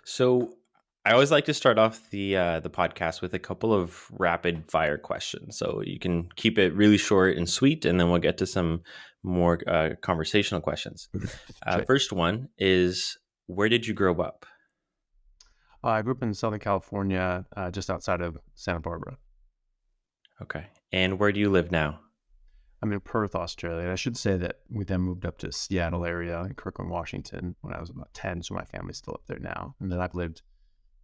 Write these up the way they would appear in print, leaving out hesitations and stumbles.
So I always like to start off the podcast with a couple of rapid fire questions. So you can keep it really short and sweet, and then we'll get to some more conversational questions. Sure. First one is, where did you grow up? I grew up in Southern California, just outside of Santa Barbara. Okay, and where do you live now? I'm in Perth, Australia. I should say that we then moved up to Seattle area in Kirkland, Washington when I was about 10. So my family's still up there now. And then I've lived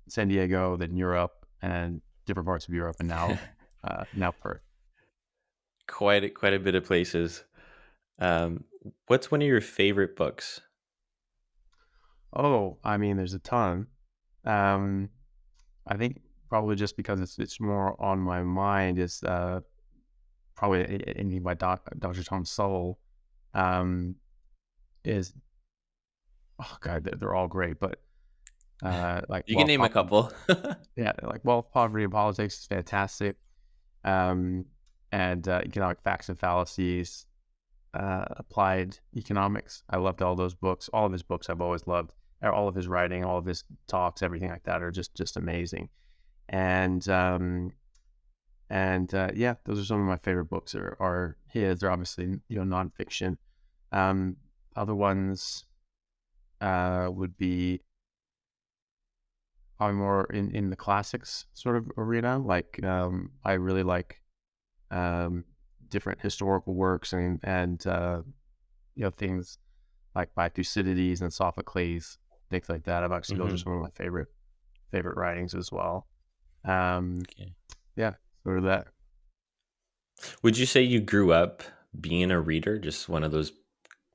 in San Diego, then Europe and different parts of Europe, and now Perth. Quite a bit of places. Um, what's one of your favorite books? Oh, I mean, there's a ton. Um, I think probably just because it's more on my mind is probably anything by Dr. Tom Sowell. Um, is oh god, they're all great, but like You can name a couple. wealth, poverty, and politics is fantastic. Um, and economic facts and fallacies, applied economics. I loved all those books. All of his books I've always loved. All of his writing, all of his talks, everything like that are just amazing. And yeah, those are some of my favorite books. Are his. They're obviously nonfiction. Um, Other ones would be probably more in the classics sort of arena. Like I really like um, different historical works and things like by Thucydides and Sophocles, things like that. I've actually those are Hmm. some of my favorite writings as well. Um, Okay. yeah, sort of that. Would you say you grew up being a reader, just one of those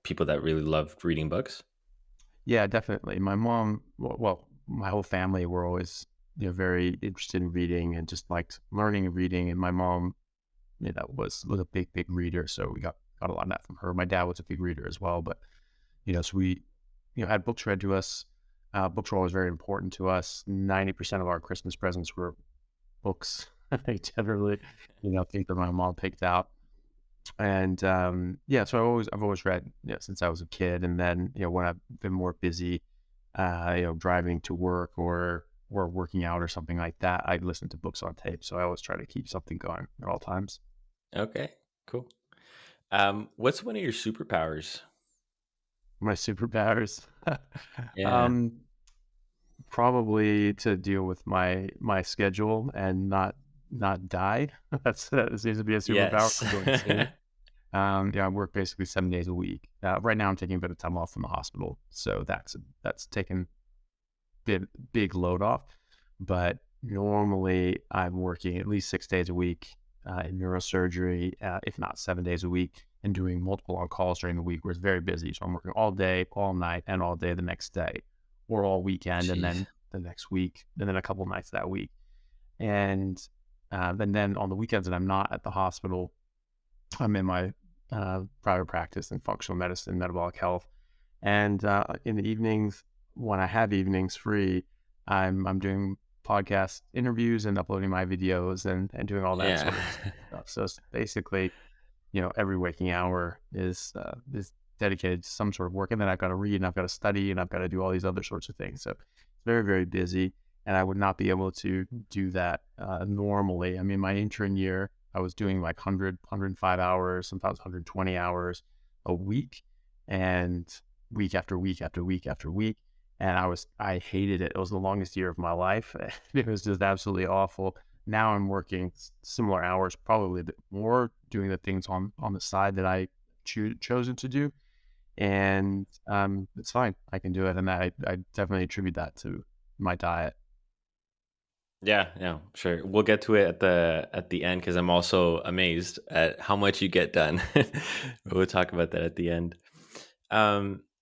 people that really loved reading books? Yeah, definitely. My mom, well, my whole family were always very interested in reading and just liked learning and reading. And my mom, was a big reader, so we got a lot of that from her. My dad was a big reader as well, but so we had books read to us. Books were always very important to us. 90% of our Christmas presents were books. I generally, think that my mom picked out. And yeah, so I've always read since I was a kid, and then when I've been more busy, driving to work or working out or something like that, I listen to books on tape. So I always try to keep something going at all times. Okay, cool. What's one of your superpowers? My superpowers, Yeah. um, probably to deal with my schedule and not die. That seems to be a superpower. Yes. I'm going insane. Yeah, I work basically 7 days a week. Right now, I'm taking a bit of time off from the hospital, so that's taken big load off. But normally, I'm working at least 6 days a week in neurosurgery, if not 7 days a week, and doing multiple on calls during the week where it's very busy. So I'm working all day, all night, and all day the next day, or all weekend, and Jeez. then the next week, and then a couple nights that week. And then on the weekends that I'm not at the hospital, I'm in my private practice in functional medicine, metabolic health, and in the evenings when I have evenings free, I'm doing podcast interviews and uploading my videos and doing all that Yeah. sort of stuff. So it's basically, every waking hour is dedicated to some sort of work, and then I've got to read and I've got to study and I've got to do all these other sorts of things. So it's very busy, and I would not be able to do that normally. I mean, my intern year, I was doing like 100, hours, sometimes 120 hours a week, and week after week after week after week. And I hated it. It was the longest year of my life. It was just absolutely awful. Now I'm working similar hours, probably a bit more, doing the things on the side that I chosen to do. And it's fine. I can do it. And I definitely attribute that to my diet. Yeah, yeah, sure. We'll get to it at the end because I'm also amazed at how much you get done. We'll talk about that at the end.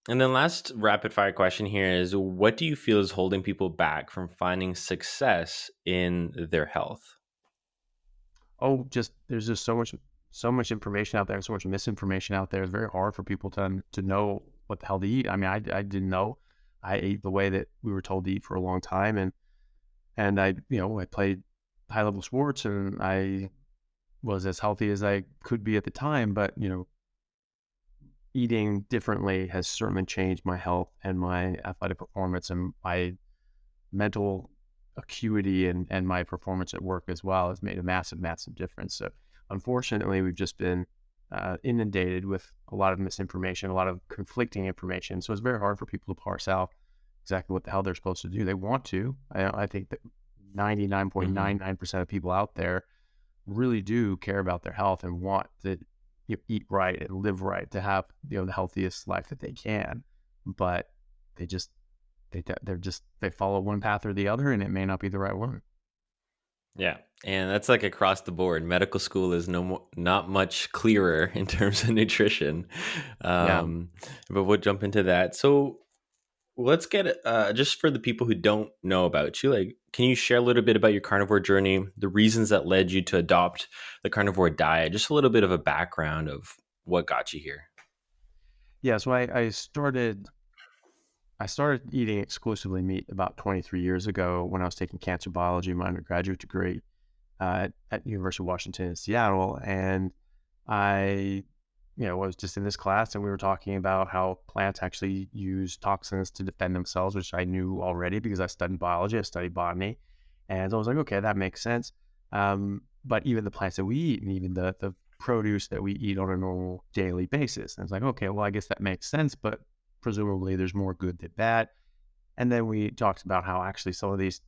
And then last rapid fire question here is, what do you feel is holding people back from finding success in their health? Oh, there's just so much information out there, so much misinformation out there. It's very hard for people to know what the hell to eat. I mean, I didn't know. I ate the way that we were told to eat for a long time, and I played high level sports, and I was as healthy as I could be at the time. But eating differently has certainly changed my health and my athletic performance, and my mental acuity and my performance at work as well has made a massive, massive difference. So unfortunately, we've just been inundated with a lot of misinformation, a lot of conflicting information. So it's very hard for people to parse out exactly what the hell they're supposed to do. They want to. I think that Hmm. 99.99% of people out there really do care about their health and want to eat right and live right to have the healthiest life that they can. But they just they follow one path or the other, and it may not be the right one. Yeah, and that's like across the board. Medical school is not much clearer in terms of nutrition, Yeah. um, but we'll jump into that. So let's get just for the people who don't know about you, like, can you share a little bit about your carnivore journey, the reasons that led you to adopt the carnivore diet, just a little bit of a background of what got you here? Yeah. So I started eating exclusively meat about 23 years ago when I was taking cancer biology, my undergraduate degree at University of Washington in Seattle. And I, was just in this class and we were talking about how plants actually use toxins to defend themselves, which I knew already because I studied biology, I studied botany. And so I was like, okay, that makes sense. But even the plants that we eat and even the produce that we eat on a normal daily basis. And it's like, okay, well, I guess that makes sense, but presumably there's more good than bad. And then we talked about how actually some of these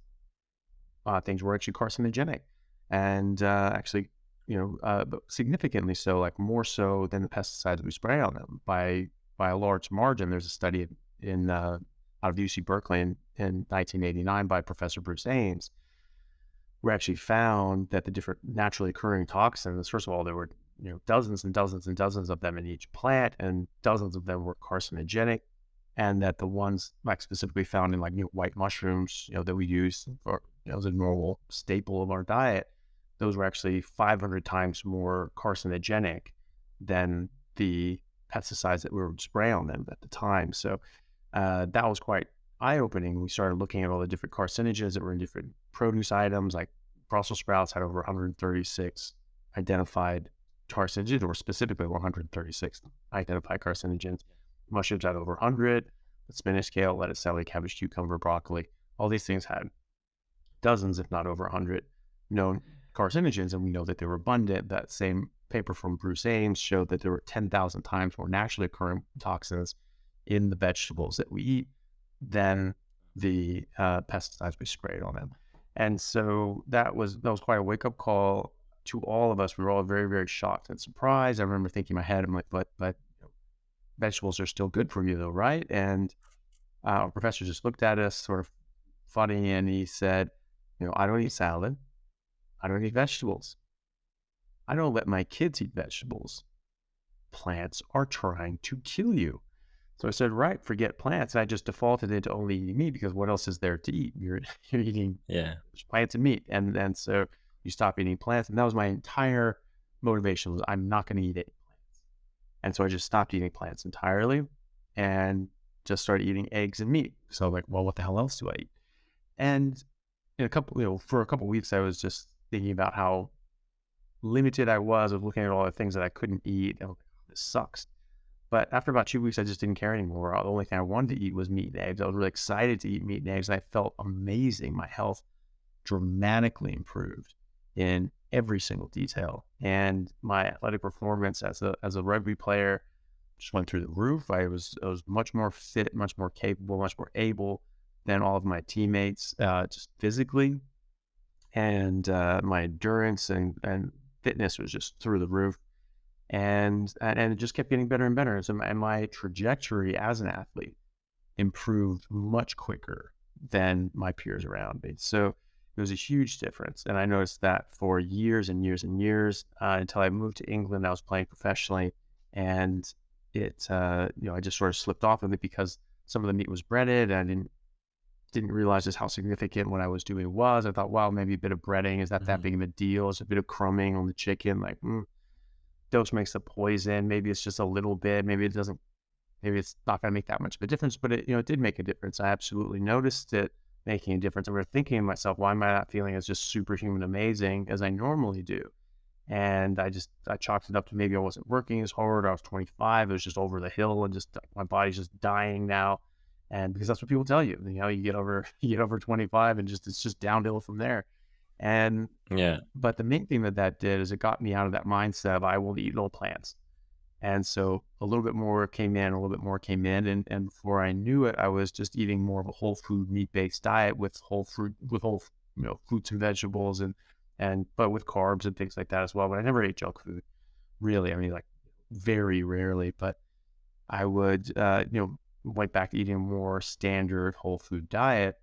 things were actually carcinogenic and actually, but significantly so, like more so than the pesticides we spray on them by a large margin. There's a study in out of UC Berkeley in 1989 by Professor Bruce Ames, who actually found that the different naturally occurring toxins, first of all, there were dozens and dozens and dozens of them in each plant, and dozens of them were carcinogenic, and that the ones like specifically found in like white mushrooms, that we use for as a normal staple of our diet, those were actually 500 times more carcinogenic than the pesticides that we were spraying on them at the time. So that was quite eye-opening. We started looking at all the different carcinogens that were in different produce items, like Brussels sprouts had over 136 identified carcinogens, or specifically 136 identified carcinogens. Mushrooms had over 100. The spinach, kale, lettuce, celery, cabbage, cucumber, broccoli, all these things had dozens, if not over 100 known carcinogens, and we know that they were abundant. That same paper from Bruce Ames showed that there were 10,000 times more naturally occurring toxins in the vegetables that we eat than the pesticides we sprayed on them. And so that was quite a wake up call to all of us. We were all very, very shocked and surprised. I remember thinking in my head, I'm like, but vegetables are still good for you though, right? And our professor just looked at us sort of funny and he said, I don't eat salad. I don't eat vegetables. I don't let my kids eat vegetables. Plants are trying to kill you. So I said, right, forget plants. And I just defaulted into only eating meat because what else is there to eat? You're eating Yeah. plants and meat. And so you stop eating plants. And that was my entire motivation was I'm not going to eat it. And so I just stopped eating plants entirely and just started eating eggs and meat. So like, well, what the hell else do I eat? And for a couple of weeks, I was just thinking about how limited I was of looking at all the things that I couldn't eat. And this sucks. But after about 2 weeks, I just didn't care anymore. The only thing I wanted to eat was meat and eggs. I was really excited to eat meat and eggs. And I felt amazing. My health dramatically improved in every single detail. And my athletic performance as a rugby player just went through the roof. I was much more fit, much more capable, much more able than all of my teammates, just physically. And my endurance and fitness was just through the roof. And it just kept getting better and better. So my trajectory as an athlete improved much quicker than my peers around me. So it was a huge difference. And I noticed that for years and years and years until I moved to England. I was playing professionally, and I just sort of slipped off of it because some of the meat was breaded. And I didn't realize just how significant what I was doing was. I thought, wow, maybe a bit of breading, is that Hmm. big of a deal? Is a bit of crumbing on the chicken? Like, dose makes the poison. Maybe it's just a little bit. Maybe it doesn't. Maybe it's not going to make that much of a difference, but it did make a difference. I absolutely noticed it making a difference. I remember thinking to myself, why am I not feeling as just superhuman amazing as I normally do? And I chalked it up to maybe I wasn't working as hard. I was 25. It was just over the hill and just my body's just dying now. And because that's what people tell you, you get over you get over 25 and just it's just downhill from there. And Yeah. but the main thing that that did is it got me out of that mindset of I will eat no plants. And so a little bit more came in, a little bit more came in, and before I knew it, I was just eating more of a whole food meat based diet with whole fruit, with whole fruits and vegetables, and but with carbs and things like that as well. But I never ate junk food, really. I mean, like very rarely. But I would, went back to eating a more standard whole food diet,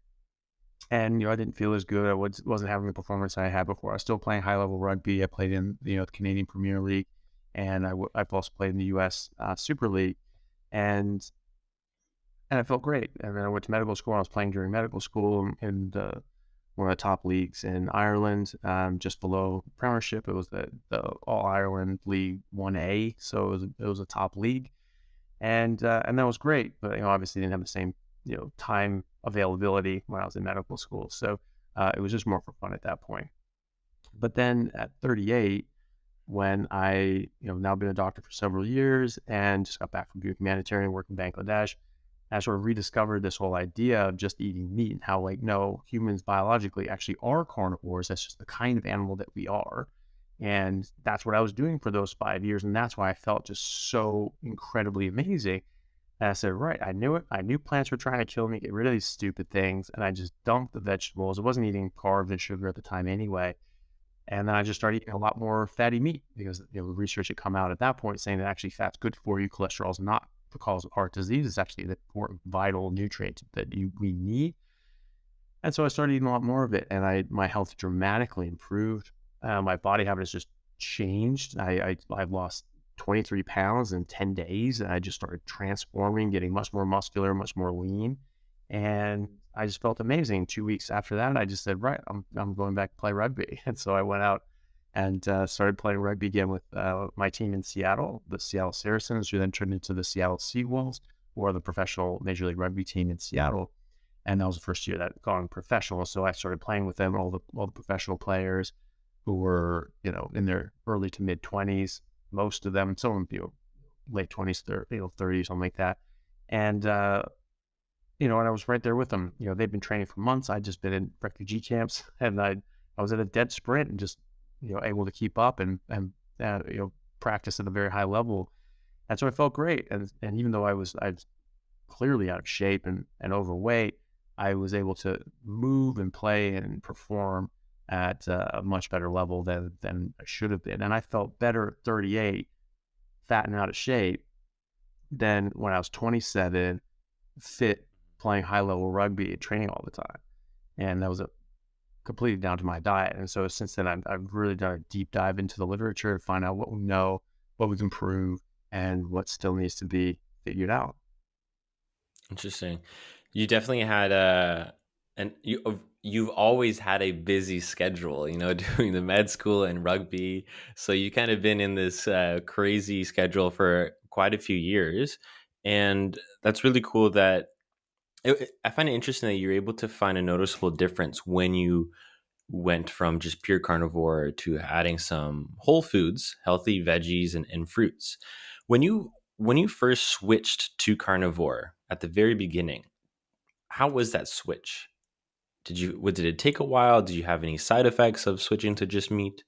and I didn't feel as good. I wasn't having the performance I had before. I was still playing high level rugby. I played in the Canadian Premier League, and I've also played in the U.S. Super League, and I felt great. And then I went to medical school. I was playing during medical school in one of the top leagues in Ireland, just below Premiership. It was the All Ireland League 1A, so it was a top league, and that was great. But obviously didn't have the same time availability when I was in medical school, so it was just more for fun at that point. But then at 38, when I now been a doctor for several years and just got back from doing humanitarian work in Bangladesh, I sort of rediscovered this whole idea of just eating meat and how like no, humans biologically actually are carnivores. That's just the kind of animal that we are. And that's what I was doing for those 5 years. And that's why I felt just so incredibly amazing. And I said, right, I knew it. I knew plants were trying to kill me, get rid of these stupid things. And I just dumped the vegetables. I wasn't eating carbs and sugar at the time anyway. And then I just started eating a lot more fatty meat because the research had come out at that point saying that actually fat's good for you. Cholesterol is not the cause of heart disease. It's actually the important vital nutrient that we need. And so I started eating a lot more of it, and my health dramatically improved. My body habits just changed. I've lost 23 pounds in 10 days, and I just started transforming, getting much more muscular, much more lean, and I just felt amazing. 2 weeks after that, I just said, right, I'm going back to play rugby, and so I went out and started playing rugby again with my team in Seattle, the Seattle Saracens, who then turned into the Seattle Seawolves, who are the professional Major League Rugby team in Seattle. And that was the first year that gone professional. So I started playing with them, all the professional players who were, in their early to mid 20s, most of them, some of them, late 20s, 30s, something like that. And, and I was right there with them. They'd been training for months. I'd just been in refugee camps, and I was at a dead sprint and just, able to keep up and practice at a very high level. And so I felt great. And even though I was clearly out of shape and overweight, I was able to move and play and perform at a much better level than I should have been. And I felt better at 38, fat and out of shape, than when I was 27, fit, playing high level rugby and training all the time. And that was completely down to my diet. And so since then, I've really done a deep dive into the literature to find out what we know, what we can prove, and what still needs to be figured out. Interesting. You definitely had and you've always had a busy schedule, doing the med school and rugby. So you kind of been in this crazy schedule for quite a few years, and that's really cool. I find it interesting that you're able to find a noticeable difference when you went from just pure carnivore to adding some whole foods, healthy veggies and fruits. When you first switched to carnivore at the very beginning, how was that switch? Did it take a while? Did you have any side effects of switching to just meat?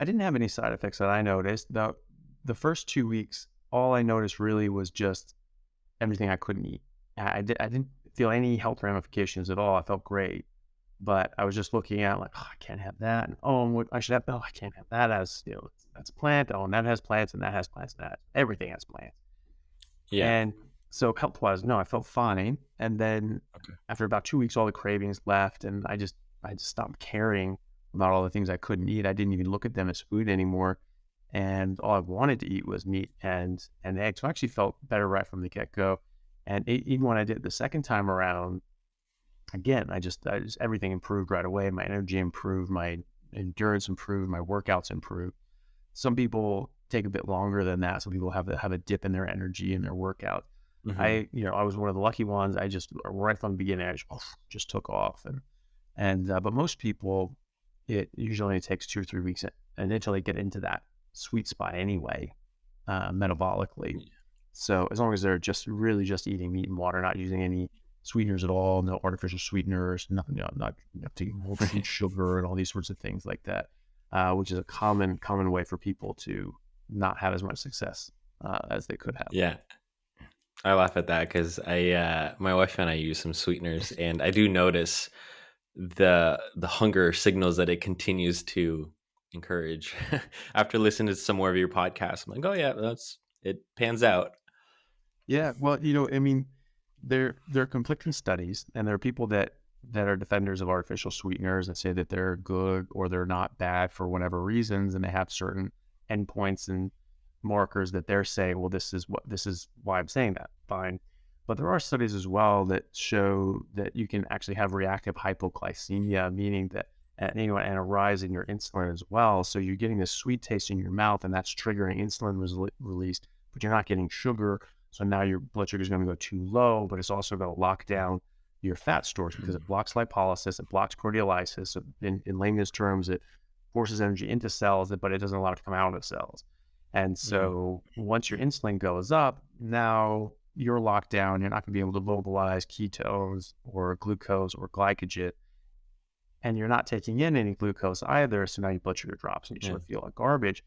I didn't have any side effects that I noticed. The first 2 weeks, all I noticed really was just everything I couldn't eat. I didn't feel any health ramifications at all. I felt great, but I was just looking at like, oh, I can't have that, and I should have. Oh, I can't have that as that's a plant. Oh, and that has plants, and that has plants, and that everything has plants. Yeah. And so health wise, no, I felt fine. And then Okay. after about 2 weeks, all the cravings left, and I just stopped caring about all the things I couldn't eat. I didn't even look at them as food anymore. And all I wanted to eat was meat and eggs. So I actually felt better right from the get go. And even when I did it the second time around, again, I just everything improved right away. My energy improved, my endurance improved, my workouts improved. Some people take a bit longer than that. Some people have a dip in their energy and their workout. Hmm. I was one of the lucky ones. I just right from the beginning, I just took off, and but most people, it usually only takes 2 or 3 weeks until they get into that sweet spot anyway, metabolically. So as long as they're just really just eating meat and water, not using any sweeteners at all, no artificial sweeteners, not taking whole fruit Right. sugar and all these sorts of things like that, which is a common way for people to not have as much success as they could have. Yeah. I laugh at that because my wife and I use some sweeteners, and I do notice the hunger signals that it continues to encourage. After listening to some more of your podcasts, I'm like, oh yeah, that's it pans out. Yeah, well, I mean, there are conflicting studies, and there are people that are defenders of artificial sweeteners and say that they're good or they're not bad for whatever reasons, and they have certain endpoints and markers that they're saying, well, this is why I'm saying that. Fine. But there are studies as well that show that you can actually have reactive hypoglycemia, meaning that and a rise in your insulin as well. So you're getting this sweet taste in your mouth, and that's triggering insulin release, but you're not getting sugar. So now your blood sugar is going to go too low, but it's also going to lock down your fat stores because it blocks lipolysis, it blocks proteolysis. So in layman's terms, it forces energy into cells, but it doesn't allow it to come out of cells. And Mhm. so once your insulin goes up, now you're locked down. You're not going to be able to mobilize ketones or glucose or glycogen, and you're not taking in any glucose either. So now your blood sugar drops and you Yeah. sort of feel like garbage.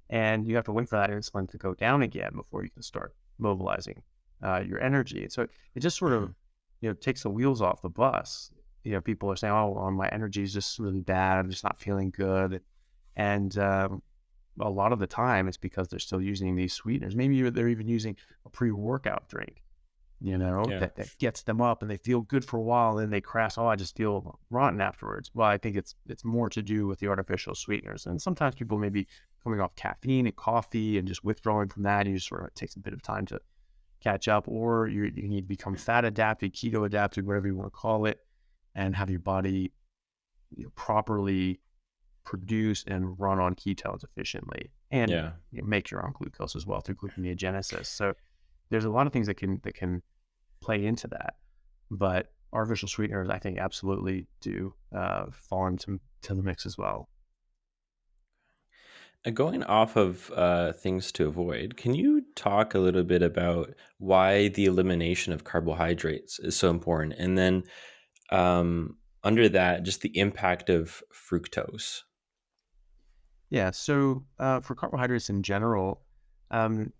And you have to wait for that insulin to go down again before you can start mobilizing your energy. So it just sort of, Mhm. takes the wheels off the bus. People are saying, "Oh, well, my energy is just really bad. I'm just not feeling good." And a lot of the time, it's because they're still using these sweeteners. Maybe they're even using a pre-workout drink, Yeah. that gets them up and they feel good for a while, and then they crash. Oh, I just feel rotten afterwards. Well, I think it's more to do with the artificial sweeteners. And sometimes people may be coming off caffeine and coffee and just withdrawing from that. You just sort of it takes a bit of time to catch up, or you need to become fat adapted, keto adapted, whatever you want to call it, and have your body properly produce and run on ketones efficiently, and Yeah. make your own glucose as well through gluconeogenesis. So there's a lot of things that can play into that. But artificial sweeteners, I think, absolutely do fall into the mix as well. Going off of things to avoid, can you talk a little bit about why the elimination of carbohydrates is so important? And then under that, just the impact of fructose. Yeah. So for carbohydrates in general, um,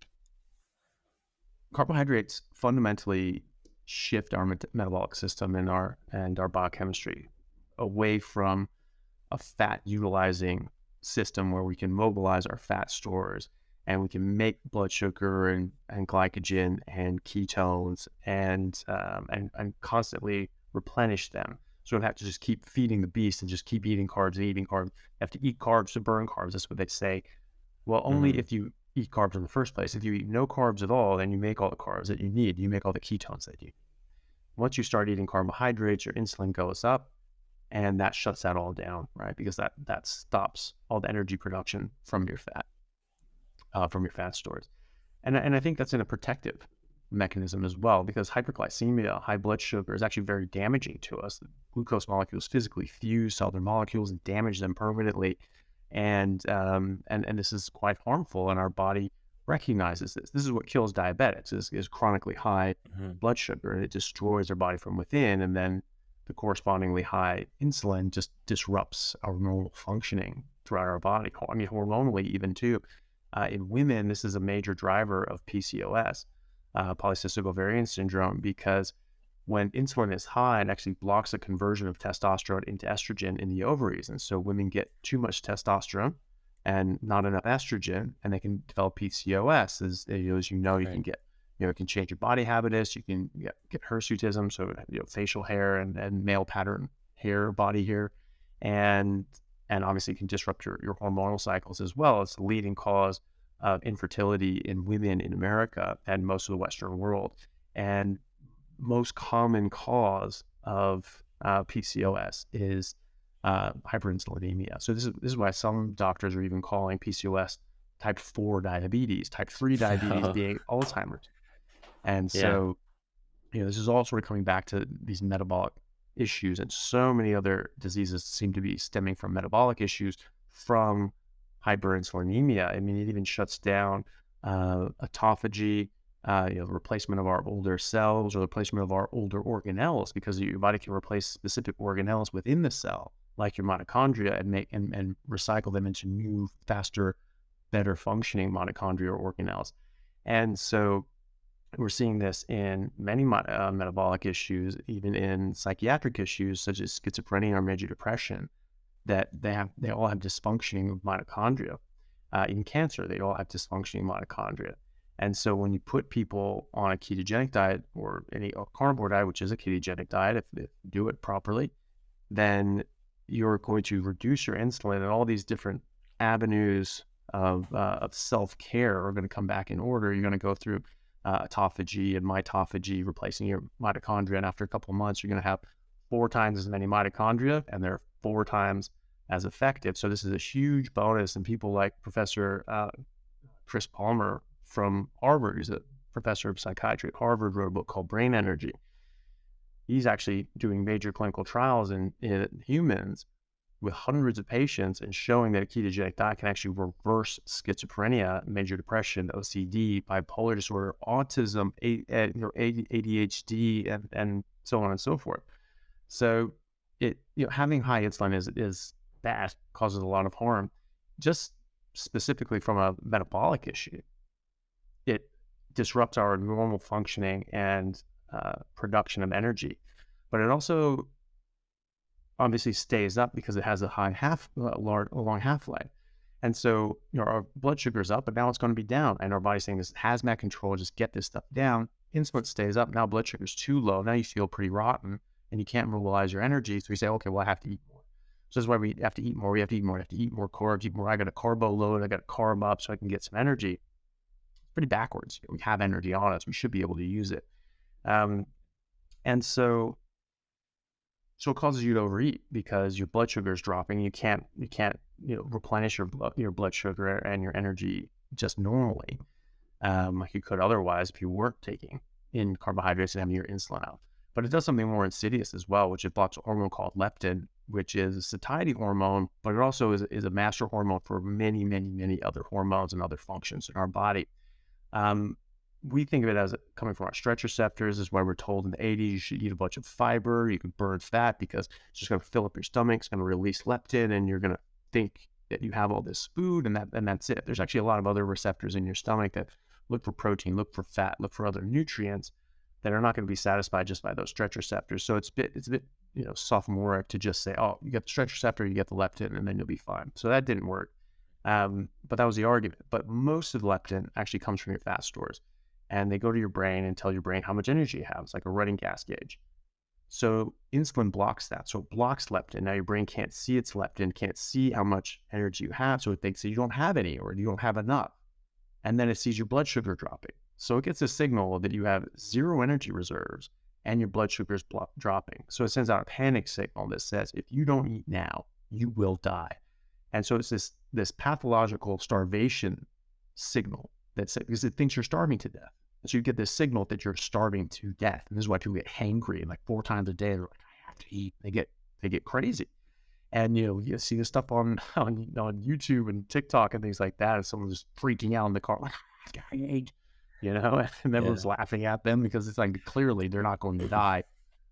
carbohydrates fundamentally shift our metabolic system and our biochemistry away from a fat utilizing system where we can mobilize our fat stores and we can make blood sugar and glycogen and ketones and constantly replenish them. So we don't have to just keep feeding the beast and just keep eating carbs and eating carbs. You have to eat carbs to burn carbs. That's what they say. Well, only Hmm. if you eat carbs in the first place. If you eat no carbs at all, then you make all the carbs that you need. You make all the ketones that you need. Once you start eating carbohydrates, your insulin goes up, and that shuts that all down, right? Because that stops all the energy production from your fat stores. And I think that's in a protective mechanism as well, because hyperglycemia, high blood sugar, is actually very damaging to us. The glucose molecules physically fuse to other molecules and damage them permanently, and this is quite harmful. And our body recognizes this. This is what kills diabetics: is chronically high Hmm. blood sugar, and it destroys their body from within. And then the correspondingly high insulin just disrupts our normal functioning throughout our body. I mean, hormonally even too. In women, this is a major driver of PCOS, polycystic ovarian syndrome, because when insulin is high, it actually blocks the conversion of testosterone into estrogen in the ovaries. And so women get too much testosterone and not enough estrogen, and they can develop PCOS. As you can Right. get, it can change your body habitus. You can get hirsutism, so facial hair and male pattern hair, body hair, and obviously can disrupt your hormonal cycles as well. It's the leading cause of infertility in women in America and most of the Western world. And most common cause of PCOS is hyperinsulinemia. So this is why some doctors are even calling PCOS type 4 diabetes, type 3 diabetes Oh, being Alzheimer's. And yeah. so, this is all sort of coming back to these metabolic issues, and so many other diseases seem to be stemming from metabolic issues from hyperinsulinemia. I mean, it even shuts down autophagy, the replacement of our older cells or the replacement of our older organelles, because your body can replace specific organelles within the cell, like your mitochondria, and make and recycle them into new, faster, better functioning mitochondria or organelles. And so we're seeing this in many metabolic issues, even in psychiatric issues such as schizophrenia or major depression, that they all have dysfunctioning of mitochondria. In cancer, they all have dysfunctioning mitochondria. And so when you put people on a ketogenic diet or a carnivore diet, which is a ketogenic diet, if you do it properly, then you're going to reduce your insulin, and all these different avenues of self-care are going to come back in order. You're going to go through autophagy and mitophagy, replacing your mitochondria. And after a couple of months, you're going to have 4 times as many mitochondria, and they're 4 times as effective. So this is a huge bonus. And people like Professor Chris Palmer from Harvard, who's a professor of psychiatry at Harvard, wrote a book called Brain Energy. He's actually doing major clinical trials in humans with hundreds of patients and showing that a ketogenic diet can actually reverse schizophrenia, major depression, OCD, bipolar disorder, autism, ADHD, and so on and so forth. So having high insulin is bad, causes a lot of harm. Just specifically from a metabolic issue, it disrupts our normal functioning and production of energy, but it also obviously stays up because it has a long half-life. And so our blood sugar is up, but now it's going to be down. And our body's saying this hazmat control, just get this stuff down. Insulin stays up. Now blood sugar is too low. Now you feel pretty rotten and you can't mobilize your energy. So we say, okay, well, I have to eat more. So this is why we have to eat more. We have to eat more. We have to eat more carbs, eat more. I got a carbo load. I got a carb up so I can get some energy. It's pretty backwards. We have energy on us. We should be able to use it. And so it causes you to overeat because your blood sugar is dropping. You can't replenish your blood sugar and your energy just normally, like you could otherwise if you weren't taking in carbohydrates and having your insulin out. But it does something more insidious as well, which it blocks a hormone called leptin, which is a satiety hormone, but it also is a master hormone for many, many, many other hormones and other functions in our body. We think of it as coming from our stretch receptors. This is why we're told in the 80s you should eat a bunch of fiber. You can burn fat because it's just going to fill up your stomach. It's going to release leptin, and you're going to think that you have all this food, and that's it. There's actually a lot of other receptors in your stomach that look for protein, look for fat, look for other nutrients that are not going to be satisfied just by those stretch receptors. So it's a bit sophomoric to just say, oh, you get the stretch receptor, you get the leptin, and then you'll be fine. So that didn't work. But that was the argument. But most of the leptin actually comes from your fat stores. And they go to your brain and tell your brain how much energy you have. It's like a running gas gauge. So insulin blocks that. So it blocks leptin. Now your brain can't see its leptin, can't see how much energy you have. So it thinks that you don't have any or you don't have enough. And then it sees your blood sugar dropping. So it gets a signal that you have 0 energy reserves and your blood sugar is dropping. So it sends out a panic signal that says, if you don't eat now, you will die. And so it's this pathological starvation signal because it thinks you're starving to death. And so you get this signal that you're starving to death. And this is why people get hangry, like 4 times a day. They're like, I have to eat. They get crazy. And you see this stuff on YouTube and TikTok and things like that. And someone just freaking out in the car, like, I ate, and everyone's laughing at them because it's like clearly they're not going to die.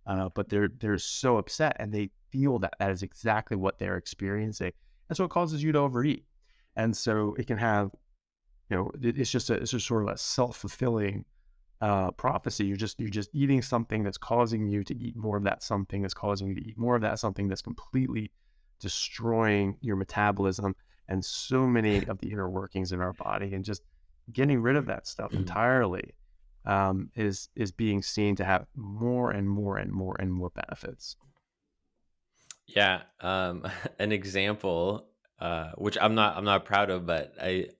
But they're so upset and they feel that is exactly what they're experiencing. And so it causes you to overeat. And so it can have, it's just sort of a self-fulfilling prophecy. You're just eating something that's causing you to eat more of that something that's causing you to eat more of that something that's completely destroying your metabolism and so many of the inner workings in our body. And just getting rid of that stuff entirely is being seen to have more and more and more and more benefits. Yeah, an example, which I'm not proud of, but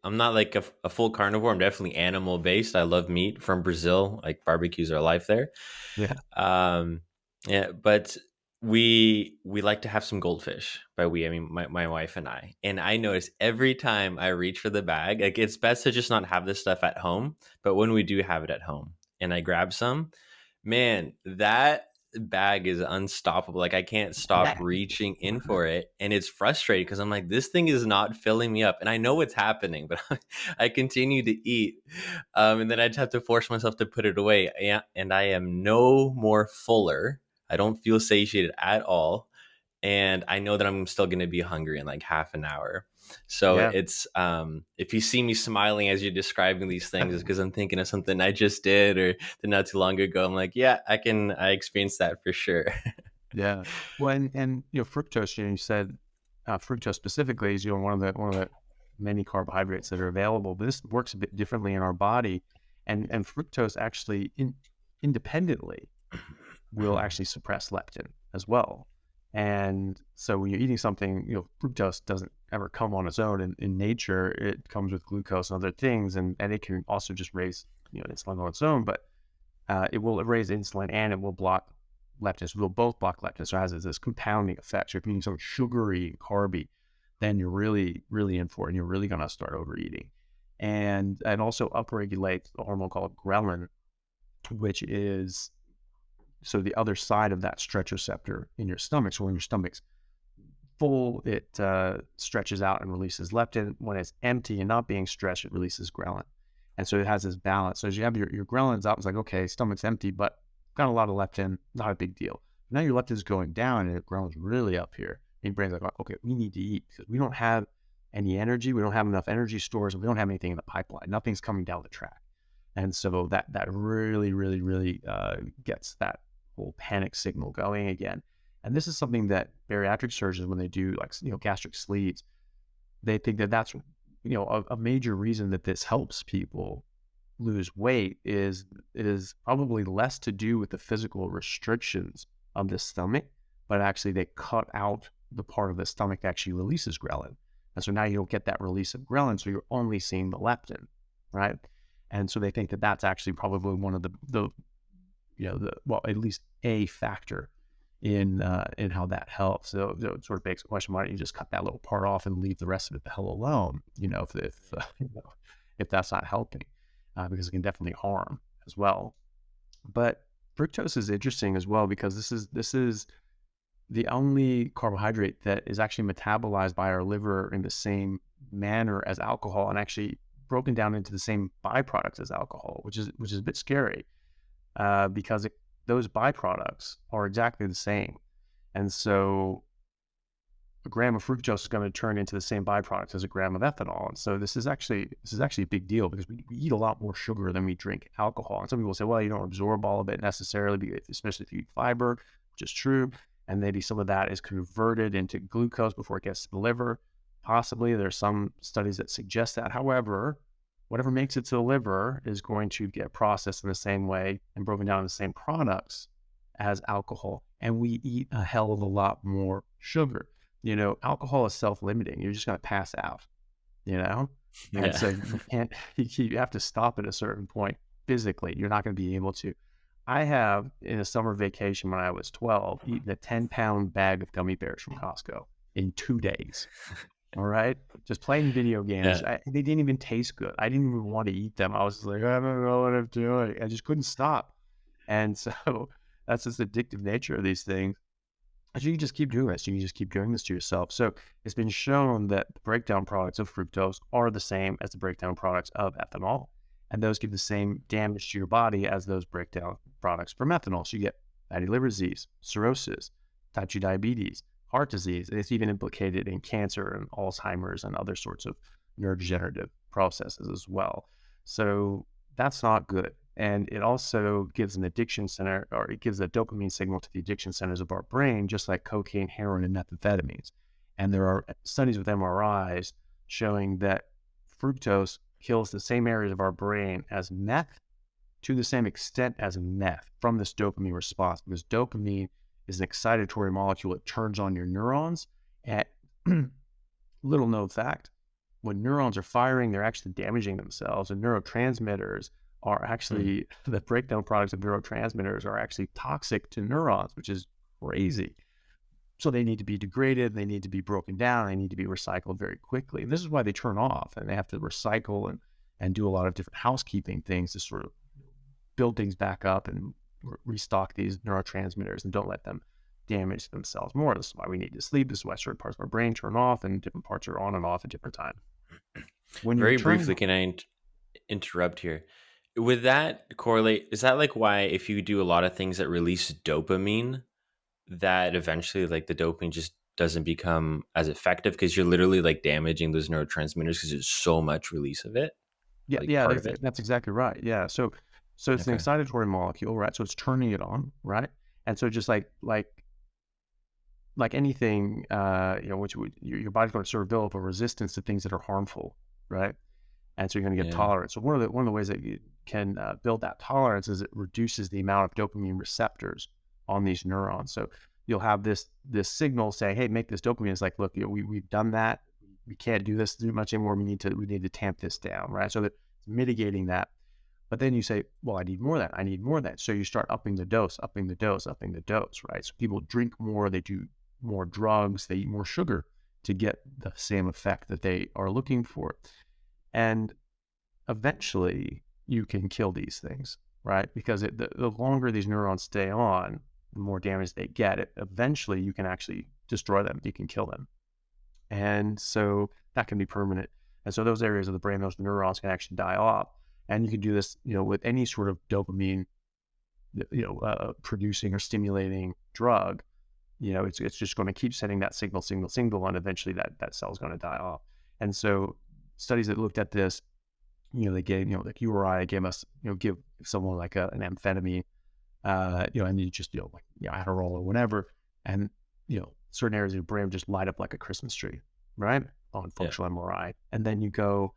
I'm not like a full carnivore. I'm definitely animal based. I love meat from Brazil. Like barbecues are life there. Yeah. Yeah, but we like to have some goldfish. By we, I mean my wife and I. And I notice every time I reach for the bag, like it's best to just not have this stuff at home. But when we do have it at home, and I grab some, man, that bag is unstoppable. Like I can't stop reaching in for it, and it's frustrating because I'm like, this thing is not filling me up, and I know it's happening, but I continue to eat, and then I just have to force myself to put it away, and I am no more fuller. I don't feel satiated at all, and I know that I'm still going to be hungry in like half an hour. So Yeah. it's if you see me smiling as you're describing these things, is because I'm thinking of something I just did or did not too long ago. I'm like, yeah, I experienced that for sure. Yeah. Well, and fructose, you said fructose specifically is, one of the many carbohydrates that are available, but this works a bit differently in our body. And fructose actually independently will actually suppress leptin as well. And so when you're eating something, fructose doesn't ever come on its own in nature. It comes with glucose and other things, and it can also just raise, insulin on its own, but it will raise insulin and it will block leptin. So it will both block leptin. So it has this compounding effect. So if you're eating something sugary and carby, then you're really, really in for it, and you're really going to start overeating. And also upregulates a hormone called ghrelin, which is so the other side of that stretch receptor in your stomach. So when your stomach's full, it stretches out and releases leptin. When it's empty and not being stretched, it releases ghrelin. And so it has this balance. So as you have your ghrelins up, it's like, okay, stomach's empty, but got a lot of leptin, not a big deal. Now your leptin's going down and your ghrelins really up here. And your brain's like, okay, we need to eat because we don't have any energy. We don't have enough energy stores. And we don't have anything in the pipeline. Nothing's coming down the track. And so that really, really, really gets that whole panic signal going again. And this is something that bariatric surgeons, when they do like, gastric sleeves, they think that that's, a major reason that this helps people lose weight is it is probably less to do with the physical restrictions of the stomach, but actually they cut out the part of the stomach that actually releases ghrelin. And so now you don't get that release of ghrelin, so you're only seeing the leptin, right? And so they think that that's actually probably one of the at least a factor in how that helps. So it sort of begs the question: why don't you just cut that little part off and leave the rest of it the hell alone? If that's not helping, because it can definitely harm as well. But fructose is interesting as well because this is the only carbohydrate that is actually metabolized by our liver in the same manner as alcohol, and actually broken down into the same byproducts as alcohol, which is a bit scary, because those byproducts are exactly the same. And so a gram of fructose is going to turn into the same byproduct as a gram of ethanol. And so this is actually a big deal because we eat a lot more sugar than we drink alcohol. And some people say, well, you don't absorb all of it necessarily, especially if you eat fiber, which is true. And maybe some of that is converted into glucose before it gets to the liver. Possibly there's some studies that suggest that. However, whatever makes it to the liver is going to get processed in the same way and broken down in the same products as alcohol. And we eat a hell of a lot more sugar. Alcohol is self-limiting. You're just going to pass out, and Yeah. so you can't, you have to stop at a certain point physically. You're not going to be able to. I have, in a summer vacation when I was 12, eaten a 10-pound bag of gummy bears from Costco in 2 days. All right. Just playing video games. Yeah. They didn't even taste good. I didn't even want to eat them. I was like, I don't know what I'm doing. I just couldn't stop. And so that's just the addictive nature of these things. So you just keep doing this. You just keep doing this to yourself. So it's been shown that the breakdown products of fructose are the same as the breakdown products of ethanol. And those give the same damage to your body as those breakdown products from ethanol. So you get fatty liver disease, cirrhosis, type 2 diabetes, heart disease. And it's even implicated in cancer and Alzheimer's and other sorts of neurodegenerative processes as well. So that's not good. And it also gives an addiction center, or it gives a dopamine signal to the addiction centers of our brain, just like cocaine, heroin, and methamphetamines. And there are studies with MRIs showing that fructose kills the same areas of our brain as meth to the same extent as meth from this dopamine response, because dopamine is an excitatory molecule. It turns on your neurons. And little known fact, when neurons are firing, they're actually damaging themselves, and neurotransmitters are actually, the breakdown products of neurotransmitters are actually toxic to neurons, which is crazy. So they need to be degraded, they need to be broken down, they need to be recycled very quickly. And this is why they turn off, and they have to recycle and do a lot of different housekeeping things to sort of build things back up and restock these neurotransmitters and don't let them damage themselves more. This is why we need to sleep. This is why certain parts of our brain turn off and different parts are on and off at different times. When you're Very turning, briefly, can I interrupt here? Would that correlate? Is that like why if you do a lot of things that release dopamine, that eventually like the dopamine just doesn't become as effective because you're literally like damaging those neurotransmitters because there's so much release of it, yeah, like yeah, part of it? that's exactly right. Yeah. So it's an Okay. excitatory molecule, right? So it's turning it on, right? And so just like anything, which your body's going to sort of build up a resistance to things that are harmful, right? And so you're going to get Yeah. tolerance. So one of the ways that you can build that tolerance is it reduces the amount of dopamine receptors on these neurons. So you'll have this signal saying, "Hey, make this dopamine." It's like, look, we've done that. We can't do this too much anymore. We need to tamp this down, right? So that it's mitigating that. But then you say, well, I need more of that. I need more of that. So you start upping the dose, upping the dose, upping the dose, right? So people drink more, they do more drugs, they eat more sugar to get the same effect that they are looking for. And eventually you can kill these things, right? Because the longer these neurons stay on, the more damage they get. Eventually you can actually destroy them. You can kill them. And so that can be permanent. And so those areas of the brain, those neurons can actually die off. And you can do this, with any sort of dopamine, producing or stimulating drug. It's just going to keep sending that signal, and eventually that cell is going to die off. And so studies that looked at this, they gave, like URI gave us, give someone like an amphetamine, and you just, like, Adderall or whatever. And, certain areas of your brain would just light up like a Christmas tree, right? On Yeah. functional MRI. And then you go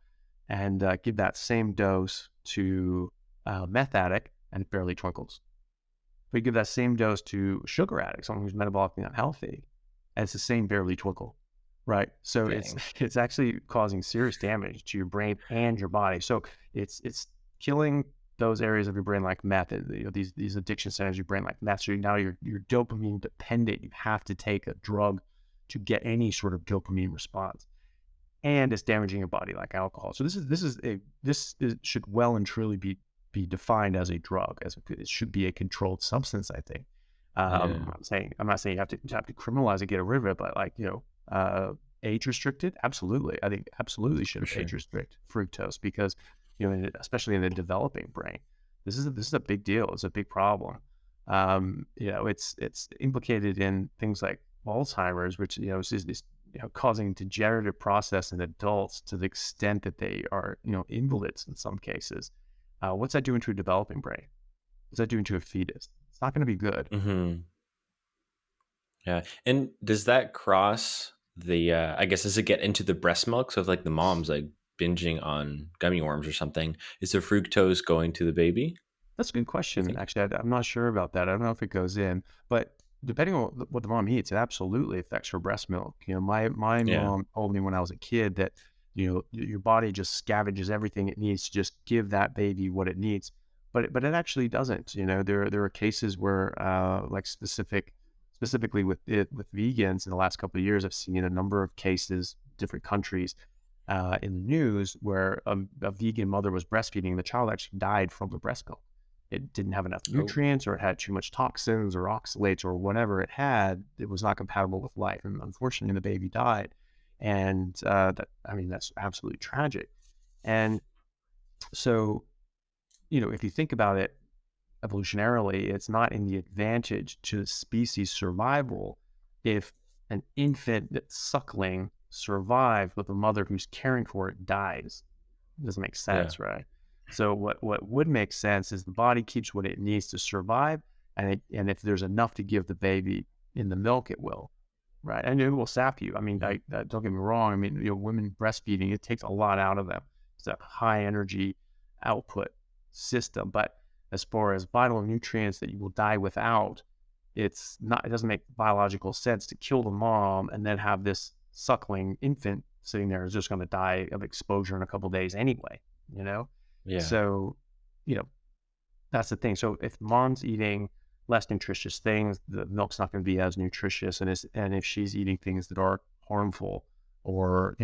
and give that same dose to a meth addict and it barely twinkles. But you give that same dose to a sugar addict, someone who's metabolically unhealthy, and it's the same barely twinkle, right? So it's Dang. it's actually causing serious damage to your brain and your body. So it's killing those areas of your brain like meth, these addiction centers of your brain like meth. So now you're dopamine dependent. You have to take a drug to get any sort of dopamine response, and it's damaging your body like alcohol. So should well and truly be defined as a drug, it should be a controlled substance. I think. Yeah. I'm not saying you have to criminalize it, get rid of it, but like age restricted, absolutely. I think absolutely For should age sure. restrict fructose because especially in the developing brain, this is a big deal. It's a big problem. It's implicated in things like Alzheimer's, which is causing degenerative process in adults to the extent that they are invalids in some cases. What's that doing to a developing brain? What's that doing to a fetus? It's not going to be good. Hmm. Yeah. And does that cross the I guess does it get into the breast milk? So if like the mom's like binging on gummy worms or something, is the fructose going to the baby, do That's a good you question. think? Actually, I'm not sure about that. I don't know if it goes in, but depending on what the mom eats, it absolutely affects her breast milk. My Yeah. mom told me when I was a kid that your body just scavenges everything it needs to just give that baby what it needs, but it actually doesn't. There are cases where like specifically with vegans in the last couple of years, I've seen a number of cases, different countries, in the news where a vegan mother was breastfeeding. The child actually died from the breast milk. It didn't have enough Oh, nutrients, or it had too much toxins or oxalates or whatever it had. It was not compatible with life, and unfortunately, the baby died. And that's absolutely tragic. And so, if you think about it evolutionarily, it's not in the advantage to species survival if an infant that's suckling survives with a mother who's caring for it dies. It doesn't make yeah. sense, right? So what would make sense is the body keeps what it needs to survive, and if there's enough to give the baby in the milk, it will, right? And it will sap you. I mean, Mhm. don't get me wrong. I mean, women breastfeeding, it takes a lot out of them. It's a high energy output system, but as far as vital nutrients that you will die without, it's not. It doesn't make biological sense to kill the mom and then have this suckling infant sitting there is just going to die of exposure in a couple of days anyway. You know, Yeah. so you know that's the thing. So if mom's eating less nutritious things, the milk's not going to be as nutritious, and if she's eating things that are harmful, or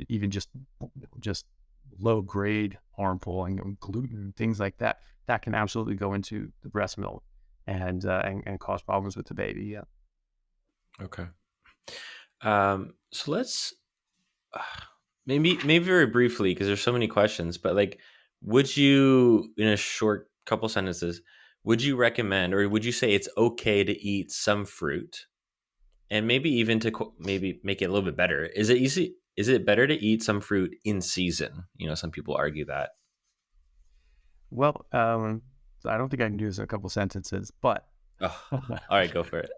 even just low grade harmful, and gluten, things like that, that can absolutely go into the breast milk. and cause problems with the baby. Yeah. Okay. So let's uh, maybe very briefly, because there's so many questions, but like, would you, in a short couple sentences, would you recommend, or would you say it's okay to eat some fruit, and maybe even to maybe make it a little bit better? Is it easy? Is it better to eat some fruit in season? Some people argue that. Well, I don't think I can do this in a couple sentences, but Oh, all right, go for it.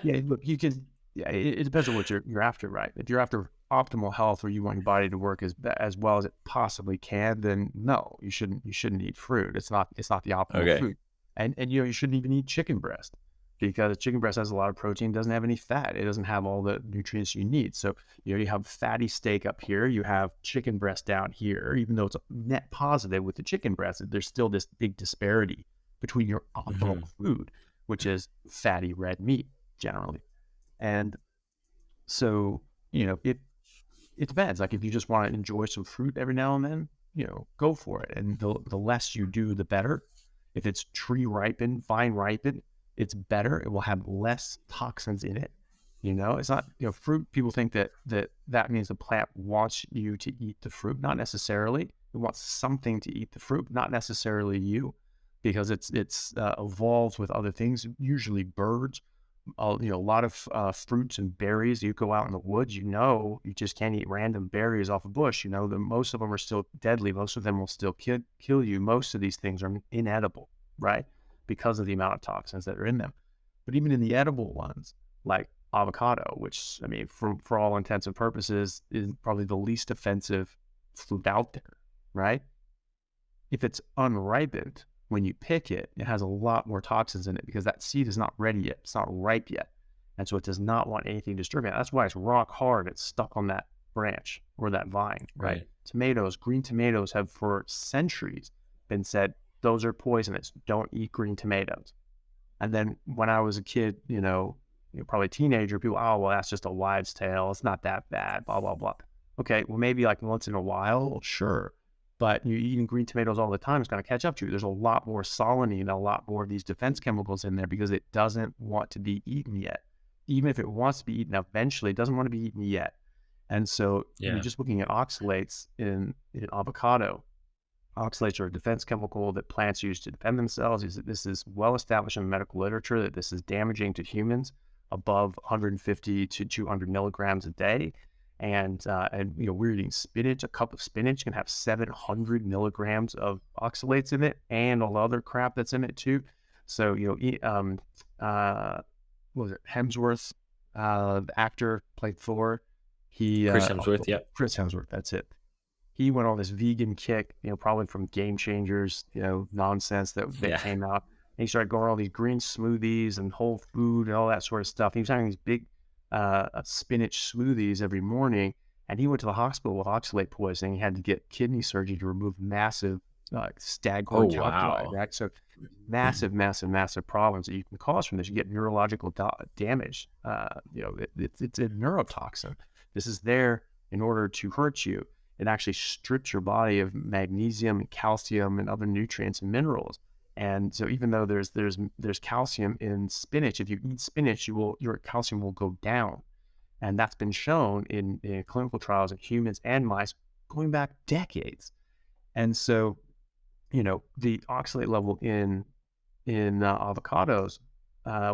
yeah, look, you can. Yeah, it depends on what you're after, right? If you're after optimal health, or you want your body to work as well as it possibly can, then no, you shouldn't eat fruit. It's not the optimal Okay. food, and you shouldn't even eat chicken breast, because chicken breast has a lot of protein, doesn't have any fat, it doesn't have all the nutrients you need. So you have fatty steak up here, you have chicken breast down here. Even though it's a net positive with the chicken breast, there's still this big disparity between your optimal Hmm. food, which is fatty red meat generally. And so, it depends. Like, if you just want to enjoy some fruit every now and then, go for it. And the less you do, the better. If it's tree ripened, vine ripened, it's better. It will have less toxins in it. It's not, fruit. People think that means the plant wants you to eat the fruit. Not necessarily. It wants something to eat the fruit, not necessarily you, because it's evolved with other things, usually birds. A lot of fruits and berries. You go out in the woods, you just can't eat random berries off a bush. Most of them are still deadly. Most of them will still kill you. Most of these things are inedible, right? Because of the amount of toxins that are in them. But even in the edible ones, like avocado, which, I mean, for all intents and purposes, is probably the least offensive fruit out there, right? If it's unripened, when you pick it, it has a lot more toxins in it, because that seed is not ready yet. It's not ripe yet. And so it does not want anything disturbing it. That's why it's rock hard. It's stuck on that branch or that vine, right? Right. Tomatoes, green tomatoes have for centuries been said, those are poisonous. Don't eat green tomatoes. And then when I was a kid, probably a teenager, people, oh, well, that's just a wives' tale. It's not that bad, blah, blah, blah. Okay, well, maybe like once in a while, sure. But you eating green tomatoes all the time is going to catch up to you. There's a lot more solanine, a lot more of these defense chemicals in there, because it doesn't want to be eaten yet. Even if it wants to be eaten eventually, it doesn't want to be eaten yet. And so you're Yeah. just looking at oxalates in avocado. Oxalates are a defense chemical that plants use to defend themselves. This is well established in the medical literature that this is damaging to humans above 150 to 200 milligrams a day. And we're eating spinach. A cup of spinach can have 700 milligrams of oxalates in it, and all the other crap that's in it too. So, what was it? Hemsworth, the actor, played Thor. He, Chris Hemsworth. Yep. Chris Hemsworth, that's it. He went on this vegan kick, probably from Game Changers, nonsense that Yeah. came out. And he started going on all these green smoothies and whole food and all that sort of stuff. He was having these big spinach smoothies every morning, and he went to the hospital with oxalate poisoning. He had to get kidney surgery to remove massive Oh staghorn calculi, wow. right? So massive, massive, massive problems that you can cause from this. You get neurological damage. It's a neurotoxin. This is there in order to hurt you. It actually strips your body of magnesium and calcium and other nutrients and minerals. And so even though there's calcium in spinach, if you eat spinach, your calcium will go down. And that's been shown in clinical trials in humans and mice going back decades. And so, the oxalate level in avocados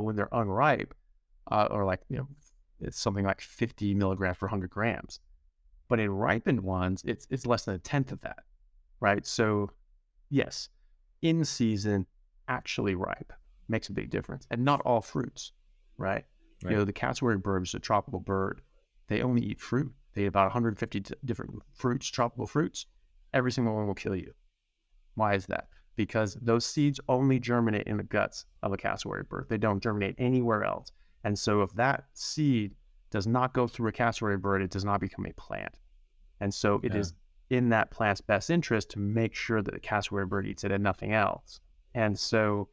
when they're unripe, or like, it's something like 50 milligrams per 100 grams. But in ripened ones, it's less than a tenth of that, right? So yes, in season, actually ripe makes a big difference. And not all fruits, right? Right. The cassowary bird is a tropical bird. They only eat fruit. They eat about 150 different fruits, tropical fruits. Every single one will kill you. Why is that? Because those seeds only germinate in the guts of a cassowary bird. They don't germinate anywhere else. And so if that seed does not go through a cassowary bird, it does not become a plant. And so it Yeah. is in that plant's best interest to make sure that the cassowary bird eats it and nothing else. And so,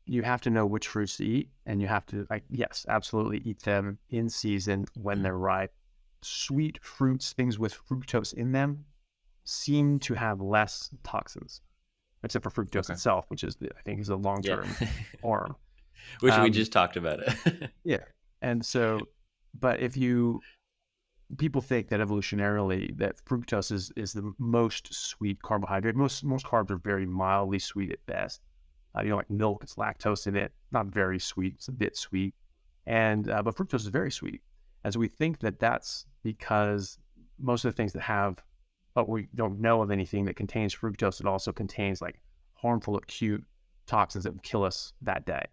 you have to know which fruits to eat, and you have to, yes, absolutely eat them in season when they're ripe. Sweet fruits, things with fructose in them, seem to have less toxins. except for fructose Okay. itself, which is I think is a Yeah. long-term harm. Which we Um, just talked about it. yeah, and so, but if you people think that evolutionarily that fructose is the most sweet carbohydrate. Most carbs are very mildly sweet at best. Like milk, it's lactose in it, not very sweet, it's a bit sweet, and but fructose is very sweet. And so we think that that's because most of the things that have, but we don't know of anything that contains fructose. It also contains like harmful acute toxins that would kill us that day.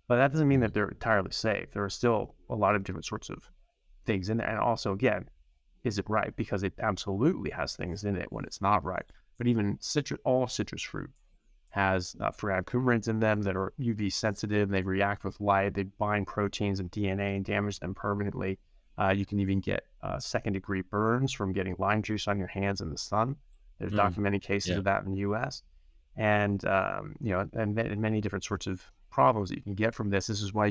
But that doesn't mean that Mm, they're entirely safe. There are still a lot of different sorts of things in there. And also, again, is it ripe? Because it absolutely has things in it when it's not ripe. But even all citrus fruit has fructose in them that are UV sensitive. They react with light. They bind proteins and DNA and damage them permanently. You can even get second-degree burns from getting lime juice on your hands in the sun. There's mm, documented cases yeah. of that in the U.S. And and many different sorts of problems that you can get from this. This is why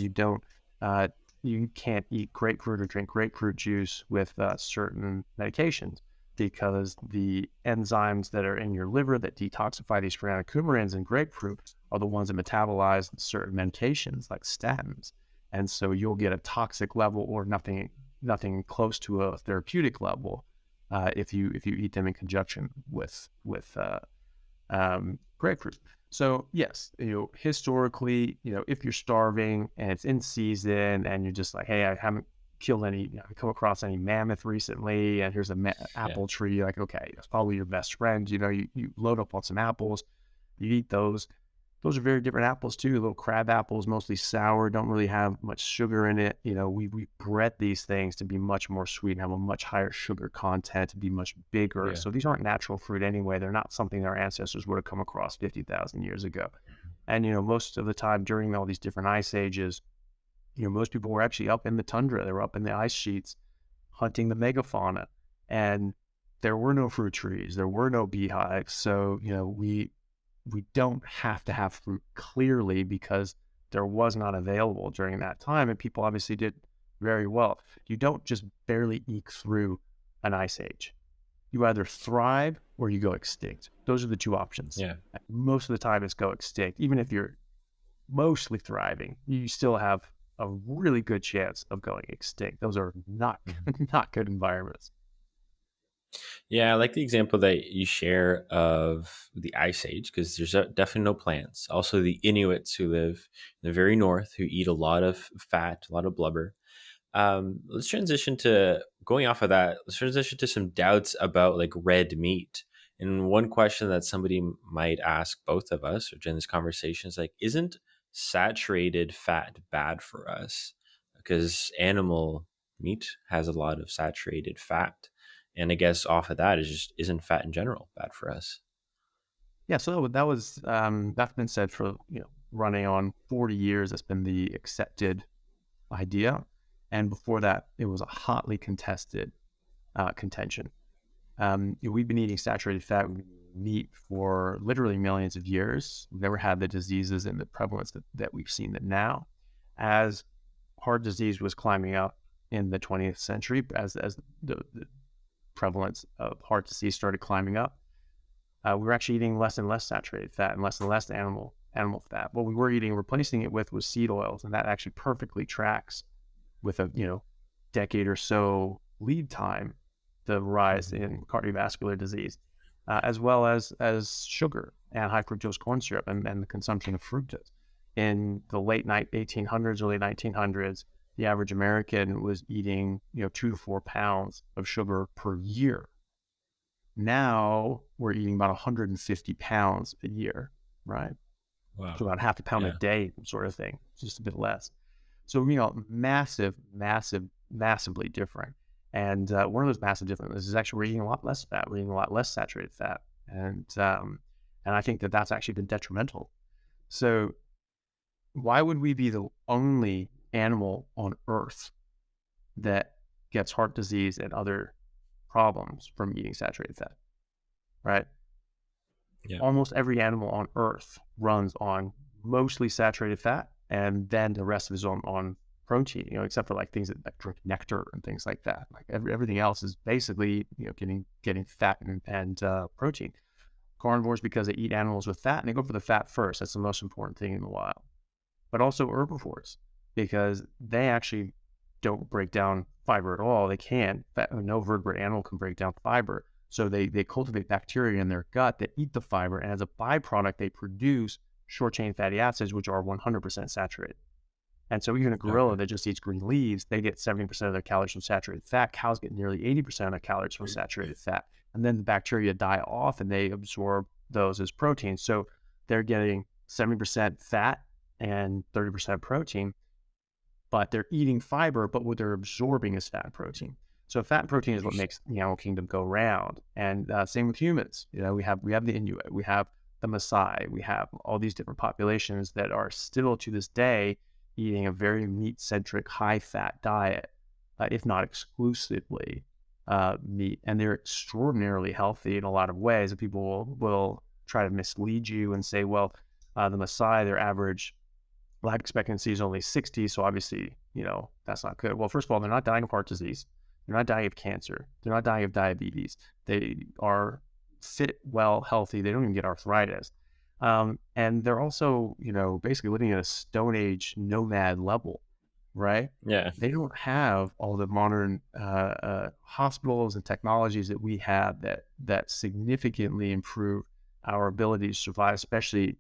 uh, you can't eat grapefruit or drink grapefruit juice with certain medications, because the enzymes that are in your liver that detoxify these fructose in grapefruit are the ones that metabolize certain medications like statins. And so you'll get a toxic level or nothing close to a therapeutic level if you eat them in conjunction with grapefruit. So yes, historically, if you're starving and it's in season and you're just like, hey, I haven't killed any, come across any mammoth recently, and here's an Yeah. apple tree, like, okay, that's probably your best friend. You load up on some apples, you eat those. Those are very different apples too. Little crab apples, mostly sour, don't really have much sugar in it. We bred these things to be much more sweet and have a much higher sugar content, to be much bigger. Yeah. So these aren't natural fruit anyway. They're not something our ancestors would have come across 50,000 years ago. And most of the time during all these different ice ages, most people were actually up in the tundra. They were up in the ice sheets hunting the megafauna, and there were no fruit trees, there were no beehives. So we don't have to have fruit, clearly, because there was not available during that time, and people obviously did very well. You don't just barely eke through an ice age. You either thrive or you go extinct. Those are the two options. Yeah. Most of the time it's go extinct. Even if you're mostly thriving, you still have a really good chance of going extinct. Those are not Mhm. not good environments. Yeah, I like the example that you share of the ice age, because there's definitely no plants. Also, the Inuits who live in the very north, who eat a lot of fat, a lot of blubber. Let's transition to going off of that. Let's transition to some doubts about like red meat. And one question that somebody might ask both of us during this conversation is like, isn't saturated fat bad for us? Because animal meat has a lot of saturated fat. And I guess off of that is just, isn't fat in general bad for us? Yeah, so that's been said for running on 40 years. That's been the accepted idea, and before that, it was a hotly contested contention. We've been eating saturated fat meat for literally millions of years. We've never had the diseases and the prevalence that we've seen that now. As heart disease was climbing up in the 20th century, as the prevalence of heart disease started climbing up, we were actually eating less and less saturated fat and less animal fat. What we were eating, replacing it with, was seed oils, and that actually perfectly tracks with a decade or so lead time the rise Mhm. in cardiovascular disease, as well as sugar and high fructose corn syrup and the consumption of fructose. In the late 1800s, early 1900s, the average American was eating 2 to 4 pounds of sugar per year. Now we're eating about 150 pounds a year, right? So Wow. about half a pound a Yeah. day, sort of thing, just a bit less. So, massively different. And one of those massive differences is actually we're eating a lot less fat. We're eating a lot less saturated fat, and I think that that's actually been detrimental. So, why would we be the only animal on Earth that gets heart disease and other problems from eating saturated fat? Right? Yeah. Almost every animal on Earth runs on mostly saturated fat, and then the rest of it is on protein, except for like things that drink nectar and things like that. Like everything else is basically, getting fat and protein. Carnivores because they eat animals with fat, and they go for the fat first. That's the most important thing in the wild. But also herbivores, because they actually don't break down fiber at all. They can't. No vertebrate animal can break down fiber. So they cultivate bacteria in their gut that eat the fiber, and as a byproduct, they produce short-chain fatty acids, which are 100% saturated. And so even a gorilla Okay. that just eats green leaves, they get 70% of their calories from saturated fat. Cows get nearly 80% of their calories from saturated fat. And then the bacteria die off and they absorb those as protein. So they're getting 70% fat and 30% protein, but they're eating fiber, but what they're absorbing is fat and protein. So fat and protein is what Interesting. makes the animal kingdom go round. And same with humans. We have the Inuit, we have the Maasai, we have all these different populations that are still to this day eating a very meat-centric, high-fat diet, if not exclusively meat. And they're extraordinarily healthy in a lot of ways. And people will try to mislead you and say, well, the Maasai, their average life expectancy is only 60, so obviously, that's not good. Well, first of all, they're not dying of heart disease. They're not dying of cancer. They're not dying of diabetes. They are fit, well, healthy. They don't even get arthritis. And they're also, basically living at a Stone Age nomad level, right? Yeah. They don't have all the modern hospitals and technologies that we have that significantly improve our ability to survive, especially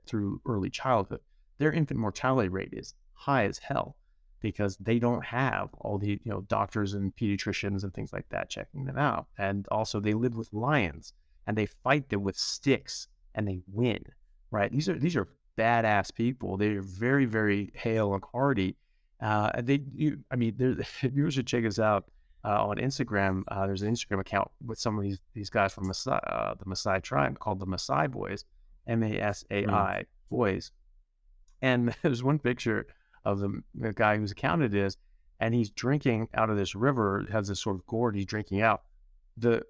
through early childhood. Their infant mortality rate is high as hell because they don't have all the doctors and pediatricians and things like that checking them out. And also they live with lions and they fight them with sticks and they win. Right? These are badass people. They're very, very hale and hardy. You should check us out on Instagram. There's an Instagram account with some of these guys from Maasai, the Maasai tribe called the Maasai Boys, Mm. Masai Boys. And there's one picture of the guy who's accounted is, and he's drinking out of this river. It has this sort of gourd he's drinking out. The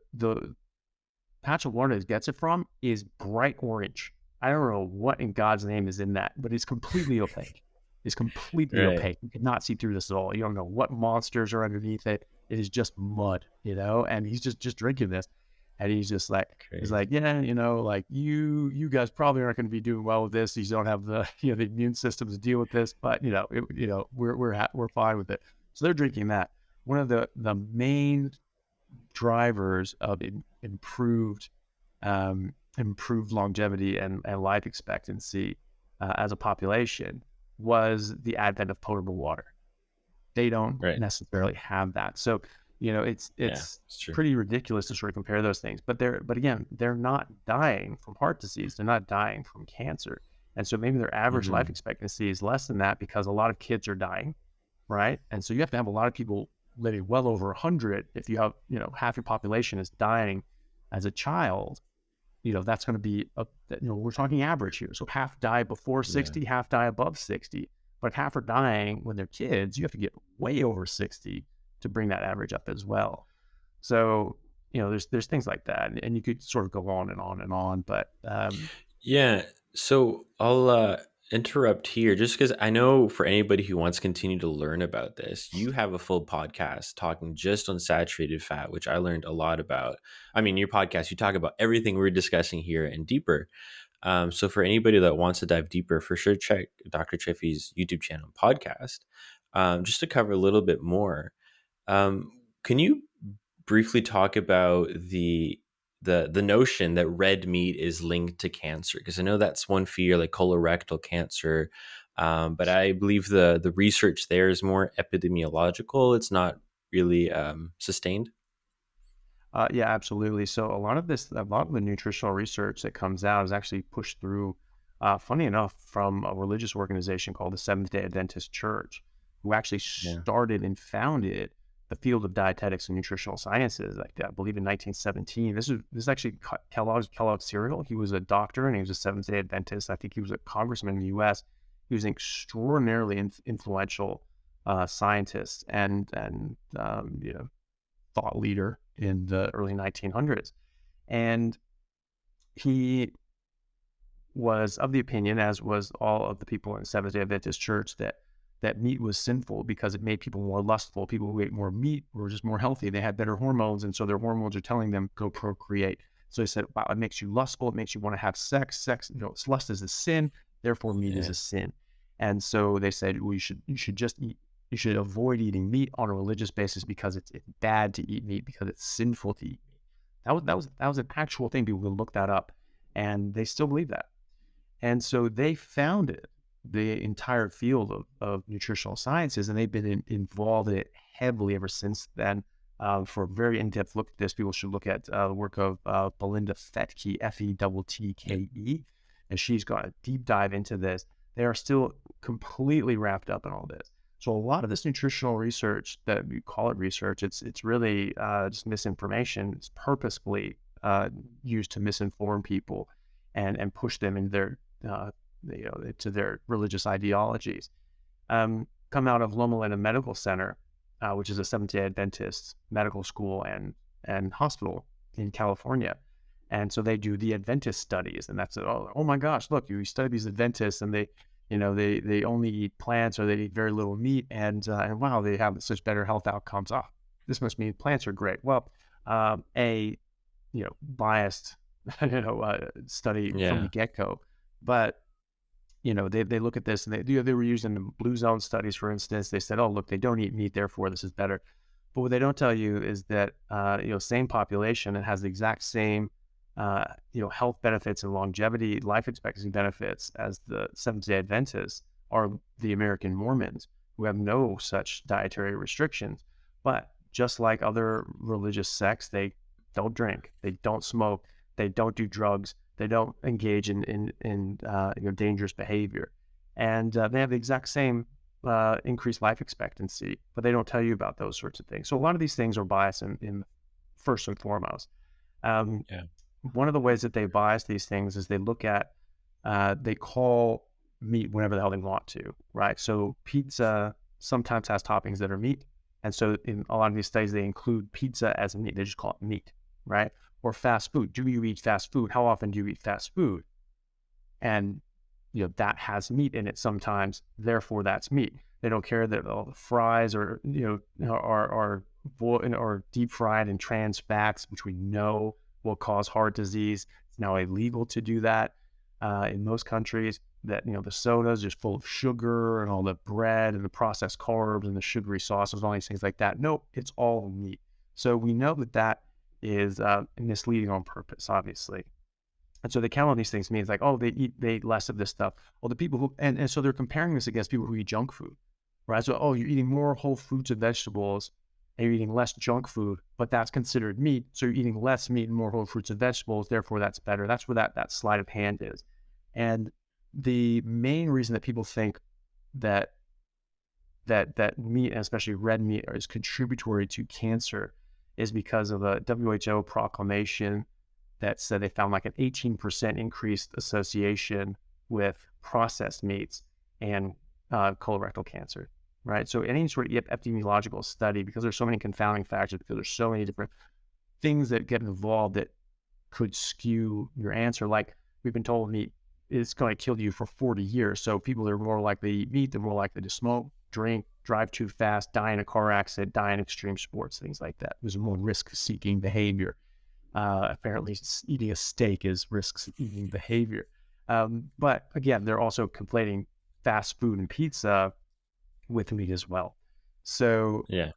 patch of water that gets it from is bright orange. I don't know what in God's name is in that, but it's completely opaque. It's completely Right. opaque. You cannot see through this at all. You don't know what monsters are underneath it. It is just mud, and he's just drinking this. And he's like, Crazy. yeah, like you guys probably aren't going to be doing well with this. You don't have the, the immune system to deal with this, but we're fine with it. So they're drinking that. One of the main drivers of improved longevity and life expectancy as a population was the advent of potable water. They don't Right. necessarily have that. So, Yeah, it's it's true. pretty ridiculous to sort of compare those things. But again, they're not dying from heart disease. They're not dying from cancer. And so maybe their average life Hmm. expectancy is less than that because a lot of kids are dying, right? And so you have to have a lot of people living well over 100. If you have, half your population is dying as a child, that's going to be, we're talking average here. So half die before Yeah. 60, half die above 60. But half are dying when they're kids. You have to get way over 60 to bring that average up as well. So, there's things like that. And you could sort of go on and on and on. But Yeah. So I'll interrupt here just because I know for anybody who wants to continue to learn about this, you have a full podcast talking just on saturated fat, which I learned a lot about. I mean, your podcast, you talk about everything we're discussing here and deeper. So for anybody that wants to dive deeper, for sure, check Dr. Chaffee's YouTube channel and podcast just to cover a little bit more. Can you briefly talk about the notion that red meat is linked to cancer? Because I know that's one fear, like colorectal cancer, but I believe the research there is more epidemiological. It's not really sustained. yeah, absolutely. So a lot of the nutritional research that comes out is actually pushed through, funny enough, from a religious organization called the Seventh Day Adventist Church, who actually Yeah. started and founded the field of dietetics and nutritional sciences. Like I believe in 1917. This is actually Kellogg's cereal. He was a doctor and he was a Seventh Day Adventist. I think he was a congressman in the U.S. He was an extraordinarily influential scientist and thought leader in the early 1900s. And he was of the opinion, as was all of the people in Seventh-day Adventist Church, that meat was sinful because it made people more lustful. People who ate more meat were just more healthy. They had better hormones, and so their hormones are telling them, go procreate. So they said, wow, it makes you lustful. It makes you want to have sex. Sex, lust is a sin. Therefore, meat is Yeah. a sin. And so they said, well, you should just eat. You should avoid eating meat on a religious basis because it's bad to eat meat, because it's sinful to eat meat. That was an actual thing. People could look that up, and they still believe that. And so they founded the entire field of nutritional sciences, and they've been involved in it heavily ever since then. For a very in-depth look at this, people should look at the work of Belinda Fettke, Yeah. Fettke, and she's got a deep dive into this. They are still completely wrapped up in all this. So a lot of this nutritional research, that we call it research, it's really just misinformation. It's purposefully used to misinform people and push them in their to their religious ideologies. Come out of Loma Linda Medical Center, which is a Seventh-day Adventist medical school and hospital in California. And so they do the Adventist studies, and that's oh my gosh, look, you study these Adventists, and they only eat plants, or they eat very little meat, and wow, they have such better health outcomes. Ah, this must mean plants are great. Well, a biased study from the Yeah. get-go, but they look at this, and they were using the blue zone studies, for instance. They said, oh, look, they don't eat meat, therefore this is better. But what they don't tell you is that same population, and has the exact same health benefits and longevity, life expectancy benefits as the Seventh-day Adventists, are the American Mormons, who have no such dietary restrictions. But just like other religious sects, they don't drink, they don't smoke, they don't do drugs, they don't engage in dangerous behavior, and they have the exact same increased life expectancy, but they don't tell you about those sorts of things. So a lot of these things are biased in first and foremost. Um, Yeah. One of the ways that they bias these things is they look at they call meat whenever the hell they want to, right? So pizza sometimes has toppings that are meat, and so in a lot of these studies they include pizza as meat. They just call it meat, right? Or fast food. Do you eat fast food? How often do you eat fast food? And that has meat in it sometimes, therefore that's meat. They don't care that all the fries are deep fried in trans fats, which we know will cause heart disease. It's now illegal to do that in most countries. That the soda is just full of sugar, and all the bread and the processed carbs and the sugary sauces, all these things like that. Nope, it's all meat. So we know that is misleading on purpose, obviously. And so they count on these things means like, oh, they eat less of this stuff. Well, the people who and so they're comparing this against people who eat junk food, right? So, oh, you're eating more whole fruits and vegetables, and you're eating less junk food, but that's considered meat. So you're eating less meat and more whole fruits and vegetables, therefore that's better. That's where that sleight of hand is. And the main reason that people think that that meat, and especially red meat, is contributory to cancer is because of a WHO proclamation that said they found like an 18% increased association with processed meats and colorectal cancer, right? So any sort of epidemiological study, because there's so many confounding factors, because there's so many different things that get involved that could skew your answer. Like we've been told meat is going to kill you for 40 years. So people that are more likely to eat meat, they're more likely to smoke, drink, drive too fast, die in a car accident, die in extreme sports, things like that. There's more risk-seeking behavior. Apparently, eating a steak is risk-seeking behavior. But again, they're also conflating fast food and pizza with meat as well. So Yeah.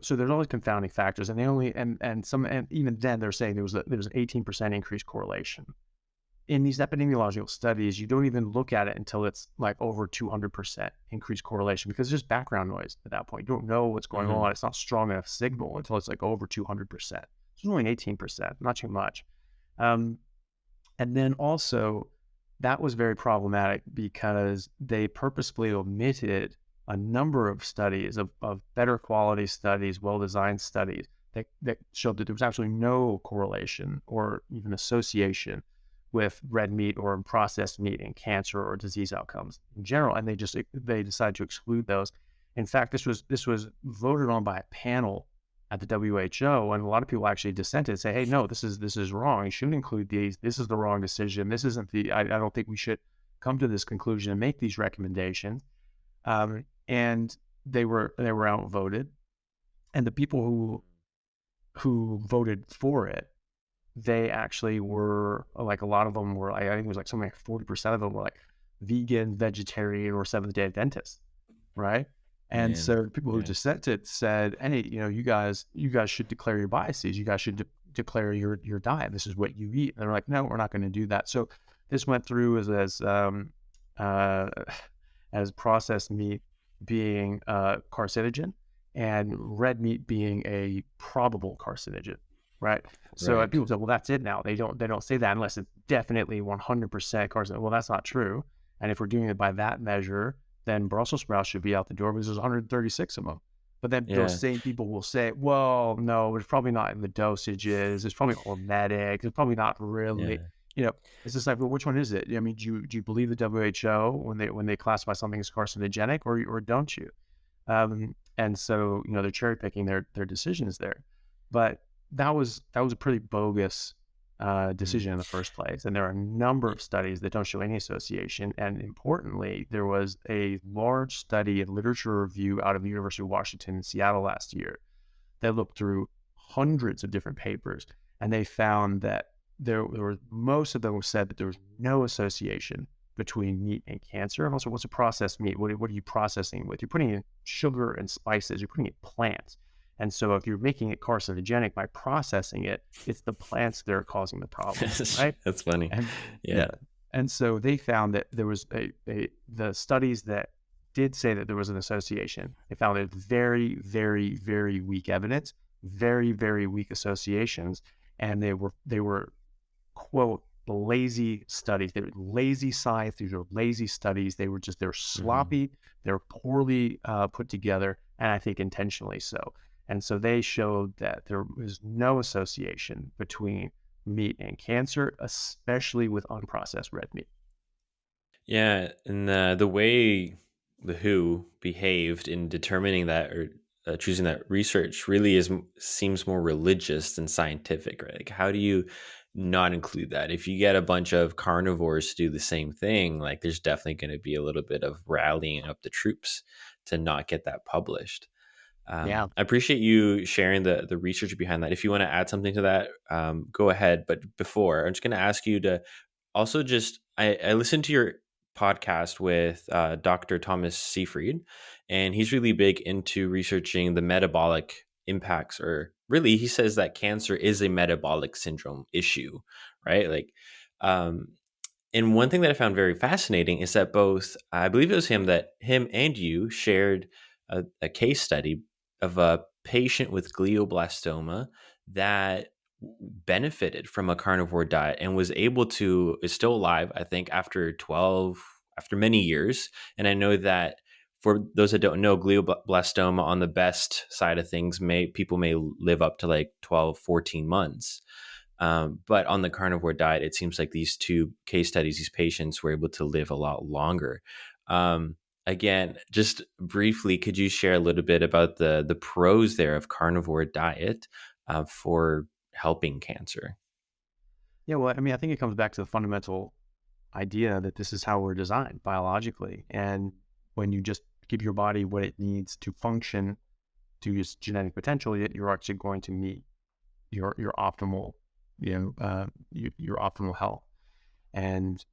so there's always confounding factors, and they only and even then they're saying there was an 18% increased correlation. In these epidemiological studies, you don't even look at it until it's like over 200% increased correlation, because it's just background noise at that point. You don't know what's going Hmm. on. It's not strong enough signal until it's like over 200%. So it's only an 18%, not too much. Um, and then also, that was very problematic because they purposefully omitted a number of studies of better quality studies, well-designed studies that showed that there was absolutely no correlation or even association with red meat or processed meat and cancer or disease outcomes in general. And they decided to exclude those. In fact, this was voted on by a panel at the WHO, and a lot of people actually dissented and say, "Hey, no, this is wrong. You shouldn't include these. This is the wrong decision. This isn't the. I don't think we should come to this conclusion and make these recommendations." And they were outvoted, and the people who voted for it they actually were like, a lot of them were, I think it was like something like 40% of them were like vegan, vegetarian, or Seventh-day Adventists, right? And Man. so people who Yeah. dissented said, "Hey, you guys should declare your biases. You guys should declare your diet. This is what you eat." And they're like, "No, we're not going to do that." So this went through uh, as processed meat being carcinogen, and red meat being a probable carcinogen, right? So Right. people say, "Well, that's it now." They don't say that unless it's definitely 100% carcinogen. Well, that's not true. And if we're doing it by that measure, then Brussels sprouts should be out the door because there's 136 of them. But then those Yeah. same people will say, "Well, no, it's probably not in the dosages. It's probably hormetic. It's probably not really." Yeah. You know, it's just like, well, which one is it? I mean, do you believe the WHO when they classify something as carcinogenic, or don't you? And so, they're cherry picking their decisions there. But that was a pretty bogus Mm. decision in the first place. And there are a number Y- of studies that don't show any association. And importantly, there was a large study and literature review out of the University of Washington in Seattle last year that looked through hundreds of different papers, and they found that there were, most of them said that there was no association between meat and cancer. And also, what's a processed meat? What are you processing with? You're putting in sugar and spices. You're putting in plants. And so if you're making it carcinogenic by processing it, it's the plants that are causing the problem, right? That's funny. And Yeah. yeah. And so they found that there was the studies that did say that there was an association. They found it very, very, very weak evidence, very, very weak associations. And they were quote lazy studies. They were lazy science. These are lazy studies. They're Hmm. sloppy. They're poorly put together, and I think intentionally so. And so they showed that there was no association between meat and cancer, especially with unprocessed red meat. Yeah, and the way the WHO behaved in determining that or choosing that research really seems more religious than scientific, right? Like, how do you not include that? If you get a bunch of carnivores to do the same thing, like, there's definitely going to be a little bit of rallying up the troops to not get that published. Yeah. I appreciate you sharing the research behind that. If you want to add something to that, go ahead. But before, I'm just going to ask you to also just I listened to your podcast with Dr. Thomas Seyfried, and he's really big into researching the metabolic impacts, or really, he says that cancer is a metabolic syndrome issue, right? Like, um, and one thing that I found very fascinating is that both, I believe it was him and you shared a case study of a patient with glioblastoma that benefited from a carnivore diet and was able to, is still alive, I think, after many years. And I know that for those that don't know, glioblastoma on the best side of things, people may live up to like 12, 14 months. But on the carnivore diet, it seems like these two case studies, these patients were able to live a lot longer. Again, just briefly, could you share a little bit about the pros there of carnivore diet for helping cancer? Yeah. Well, I mean, I think it comes back to the fundamental idea that this is how we're designed biologically. And when you just give your body what it needs to function to its genetic potential, you're actually going to meet your optimal, your optimal health. And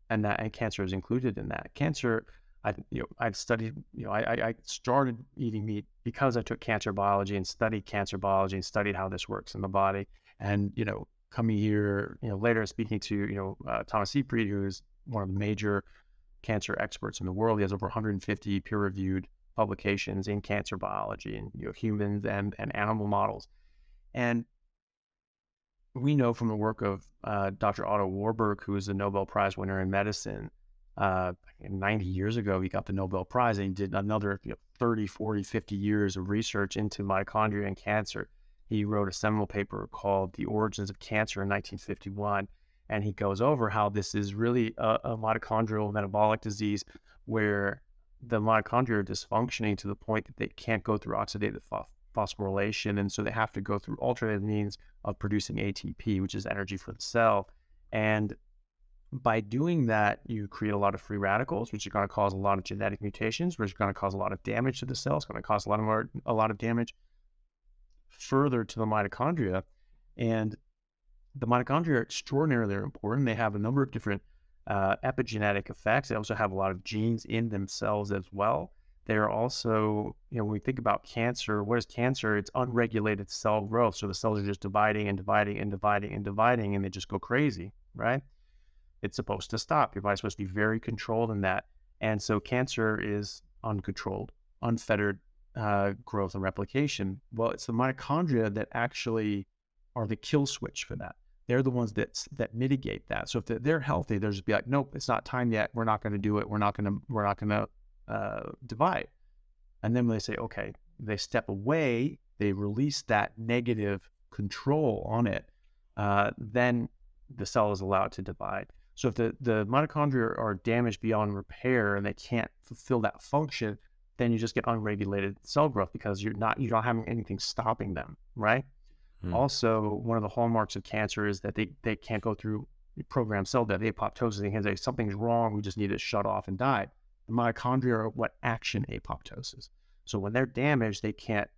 and cancer is included in that. Cancer, I've studied, I started eating meat because I took cancer biology and studied cancer biology and studied how this works in the body. And, coming here, later speaking to, Thomas Seyfried, who is one of the major cancer experts in the world. He has over 150 peer-reviewed publications in cancer biology and, humans and animal models. And we know from the work of Dr. Otto Warburg, who is a Nobel Prize winner in medicine, 90 years ago, he got the Nobel Prize, and he did another 30, 40, 50 years of research into mitochondria and cancer. He wrote a seminal paper called The Origins of Cancer in 1951, and he goes over how this is really a mitochondrial metabolic disease where the mitochondria are dysfunctioning to the point that they can't go through oxidative phosphorylation, and so they have to go through alternative means of producing ATP, which is energy for the cell. And by doing that, you create a lot of free radicals, which are going to cause a lot of genetic mutations, which are going to cause a lot of damage to the cells, going to cause a lot of damage further to the mitochondria. And The mitochondria are extraordinarily important. They have a number of different epigenetic effects. They also have a lot of genes in themselves as well. They are also, when we think about cancer, what is cancer? It's unregulated cell growth. So the cells are just dividing and dividing and dividing and dividing, and they just go crazy, right? It's supposed to stop. Your body's supposed to be very controlled in that. And so cancer is uncontrolled, unfettered growth and replication. Well, it's the mitochondria that actually are the kill switch for that. They're the ones that mitigate that. So if they're healthy, they'll just be like, nope, it's not time yet. We're not going to do it. We're not going to divide. And then when they say, okay, they step away, they release that negative control on it, then the cell is allowed to divide. So if the mitochondria are damaged beyond repair and they can't fulfill that function, then you just get unregulated cell growth because you're not having anything stopping them, right? Mm. Also, one of the hallmarks of cancer is that they can't go through programmed cell death. Apoptosis, they can say something's wrong, we just need to shut off and die. The mitochondria are what action apoptosis. So when they're damaged, they can't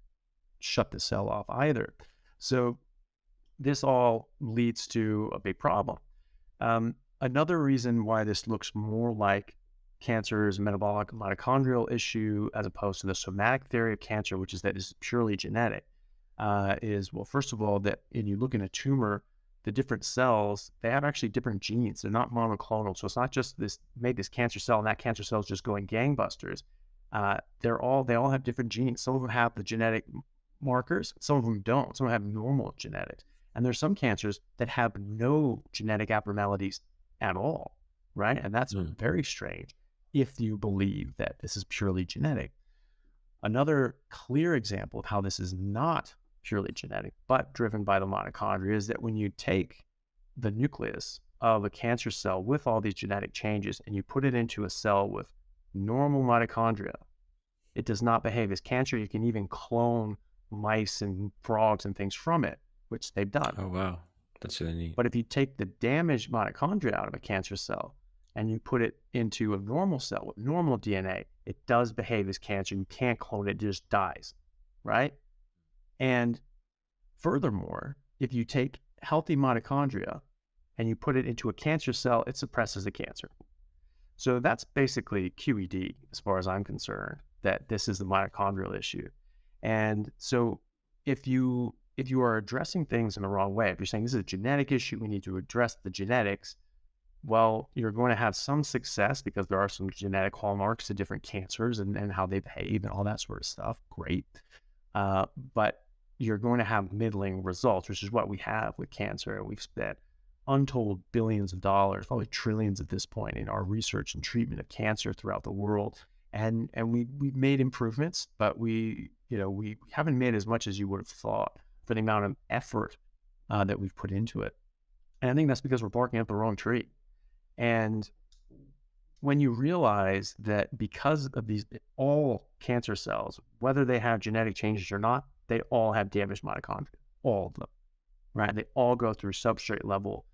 shut the cell off either. So this all leads to a big problem. Another reason why this looks more like cancer is a metabolic mitochondrial issue as opposed to the somatic theory of cancer, which is that it's purely genetic, is, well, first of all, that when you look in a tumor, the different cells, they have actually different genes. They're not monoclonal. So it's not just made this cancer cell and that cancer cell is just going gangbusters. They all have different genes. Some of them have the genetic markers, some of them don't. Some have normal genetics. And there's some cancers that have no genetic abnormalities at all, right? And that's Mm. very strange if you believe that this is purely genetic. Another clear example of how this is not purely genetic, but driven by the mitochondria, is that when you take the nucleus of a cancer cell with all these genetic changes and you put it into a cell with normal mitochondria, it does not behave as cancer. You can even clone mice and frogs and things from it, which they've done. Oh, wow. That's really neat. But if you take the damaged mitochondria out of a cancer cell and you put it into a normal cell with normal DNA, it does behave as cancer. You can't clone it, it just dies, right? And furthermore, if you take healthy mitochondria and you put it into a cancer cell, it suppresses the cancer. So that's basically QED as far as I'm concerned, that this is the mitochondrial issue. And so if you are addressing things in the wrong way, if you're saying this is a genetic issue, we need to address the genetics, well, you're going to have some success because there are some genetic hallmarks to different cancers and how they behave and all that sort of stuff. Great. But you're going to have middling results, which is what we have with cancer. We've spent untold billions of dollars, probably trillions at this point, in our research and treatment of cancer throughout the world. And we've made improvements, but we haven't made as much as you would have thought for the amount of effort that we've put into it. And I think that's because we're barking up the wrong tree. And when you realize that because of all cancer cells, whether they have genetic changes or not, they all have damaged mitochondria, all of them, right? They all go through substrate level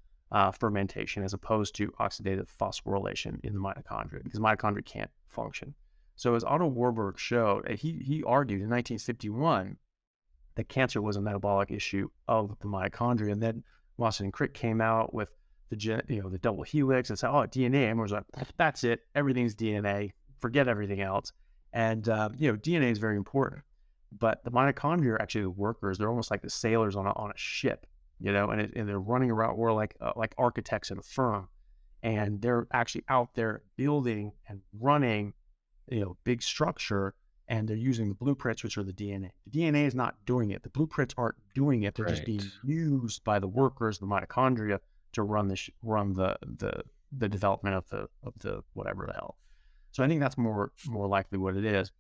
fermentation as opposed to oxidative phosphorylation in the mitochondria, because mitochondria can't function. So as Otto Warburg showed, he argued in 1951 that cancer was a metabolic issue of the mitochondria. And then Watson and Crick came out with the double helix and said, oh, DNA. And was like, that's it. Everything's DNA. Forget everything else. And, DNA is very important. But the mitochondria are actually the workers. They're almost like the sailors on a ship, and they're running around, or like architects in a firm. And they're actually out there building and running, big structure. And they're using the blueprints, which are the DNA. The DNA is not doing it. The blueprints aren't doing it. They're just being Right. used by the workers, the mitochondria, to run the development of the whatever the hell. So I think that's more likely what it is.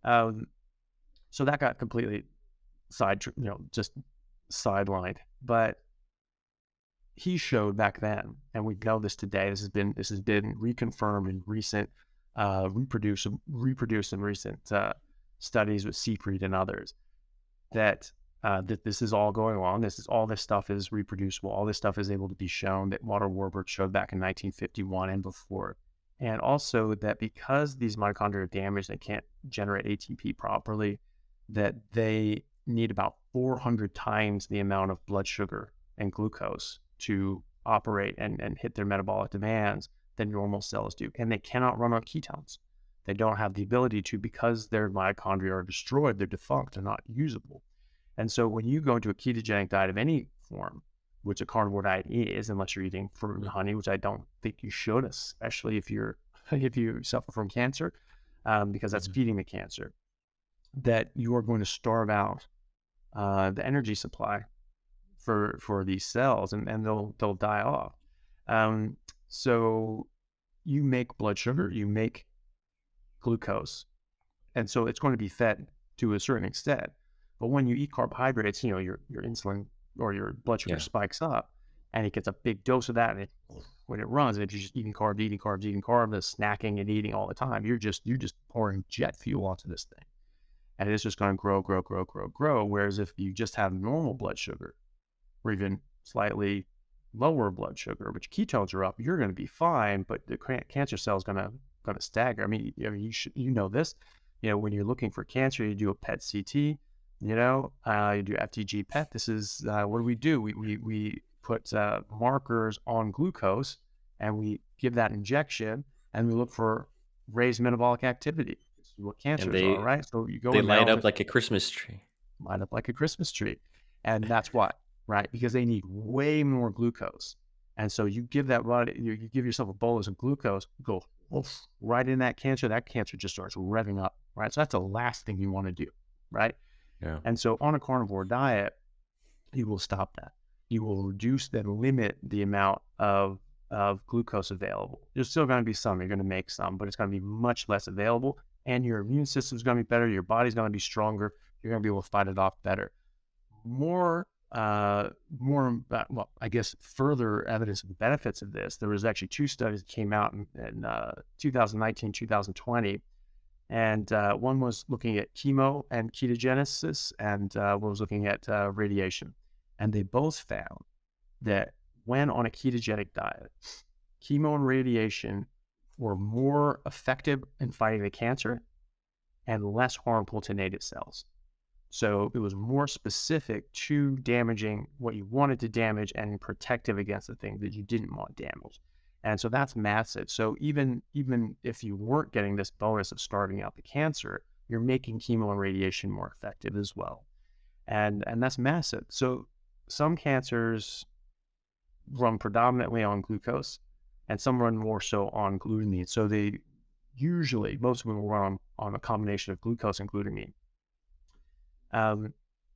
So that got completely just sidelined. But he showed back then, and we know this today. This has been reconfirmed in recent reproduced in recent studies with Siegfried and others, that this is all going on. This stuff is reproducible. All this stuff is able to be shown, that Otto Warburg showed back in 1951 and before. And also that because these mitochondria are damaged, they can't generate ATP properly, that they need about 400 times the amount of blood sugar and glucose to operate and hit their metabolic demands than normal cells do. And they cannot run on ketones. They don't have the ability to, because their mitochondria are destroyed, they're defunct, they're not usable. And so when you go into a ketogenic diet of any form, which a carnivore diet is, unless you're eating fruit and honey, which I don't think you should, especially if you suffer from cancer, because that's Mhm. feeding the cancer, that you are going to starve out the energy supply for these cells, and they'll die off. Um, so you make blood sugar, you make glucose, and so it's going to be fed to a certain extent. But when you eat carbohydrates, your insulin or your blood sugar Yeah. spikes up, and it gets a big dose of that. And when it runs, and if you're just eating carbs, snacking and eating all the time, you're just pouring jet fuel onto this thing, and it's just going to grow, grow, grow, grow, grow. Whereas if you just have normal blood sugar, or even slightly lower blood sugar, but your ketones are up, you're going to be fine. But the cancer cell is going to stagger. You know this. When you're looking for cancer, you do a PET CT. You do FDG PET. This is what do? We put markers on glucose, and we give that injection, and we look for raised metabolic activity. This is what And cancers are, right? So you go they in there, light all up this like a Christmas tree. line up like a Christmas tree. And that's why, right? Because they need way more glucose. And so you give you give yourself a bolus of glucose, go right in that cancer just starts revving up, right? So that's the last thing you want to do, right? Yeah. And so on a carnivore diet, you will stop that. You will reduce then limit the amount of glucose available. There's still going to be some, you're going to make some, but it's going to be much less available. And your immune system is going to be better. Your body's going to be stronger. You're going to be able to fight it off better. More, I guess further evidence of the benefits of this. There was actually two studies that came out in 2019, 2020. And one was looking at chemo and ketogenesis, and one was looking at radiation. And they both found that when on a ketogenic diet, chemo and radiation were more effective in fighting the cancer and less harmful to native cells. So it was more specific to damaging what you wanted to damage and protective against the thing that you didn't want damaged. And so that's massive. So even if you weren't getting this bonus of starving out the cancer, you're making chemo and radiation more effective as well. And that's massive. So some cancers run predominantly on glucose, and some run more so on glutamine. So most of them will run on a combination of glucose and glutamine.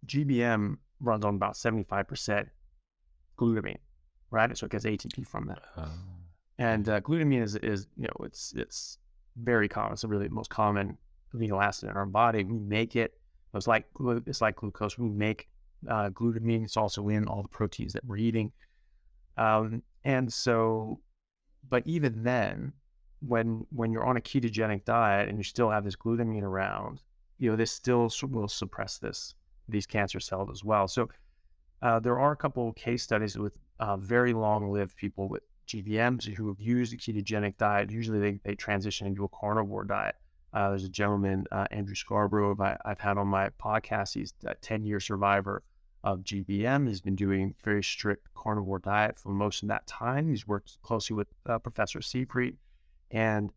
GBM runs on about 75% glutamine, right? So it gets ATP from that. And glutamine is it's very common. It's really the most common amino acid in our body. We make it. It's like glucose. We make glutamine. It's also in all the proteins that we're eating. And so, but even then, when you're on a ketogenic diet and you still have this glutamine around, this still will suppress these cancer cells as well. So there are a couple of case studies with very long-lived people with GBMs who have used a ketogenic diet. Usually they transition into a carnivore diet. There's a gentleman, Andrew Scarborough, I've had on my podcast. He's a 10-year survivor of GBM. He's been doing very strict carnivore diet for most of that time. He's worked closely with Professor Sepreet, and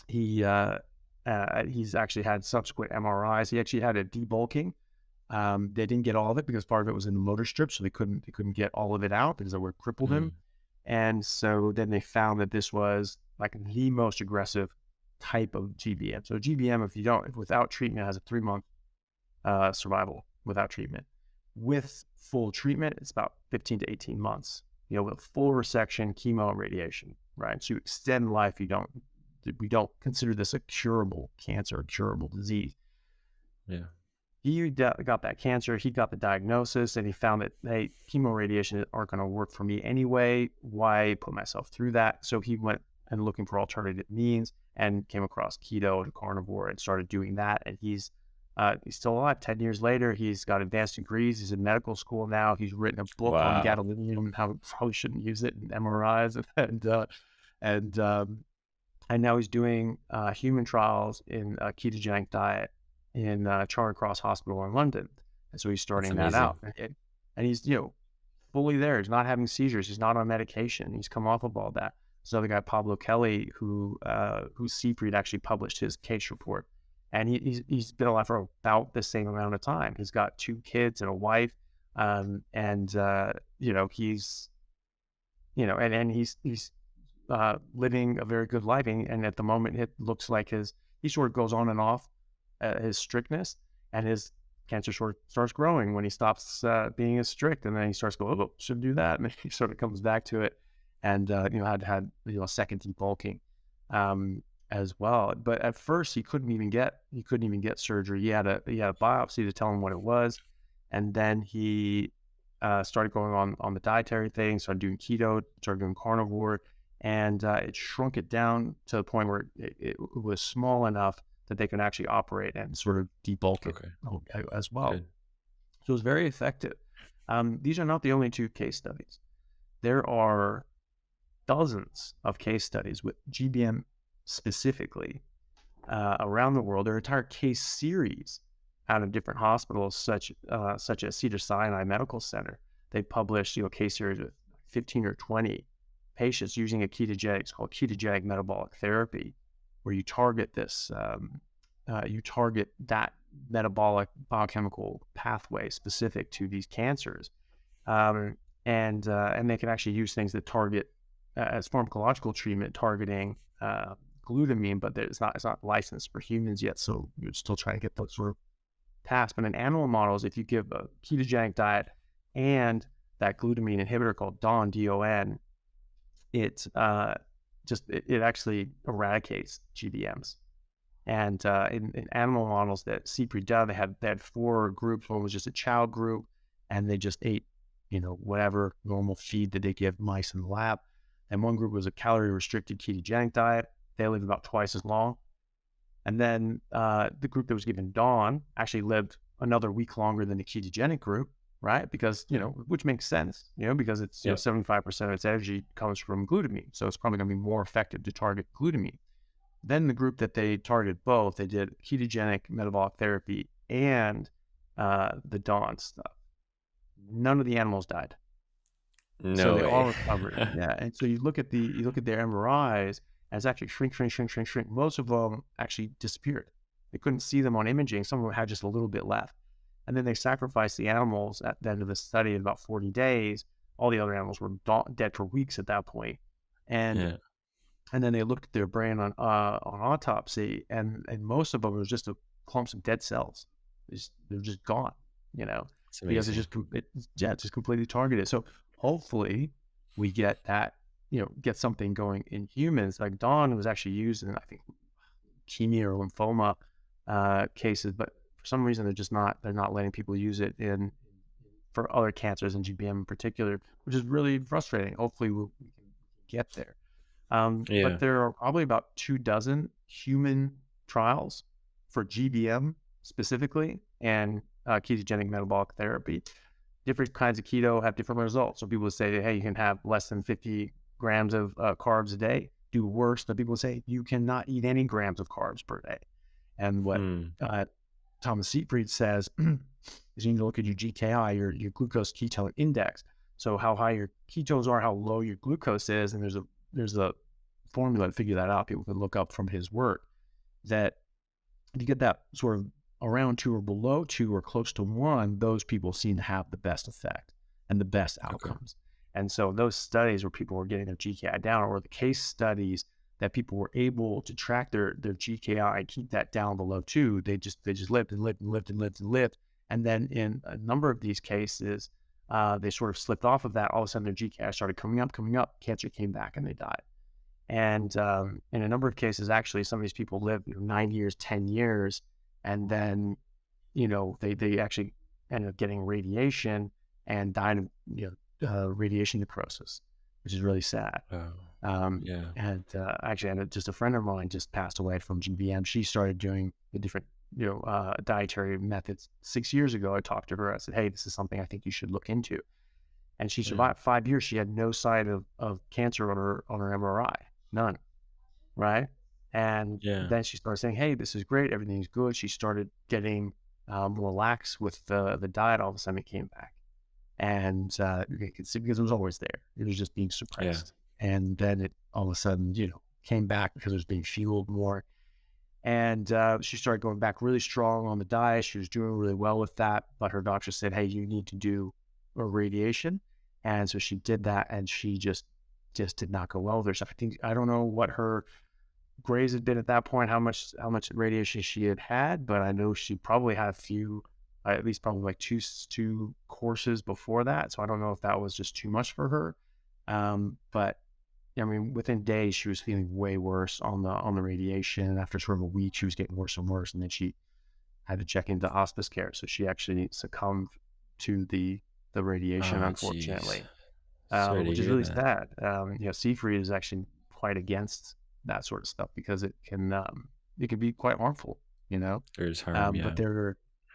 he's actually had subsequent MRIs. He actually had a debulking. They didn't get all of it because part of it was in the motor strip, so they couldn't get all of it out because it would crippled him. And so then they found that this was like the most aggressive type of GBM. So GBM, if without treatment, has a 3-month survival without treatment. With full treatment, it's about 15 to 18 months. With full resection, chemo, and radiation, right? So you extend life. We don't consider this a curable cancer, a curable disease. Yeah. He got that cancer. He got the diagnosis, and he found that, hey, chemo, radiation aren't going to work for me anyway. Why put myself through that? So he went and looking for alternative means and came across keto and carnivore and started doing that. And he's still alive. 10 years later, he's got advanced degrees. He's in medical school now. He's written a book on Wow. gadolinium and how we probably shouldn't use it in MRIs, and now he's doing human trials in a ketogenic diet in Charing Cross Hospital in London. And so he's That's starting that amazing. out. And he's, fully there. He's not having seizures. He's not on medication. He's come off of all that. This other guy, Pablo Kelly, whose CPRED actually published his case report, and he's been alive for about the same amount of time. He's got 2 kids and a wife, and he's living a very good life. And at the moment, it looks like he sort of goes on and off his strictness, and his cancer sort of starts growing when he stops being as strict, and then he starts going, oh, should do that, and then he sort of comes back to it, and had a second debulking as well. But at first, he couldn't even get surgery. He had a biopsy to tell him what it was, and then he started going on the dietary thing, started doing keto, started doing carnivore, and it shrunk it down to the point where it was small enough that they can actually operate and sort of debulk it as well. Good. So it was very effective. These are not the only 2 case studies. There are dozens of case studies with GBM specifically around the world. There are entire case series out of different hospitals, such as Cedars-Sinai Medical Center. They published case series with 15 or 20 patients using a ketogenic. It's called ketogenic metabolic therapy, where you target that metabolic biochemical pathway specific to these cancers, and they can actually use things that target as pharmacological treatment, targeting glutamine, but it's not licensed for humans yet, so you're still trying to get those sort of passed. But in animal models, if you give a ketogenic diet and that glutamine inhibitor called DON, it actually eradicates GBMs. And in animal models that CPRED done, they had 4 groups. One was just a chow group, and they just ate, whatever normal feed that they give mice in the lab. And one group was a calorie-restricted ketogenic diet. They lived about twice as long. And then the group that was given DON actually lived another week longer than the ketogenic group, right? Because, which makes sense, because it's 75% of its energy comes from glutamine. So it's probably going to be more effective to target glutamine. Then the group that they targeted both, they did ketogenic metabolic therapy and the DON stuff. None of the animals died. No So they way. all recovered. Yeah. And so you look at their MRIs, and it's actually shrink. Most of them actually disappeared. They couldn't see them on imaging. Some of them had just a little bit left. And then they sacrificed the animals at the end of the study in about 40 days. All the other animals were dead for weeks at that point. And then they looked at their brain on autopsy, and most of them was just clumps of dead cells. They're just gone, because it's just completely targeted. So hopefully we get that, get something going in humans. Like DON was actually used in, I think, leukemia or lymphoma cases, but for some reason they're not letting people use it for other cancers, and GBM in particular, which is really frustrating. Hopefully we can get there. But there are probably about 24 human trials for GBM specifically, and ketogenic metabolic therapy. Different kinds of keto have different results. So people say, hey, you can have less than 50 grams of carbs a day. Do worse. But people say you cannot eat any grams of carbs per day. And what Thomas CPRED says is you need to look at your GKI, your glucose ketone index. So how high your ketones are, how low your glucose is, and there's a formula to figure that out. People can look up from his work that if you get that sort of around 2 or below 2 or close to 1, those people seem to have the best effect and the best outcomes. And so those studies where people were getting their GKI down, or the case studies that people were able to track their GKI and keep that down below 2, they just lived. And then in a number of these cases, they sort of slipped off of that. All of a sudden their GKI started coming up, cancer came back, and they died. And in a number of cases, actually, some of these people lived 9 years, 10 years, and then, they actually ended up getting radiation and died of radiation necrosis, which is really sad. And actually, just a friend of mine just passed away from GBM. She started doing the different, dietary methods 6 years ago. I talked to her. I said, hey, this is something I think you should look into. And she survived 5 years. She had no sign of cancer on her MRI, none, right? And then she started saying, hey, this is great. Everything's good. She started getting more lax with the diet. All of a sudden it came back. And you could see because it was always there. It was just being Yeah. suppressed. And then it all of a sudden, came back because it was being fueled more. And she started going back really strong on the diet. She was doing really well with that. But her doctor said, hey, you need to do a radiation. And so she did that, and she just did not go well with herself. I don't know what her grades had been at that point, how much radiation she had had, but I know she probably had a few, at least probably like two courses before that. So I don't know if that was just too much for her. But I mean, within days she was feeling way worse on the radiation. And after sort of a week, she was getting worse and worse, and then she had to check into hospice care. So she actually succumbed to the radiation, Oh, jeez. unfortunately, Sorry to which is hear really that. sad. Seafood is actually quite against that sort of stuff because it can be quite harmful, you know. There's harm, But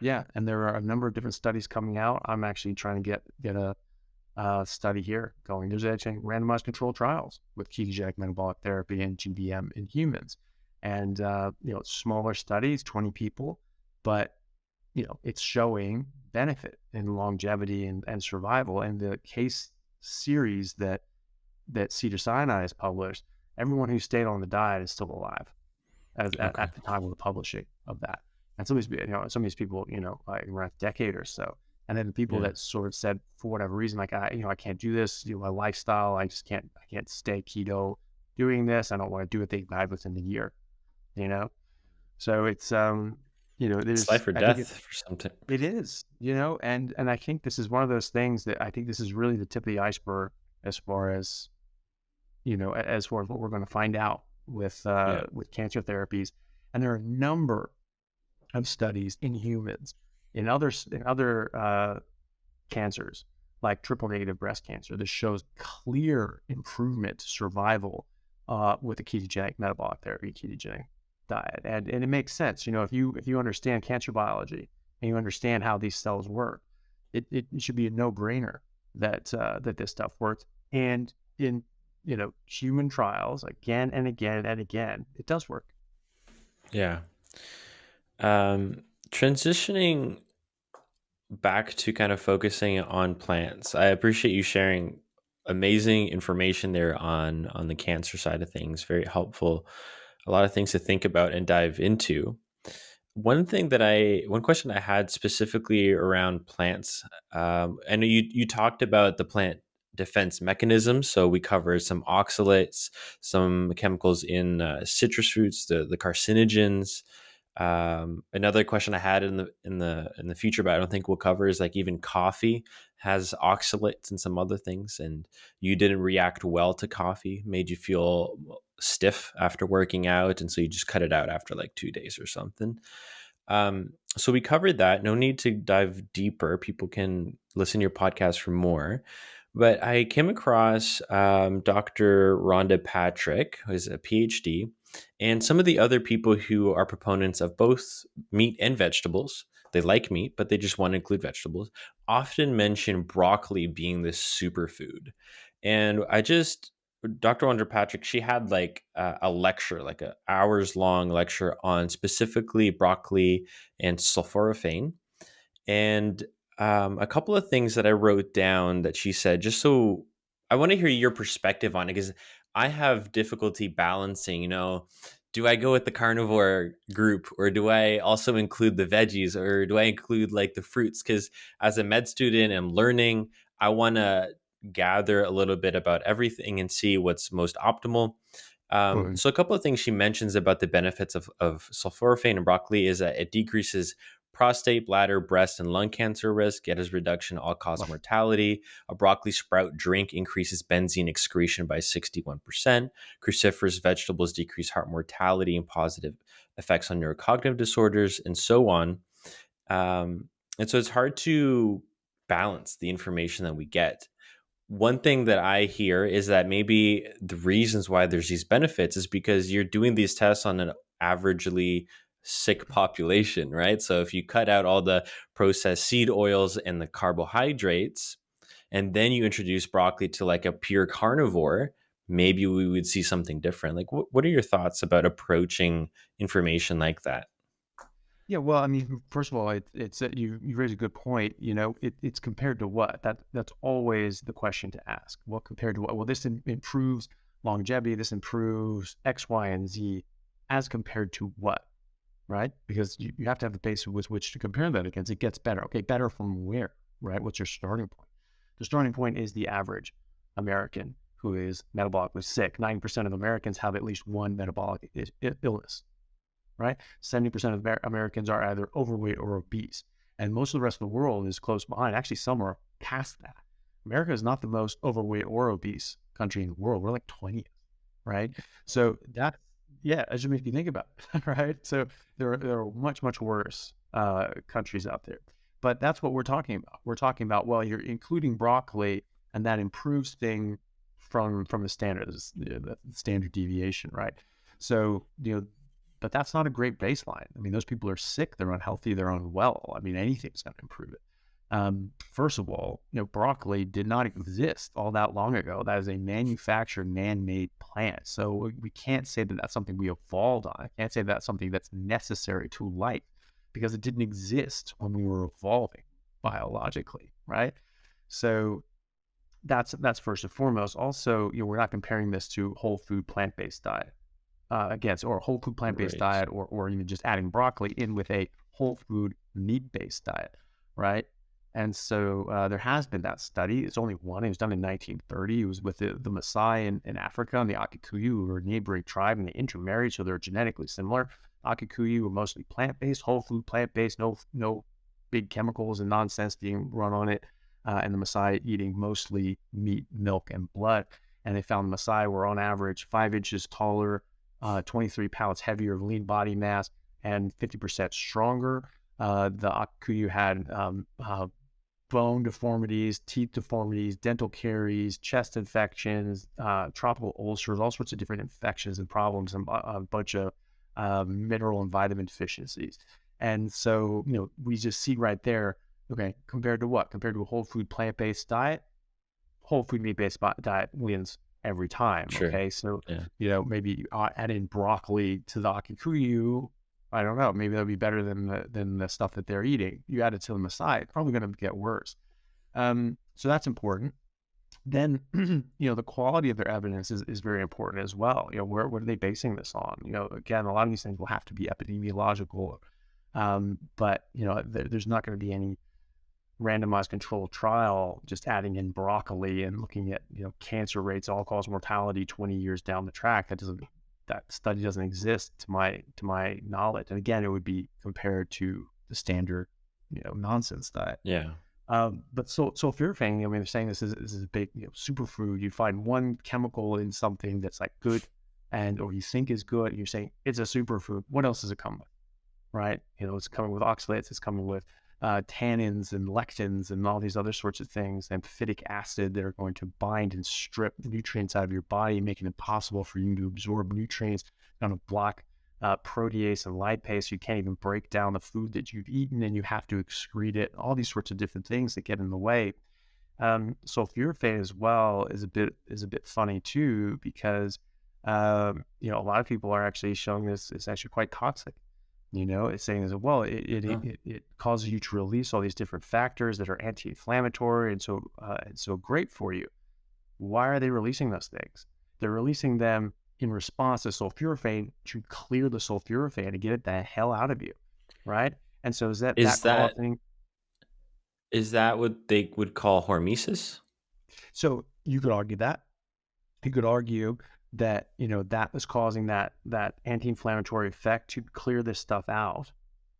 yeah. and there are a number of different studies coming out. I'm actually trying to get a study here going. There's actually randomized controlled trials with ketogenic metabolic therapy and GBM in humans, and smaller studies, 20 people, but it's showing benefit in longevity and survival. And the case series that Cedars-Sinai has published, everyone who stayed on the diet is still alive Okay. at the time of the publishing of that. And some of these people, like around a decade or so. And then the people Yeah. that sort of said, for whatever reason, like I can't do this, my lifestyle, I can't stay keto doing this. I don't want to do it. They died within the year, you know? So it's, It's life or I think death for some it is, and I think this is one of those things that I think this is really the tip of the iceberg as far as, as far as what we're going to find out Yeah. with cancer therapies. And there are a number of studies in humans, in other cancers, like triple negative breast cancer, that shows clear improvement to survival with a ketogenic metabolic therapy, ketogenic diet. And it makes sense, if you understand cancer biology and you understand how these cells work, it should be a no-brainer that this stuff works. And in human trials, again and again and again, it does work. Yeah. Transitioning back to kind of focusing on plants. I appreciate you sharing amazing information there on the cancer side of things. Very helpful. A lot of things to think about and dive into. One question I had specifically around plants. I know you talked about the plant defense mechanisms. So we covered some oxalates, some chemicals in citrus fruits, the carcinogens. Another question I had in the future, but I don't think we'll cover, is like even coffee has oxalates and some other things, and you didn't react well to coffee, made you feel stiff after working out, and so you just cut it out after like 2 days or something. So we covered that. No need to dive deeper. People can listen to your podcast for more. But I came across Dr. Rhonda Patrick, who is a PhD, and some of the other people who are proponents of both meat and vegetables. They like meat, but they just want to include vegetables. Often mention broccoli being this superfood. And Dr. Rhonda Patrick, she had like a lecture, like a hours long lecture on specifically broccoli and sulforaphane. And a couple of things that I wrote down that she said, just so I want to hear your perspective on it, because I have difficulty balancing, do I go with the carnivore group, or do I also include the veggies, or do I include like the fruits? Because as a med student, I'm learning, I want to gather a little bit about everything and see what's most optimal. Totally. So a couple of things she mentions about the benefits of sulforaphane and broccoli is that it decreases prostate, bladder, breast, and lung cancer risk. It has reduction in all-cause mortality. A broccoli sprout drink increases benzene excretion by 61%. Cruciferous vegetables decrease heart mortality and positive effects on neurocognitive disorders, and so on. And so it's hard to balance the information that we get. One thing that I hear is that maybe the reasons why there's these benefits is because you're doing these tests on an averagely sick population, right? So if you cut out all the processed seed oils and the carbohydrates, and then you introduce broccoli to like a pure carnivore, maybe we would see something different. Like, what are your thoughts about approaching information like that? Yeah, well, I mean, first of all, it's you raise a good point. It's compared to what? That's always the question to ask. Well, compared to what? Well, this improves longevity. This improves X, Y, and Z, as compared to what? Right? Because you have to have the base with which to compare that against. It gets better. Okay, better from where? Right? What's your starting point? The starting point is the average American who is metabolically sick. 9% of Americans have at least one metabolic illness, right? 70% of Americans are either overweight or obese. And most of the rest of the world is close behind. Actually, some are past that. America is not the most overweight or obese country in the world. We're like 20th, right? So that, yeah, as you make you think about it, right? So there are much, much worse countries out there. But that's what we're talking about. We're talking about, well, you're including broccoli and that improves thing from the standard deviation, right? So, but that's not a great baseline. I mean, those people are sick, they're unhealthy, they're unwell. I mean, anything's going to improve it. First of all, broccoli did not exist all that long ago. That is a manufactured, man-made plant. So we can't say that that's something we evolved on. I can't say that's something that's necessary to life because it didn't exist when we were evolving biologically, right? So that's first and foremost. Also, we're not comparing this to whole food plant-based diet. Against or a whole food plant-based Right. diet, or even just adding broccoli in with a whole food meat-based diet, right? And so there has been that study. It's only one. It was done in 1930. It was with the Maasai in Africa and the Akikuyu, who were a neighboring tribe, and they intermarried, so they're genetically similar. Akikuyu were mostly plant-based, whole food plant-based, no big chemicals and nonsense being run on it, and the Maasai eating mostly meat, milk, and blood. And they found the Maasai were on average 5 inches taller, 23 pounds heavier of lean body mass, and 50% stronger. The Akikuyu had bone deformities, teeth deformities, dental caries, chest infections, tropical ulcers, all sorts of different infections and problems, and a bunch of mineral and vitamin deficiencies. And so, we just see right there, okay, compared to what? Compared to a whole food plant-based diet, whole food meat-based diet wins every time. Sure. Okay. So, Yeah. maybe add in broccoli to the Akikuyu. I don't know. Maybe that'll be better than the stuff that they're eating. You add it to the Maasai, it's probably going to get worse. So that's important. Then, the quality of their evidence is very important as well. What are they basing this on? Again, a lot of these things will have to be epidemiological. But, there's not going to be any randomized controlled trial just adding in broccoli and looking at cancer rates, all-cause mortality 20 years down the track. That study doesn't exist to my knowledge. And again, it would be compared to the standard nonsense diet. Yeah. But sulforaphane, I mean, they're saying this is a big superfood. You find one chemical in something that's like good or you think is good, and you're saying it's a superfood. What else does it come with? Right? It's coming with oxalates, it's coming with tannins and lectins and all these other sorts of things, amphitic acid that are going to bind and strip the nutrients out of your body, making it impossible for you to absorb nutrients, kind of block protease and lipase. You can't even break down the food that you've eaten, and you have to excrete it. All these sorts of different things that get in the way. Sulforaphane as well is a bit funny too, because a lot of people are actually showing this is actually quite toxic. It's saying as well, Huh. it causes you to release all these different factors that are anti-inflammatory and so great for you. Why are they releasing those things? They're releasing them in response to sulforaphane to clear the sulforaphane to get it the hell out of you, right? And so is that Is that causing? is that what they would call hormesis? So you could argue that. You could argue that that was causing that anti-inflammatory effect to clear this stuff out,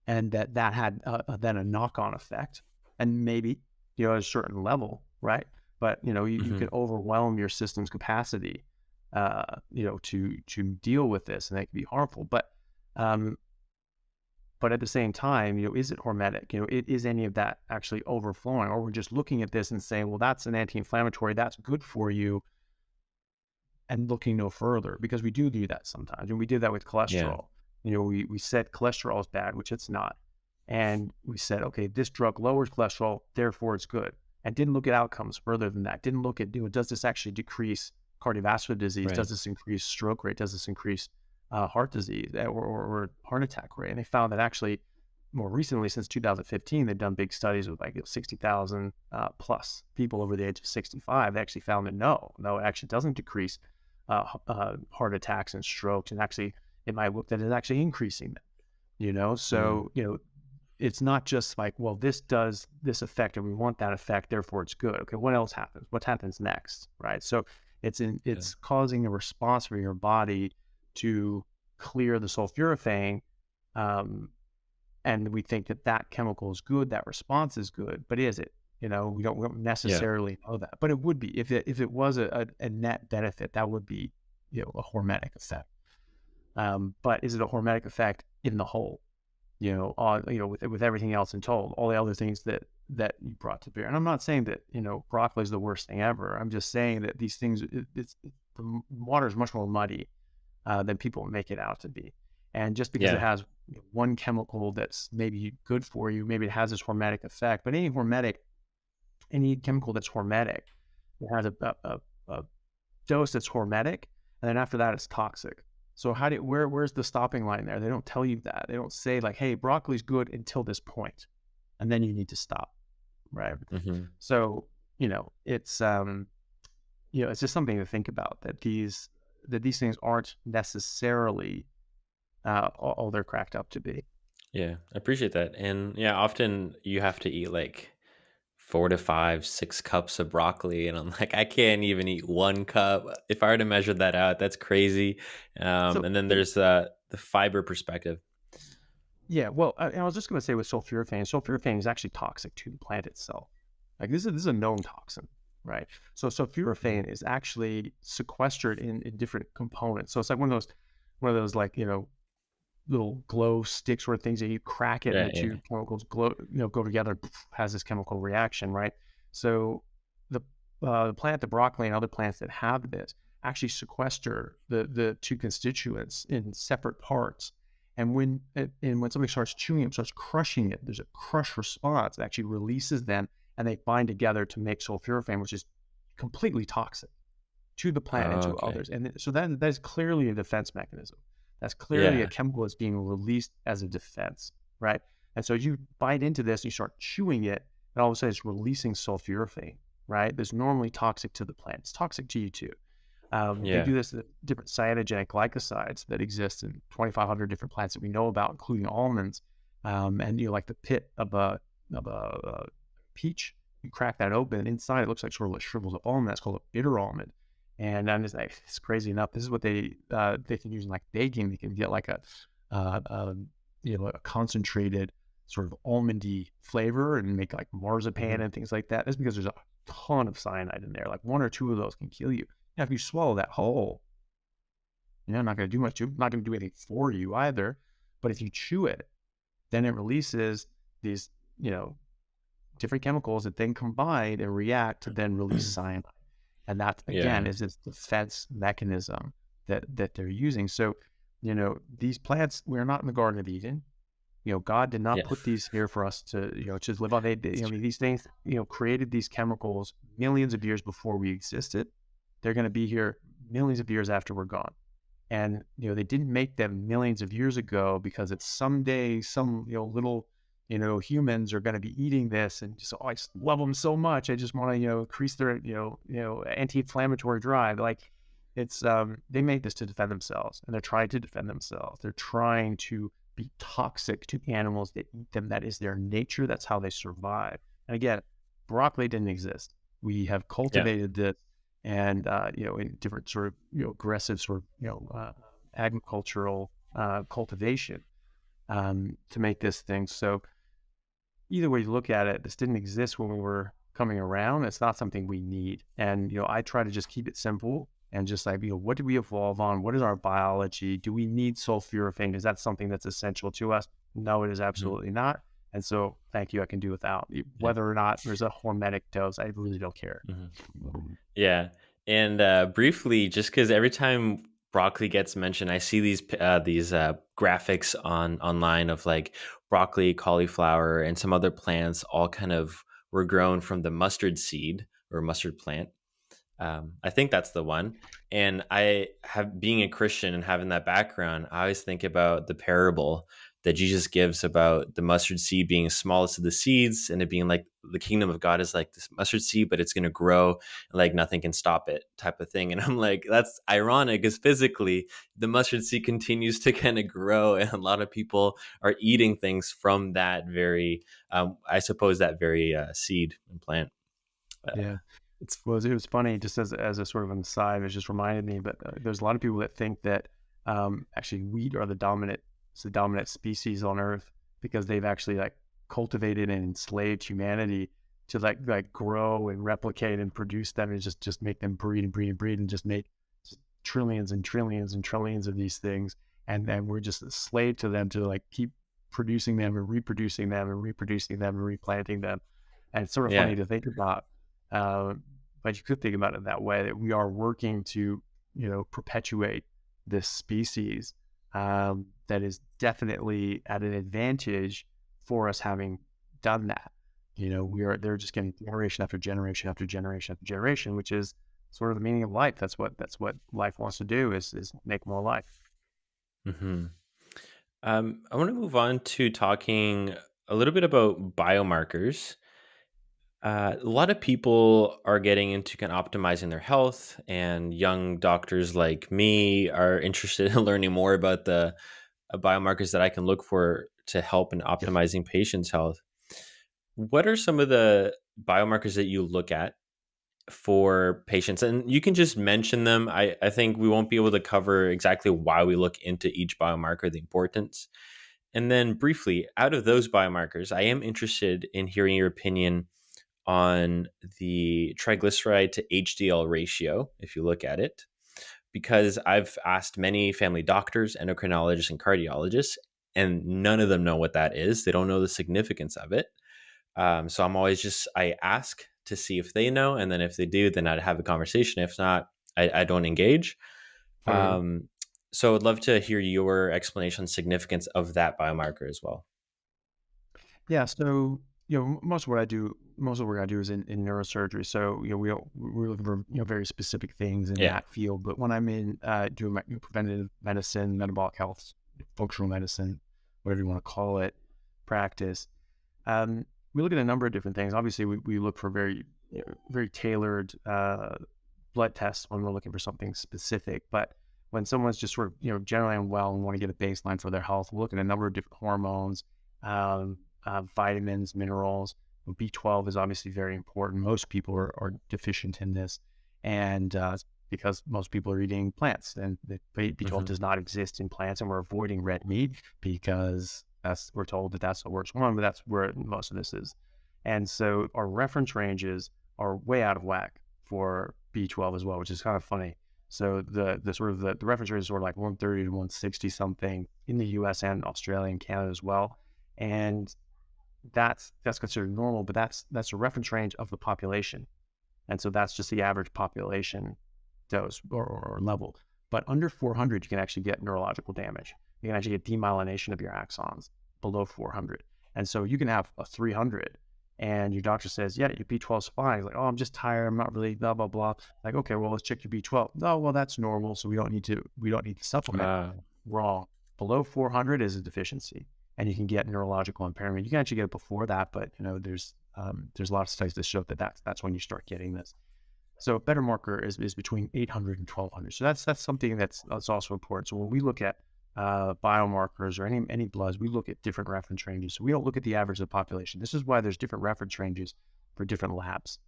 and that had then a knock-on effect, and maybe at a certain level, right? But you Hmm. can overwhelm your system's capacity, to deal with this, and that can be harmful. Um, but at the same time, is it hormetic? Is any of that actually overflowing, or we're just looking at this and saying, well, that's an anti-inflammatory, that's good for you, and looking no further, because we do that sometimes. And we did that with Yeah. cholesterol. We said cholesterol is bad, which it's not. And we said, okay, this drug lowers cholesterol, therefore it's good. And didn't look at outcomes further than that. Didn't look at, does this actually decrease cardiovascular disease? Right. Does this increase stroke rate? Does this increase heart disease or heart attack rate? And they found that actually more recently, since 2015, they've done big studies with like 60,000 plus people over the age of 65. They actually found that no, it actually doesn't decrease heart attacks and strokes. And actually, it might look that it's actually increasing them, Mm, So, it's not just like, well, this does this effect and we want that effect, therefore it's good. Okay, what else happens? What happens next? Right. So yeah. it's causing a response for your body to clear the sulforaphane. Um, and we think that that chemical is good, that response is good, but is it? We don't Yeah. necessarily know that, but it would be if it was a net benefit, that would be a hormetic effect. But is it a hormetic effect in the whole? With everything else in total, all the other things that you brought to bear. And I'm not saying that broccoli is the worst thing ever. I'm just saying that these things, the water is much more muddy than people make it out to be. And just because it Yeah. has one chemical that's maybe good for you, maybe it has this hormetic effect. But any chemical that's hormetic, it has a dose that's hormetic, and then after that, it's toxic. So where's the stopping line there? They don't tell you that. They don't say like, hey, broccoli's good until this point, and then you need to stop, right? Hmm. So it's just something to think about, that these things aren't necessarily all they're cracked up to be. Yeah. I appreciate that. And yeah, often you have to eat like 4 to 5, 6 cups of broccoli, and I'm like, I can't even eat 1 cup. If I were to measure that out, that's crazy. So And then there's the fiber perspective. yeah, well, I was just going to say with sulforaphane is actually toxic to the plant itself. Like this is a known toxin, right? So Mhm. sulforaphane is actually sequestered in different components. So it's like one of those like little glow stick sort of things that you crack it and Yeah, the two yeah. chemicals glow, go together, has this chemical reaction, right? So the the plant, the broccoli, and other plants that have this actually sequester the two constituents in separate parts. And when somebody starts chewing it, starts crushing it, there's a crush response that actually releases them, and they bind together to make sulforaphane, which is completely toxic to the plant and to Okay. others. And so that is clearly a defense mechanism. That's clearly a Yeah. chemical that's being released as a defense, right? And so you bite into this, you start chewing it, and all of a sudden it's releasing sulforaphane, right? That's normally toxic to the plant. It's toxic to you too. They Yeah. do this with different cytogenic glycosides that exist in 2,500 different plants that we know about, including almonds. And like the pit of a peach, you crack that open, inside it looks like sort of like shrivels of almond. That's called a bitter almond. And I'm just like, it's crazy enough. This is what they can use in like baking. They can get like uh, um, a concentrated sort of almondy flavor and make like marzipan Hmm. and things like that. That's because there's a ton of cyanide in there. Like one or two of those can kill you. Now, if you swallow that whole, not going to do much. Not going to do anything for you either. But if you chew it, then it releases these, you know, different chemicals that then combine and react to then release cyanide. And that again Yeah. is this defense mechanism that they're using. So, these plants, we're not in the Garden of Eden. God did not Yeah. put these here for us to, just live on. It's I mean, true. these things, created these chemicals millions of years before we existed. They're going to be here millions of years after we're gone. And, they didn't make them millions of years ago because it's someday some, little, humans are going to be eating this and just, oh, I just love them so much. I just want to, increase their, anti-inflammatory drive. Like they made this to defend themselves, and they're trying to defend themselves. They're trying to be toxic to animals that eat them. That is their nature. That's how they survive. And again, broccoli didn't exist. We have Yeah. cultivated this and in different sort of aggressive sort of agricultural cultivation to make this thing. So either way you look at it, this didn't exist when we were coming around. It's not something we need, and I try to just keep it simple and just like what did we evolve on? What is our biology? Do we need sulforaphane? Is that something that's essential to us? No, it is Mhm. absolutely not. And so, thank you. I can do without. Yeah. Whether or not there's a hormetic dose, I really don't care. Mhm. Yeah. And briefly, just because every time broccoli gets mentioned, I see these graphics online of like broccoli, cauliflower, and some other plants all kind of were grown from the mustard seed or mustard plant. I think that's the one. And I have being a Christian and having that background, I always think about the parable. that Jesus gives about the mustard seed being smallest of the seeds, and it being like the kingdom of God is like this mustard seed, but it's going to grow and like nothing can stop it type of thing. And I'm like, that's ironic because physically the mustard seed continues to kind of grow, and a lot of people are eating things from that very, I suppose, that very seed and plant. Uh, Yeah. it's Well, it was funny, just as a sort of an aside, it just reminded me, but there's a lot of people that think that actually wheat are it's the dominant species on Earth because they've actually like cultivated and enslaved humanity to like grow and replicate and produce them and just make them breed and breed and breed and just make just trillions and trillions and trillions of these things. And then we're just a slave to them to like keep producing them and reproducing them and reproducing them and replanting them. And it's sort of yeah, funny to think about. Uh, but you could think about it that way, that we are working to, perpetuate this species that is definitely at an advantage for us having done that. They're just getting generation after generation after generation after generation, which is sort of the meaning of life. That's what life wants to do is make more life. hmm I want to move on to talking a little bit about biomarkers. A lot of people are getting into kind of optimizing their health, and young doctors like me are interested in learning more about the biomarkers that I can look for to help in Yep. optimizing patients' health. What are some of the biomarkers that you look at for patients? And you can just mention them. I think we won't be able to cover exactly why we look into each biomarker, the importance. And then briefly, out of those biomarkers, I am interested in hearing your opinion on the triglyceride to HDL ratio, if you look at it, because I've asked many family doctors, endocrinologists, and cardiologists, and none of them know what that is. They don't know the significance of it. So I ask to see if they know. And then if they do, then I'd have a conversation. If not, I don't engage. Mhm. Um, so I'd love to hear your explanation on significance of that biomarker as well. Yeah. So, most of the work I do is in neurosurgery. So, we're looking for, very specific things in Yeah. that field. But when I'm in doing my preventative medicine, metabolic health, functional medicine, whatever you want to call it, practice, we look at a number of different things. Obviously, we look for very tailored blood tests when we're looking for something specific. But when someone's just sort of, generally unwell and want to get a baseline for their health, we look at a number of different hormones, um, vitamins, minerals. B12 is obviously very important. Most people are deficient in this, and because most people are eating plants, and the B12 Hmm. does not exist in plants, and we're avoiding red meat because we're told that that's the worst one, but that's where most of this is. And so our reference ranges are way out of whack for B12 as well, which is kind of funny. So the sort of the reference rate is sort of like 130 to 160 something in the US and Australia and Canada as well. And that's considered normal, but that's a reference range of the population. And so that's just the average population dose or level. But under 400, you can actually get neurological damage. You can actually get demyelination of your axons below 400. And so you can have a 300 and your doctor says, yeah, your B12 is fine. He's like, oh, I'm just tired. I'm not really blah, blah, blah. Like, okay, well, let's check your B12. Oh, well, that's normal. So we don't need to supplement. Uh, Wrong. Below 400 is a deficiency and you can get neurological impairment. You can actually get it before that, but there's a lot of studies that show that that's when you start getting this. So a better marker is between 800 and 1200. So that's something that's also important. So when we look at biomarkers or any bloods, we look at different reference ranges. So we don't look at the average of the population. This is why there's different reference ranges for different labs,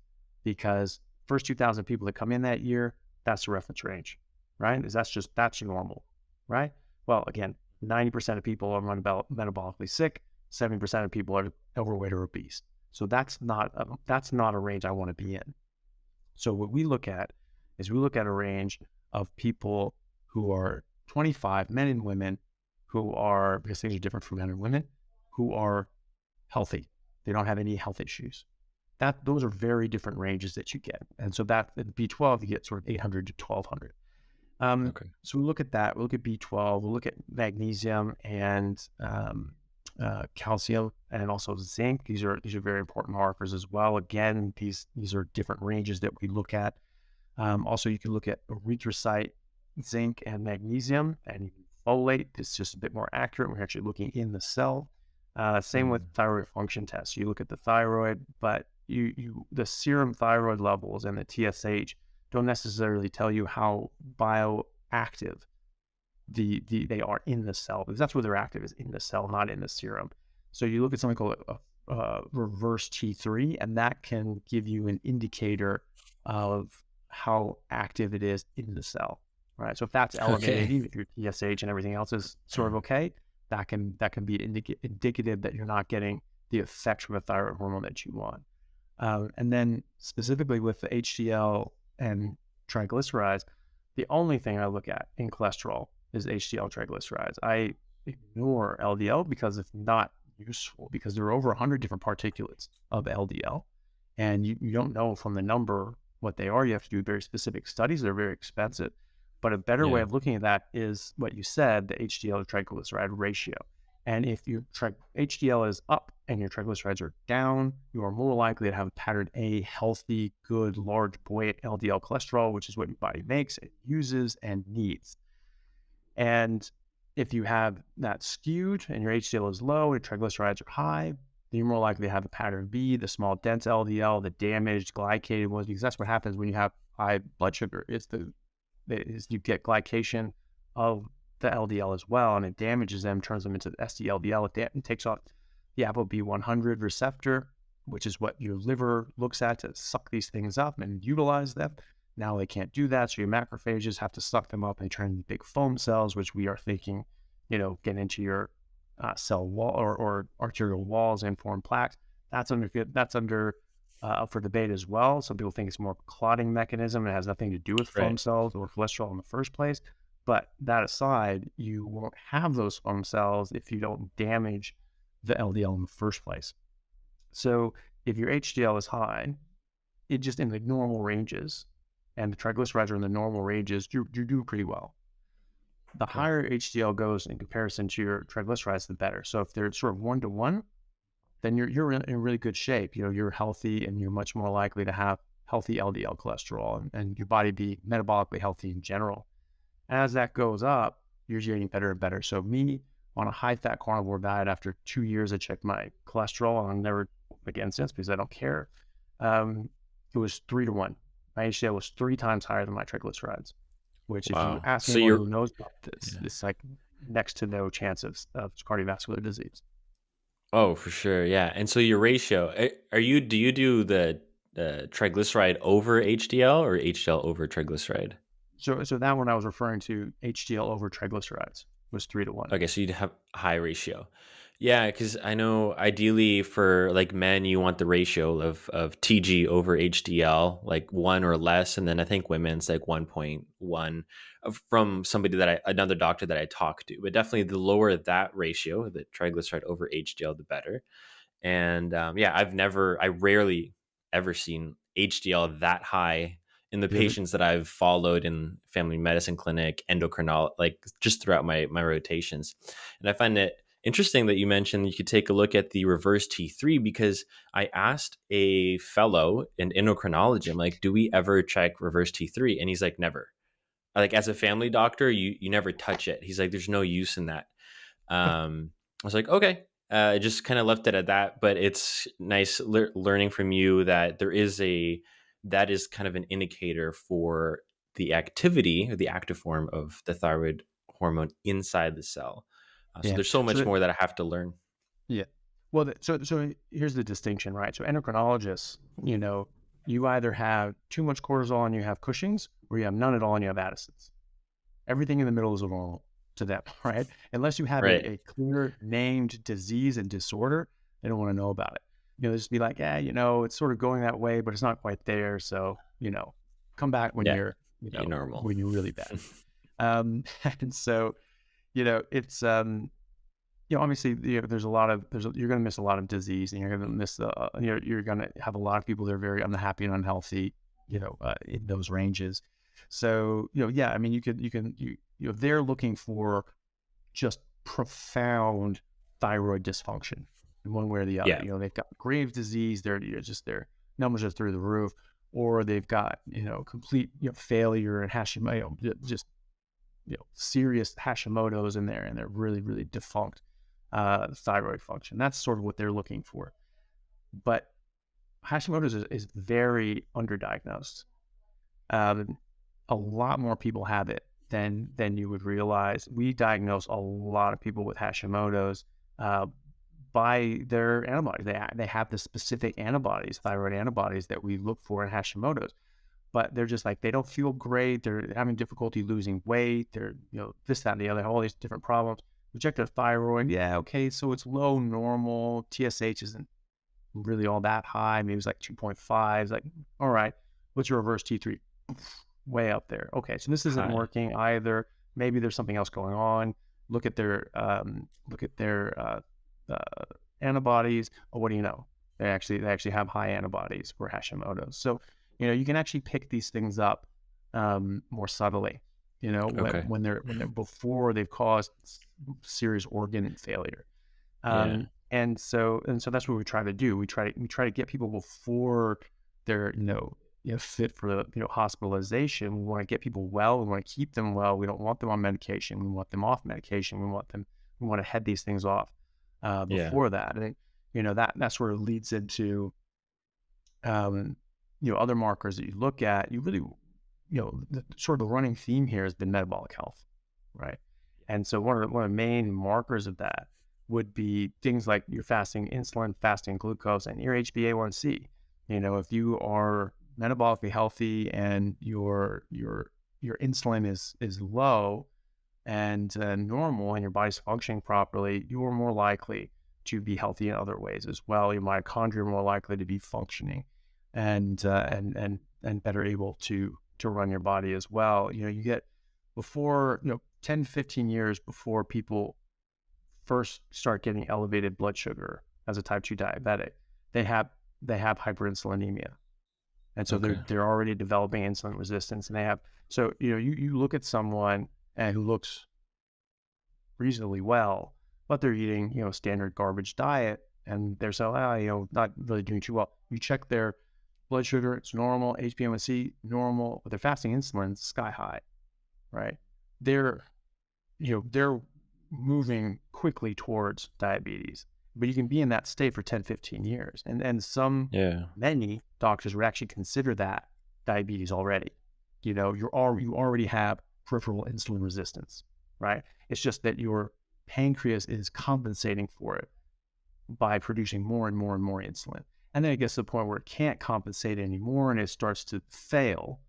because first 2,000 people that come in that year, that's the reference range, right? That's normal, right? Well, again, 90% of people are metabolically sick. 70% of people are overweight or obese. So that's not a range I want to be in. So what we look at is we look at a range of people who are 25, men and women, who are, because things are different for men and women, who are healthy. They don't have any health issues. Those are very different ranges that you get. And so that at B12, you get sort of 800 to 1200. okay. So we look at that. We look at B12. We'll look at magnesium and calcium, and also zinc. These are very important markers as well. Again, these are different ranges that we look at. Also, you can look at erythrocyte, zinc, and magnesium, and folate. It's just a bit more accurate. We're actually looking in the cell. Same with Mm. thyroid function tests. You look at the thyroid, but the serum thyroid levels and the TSH don't necessarily tell you how bioactive they are in the cell, because that's where they're active, is in the cell, not in the serum. So you look at something called a reverse T3, and that can give you an indicator of how active it is in the cell. Right. So if that's elevated, Okay. even if your TSH and everything else is sort of okay, that can be indicative that you're not getting the effects from a thyroid hormone that you want. And then specifically with the HDL and triglycerides, the only thing I look at in cholesterol is HDL triglycerides. I ignore LDL because it's not useful, because there are over 100 different particulates of LDL, and you don't know from the number what they are. You have to do very specific studies. They're very expensive. But a better way Yeah. of looking at that is what you said, the HDL to triglyceride ratio. And if your HDL is up and your triglycerides are down, you are more likely to have a pattern A, healthy, good, large, buoyant LDL cholesterol, which is what your body makes and uses and needs. And if you have that skewed and your HDL is low and your triglycerides are high, then you're more likely to have a pattern B, the small, dense LDL, the damaged, glycated ones, because that's what happens when you have high blood sugar. Is you get glycation of the LDL as well, and it damages them, turns them into the SDLDL. It takes off the ApoB100 receptor, which is what your liver looks at to suck these things up and utilize them. Now they can't do that, so your macrophages have to suck them up, and they turn into big foam cells, which we are thinking, get into your cell wall or arterial walls and form plaques. That's under up for debate as well. Some people think it's more of a clotting mechanism. It has nothing to do with foam Right. cells or cholesterol in the first place. But that aside, you won't have those foam cells if you don't damage the LDL in the first place. So if your HDL is high, it just in the normal ranges, and the triglycerides are in the normal ranges, you're doing pretty well. The Okay. higher HDL goes in comparison to your triglycerides, the better. So if they're sort of 1 to 1, then you're in really good shape. You're healthy, and you're much more likely to have healthy LDL cholesterol, and your body be metabolically healthy in general. As that goes up, you're getting better and better. So me, on a high fat carnivore diet, after 2 years, I checked my cholesterol, and I've never again since, because I don't care. Um, it was 3 to 1. My HDL was 3 times higher than my triglycerides, which, if you Wow. ask So anyone you're who knows about this, yeah. it's like next to no chance of cardiovascular disease. Oh, for sure. Yeah. And so your ratio, are you do you do the triglyceride over HDL or HDL over triglyceride? So that one I was referring to, HDL over triglycerides, was 3 to 1. Okay, so you'd have a high ratio. Yeah, because I know ideally for like men, you want the ratio of TG over HDL, like one or less, and then I think women's like 1.1 from somebody another doctor that I talked to. But definitely, the lower that ratio, the triglyceride over HDL, the better. And yeah, I rarely ever seen HDL that high in the Really? patients that I've followed in family medicine clinic, endocrinology, like just throughout my rotations. And I find it interesting that you mentioned you could take a look at the reverse T3, because I asked a fellow in endocrinology, I'm like, do we ever check reverse T3? And he's like, never. Like as a family doctor, you never touch it. He's like, there's no use in that. I was like, okay. I just kind of left it at that, but it's nice learning from you that that is kind of an indicator for the activity or the active form of the thyroid hormone inside the cell. So Yeah. there's so So much that, more that I have to learn. yeah. Well, so here's the distinction, right? So endocrinologists, you either have too much cortisol and you have Cushing's, or you have none at all and you have Addison's. Everything in the middle is normal to them, right? Unless you have Right. a clear named disease and disorder, they don't want to know about it. They just be like, yeah, it's sort of going that way, but it's not quite there. So, come back when Yeah. you're, You're normal. when you're really bad. And so, it's, obviously, there's a lot of, you're going to miss a lot of disease, and you're going to miss you're going to have a lot of people that are very unhappy and unhealthy, in those ranges. So, yeah, I mean, they're looking for just profound thyroid dysfunction in one way or the other. Yeah. They've got Graves' disease, their numbers are through the roof, or they've got, complete, failure and Hashimoto, just serious Hashimoto's in there, and they're really, really defunct thyroid function. That's sort of what they're looking for. But Hashimoto's is very underdiagnosed. Um, a lot more people have it than you would realize. We diagnose a lot of people with Hashimoto's uh, by their antibodies. They have the specific antibodies, thyroid antibodies that we look for in Hashimoto's, but they're just like, they don't feel great. They're having difficulty losing weight. They're, this, that, and the other, all these different problems. We check their thyroid. Yeah, okay, so it's low normal. TSH isn't really all that high. Maybe it's like 2.5. It's like, all right, what's your reverse T3? Way up there. Okay, so this isn't Hi. working either. Maybe there's something else going on. Look at their antibodies. Oh, what do you know? They actually have high antibodies for Hashimoto's. So you can actually pick these things up more subtly. Okay. When they're before they've caused serious organ failure. Yeah. And so that's what we try to do. We try to get people before they're fit for the hospitalization. We want to get people well. We want to keep them well. We don't want them on medication. We want them off medication. We want to head these things off Yeah. before that. I think that sort of leads into other markers that you look at. You really sort of the running theme here has been metabolic health, right? And so one of the main markers of that would be things like your fasting insulin, fasting glucose, and your HbA1c. If you are metabolically healthy and your insulin is low and normal, and your body's functioning properly, you are more likely to be healthy in other ways as well. Your mitochondria are more likely to be functioning and better able to run your body as well. You get before 10, 15 years before people first start getting elevated blood sugar as a type 2 diabetic, they have hyperinsulinemia. And so Okay. they're already developing insulin resistance, and they have, so you look at someone who looks reasonably well, but they're eating standard garbage diet, and they're so not really doing too well. You check their blood sugar, it's normal. HbA1c normal, but their fasting insulin sky high, right? They're they're moving quickly towards diabetes, but you can be in that state for 10, 15 years. Yeah. Many doctors would actually consider that diabetes already. You already have peripheral insulin resistance, right? It's just that your pancreas is compensating for it by producing more and more and more insulin. And then it gets to the point where it can't compensate anymore and it starts to fail.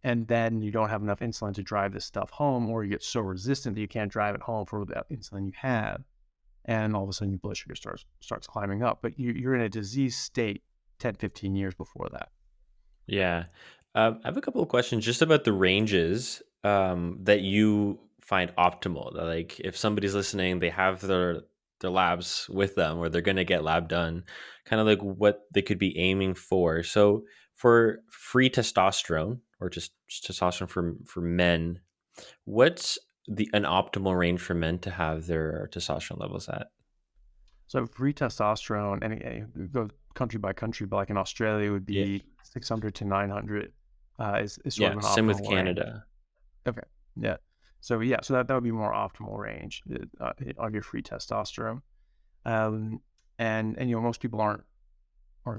And then you don't have enough insulin to drive this stuff home, or you get so resistant that you can't drive it home for the insulin you have. And all of a sudden your blood sugar starts climbing up. But you're in a disease state 10, 15 years before that. Yeah. I have a couple of questions just about the ranges that you find optimal. Like if somebody's listening, they have their labs with them or they're going to get lab done, kind of like what they could be aiming for. So for free testosterone or just testosterone for men, what's the an optimal range for men to have their testosterone levels at? So free testosterone, and go country by country, but like in Australia, it would Yeah. be 600 to 900 is sort Yeah. of an Same with optimal range. Canada. Okay. Yeah. So that would be more optimal range of your free testosterone. Um, and most people aren't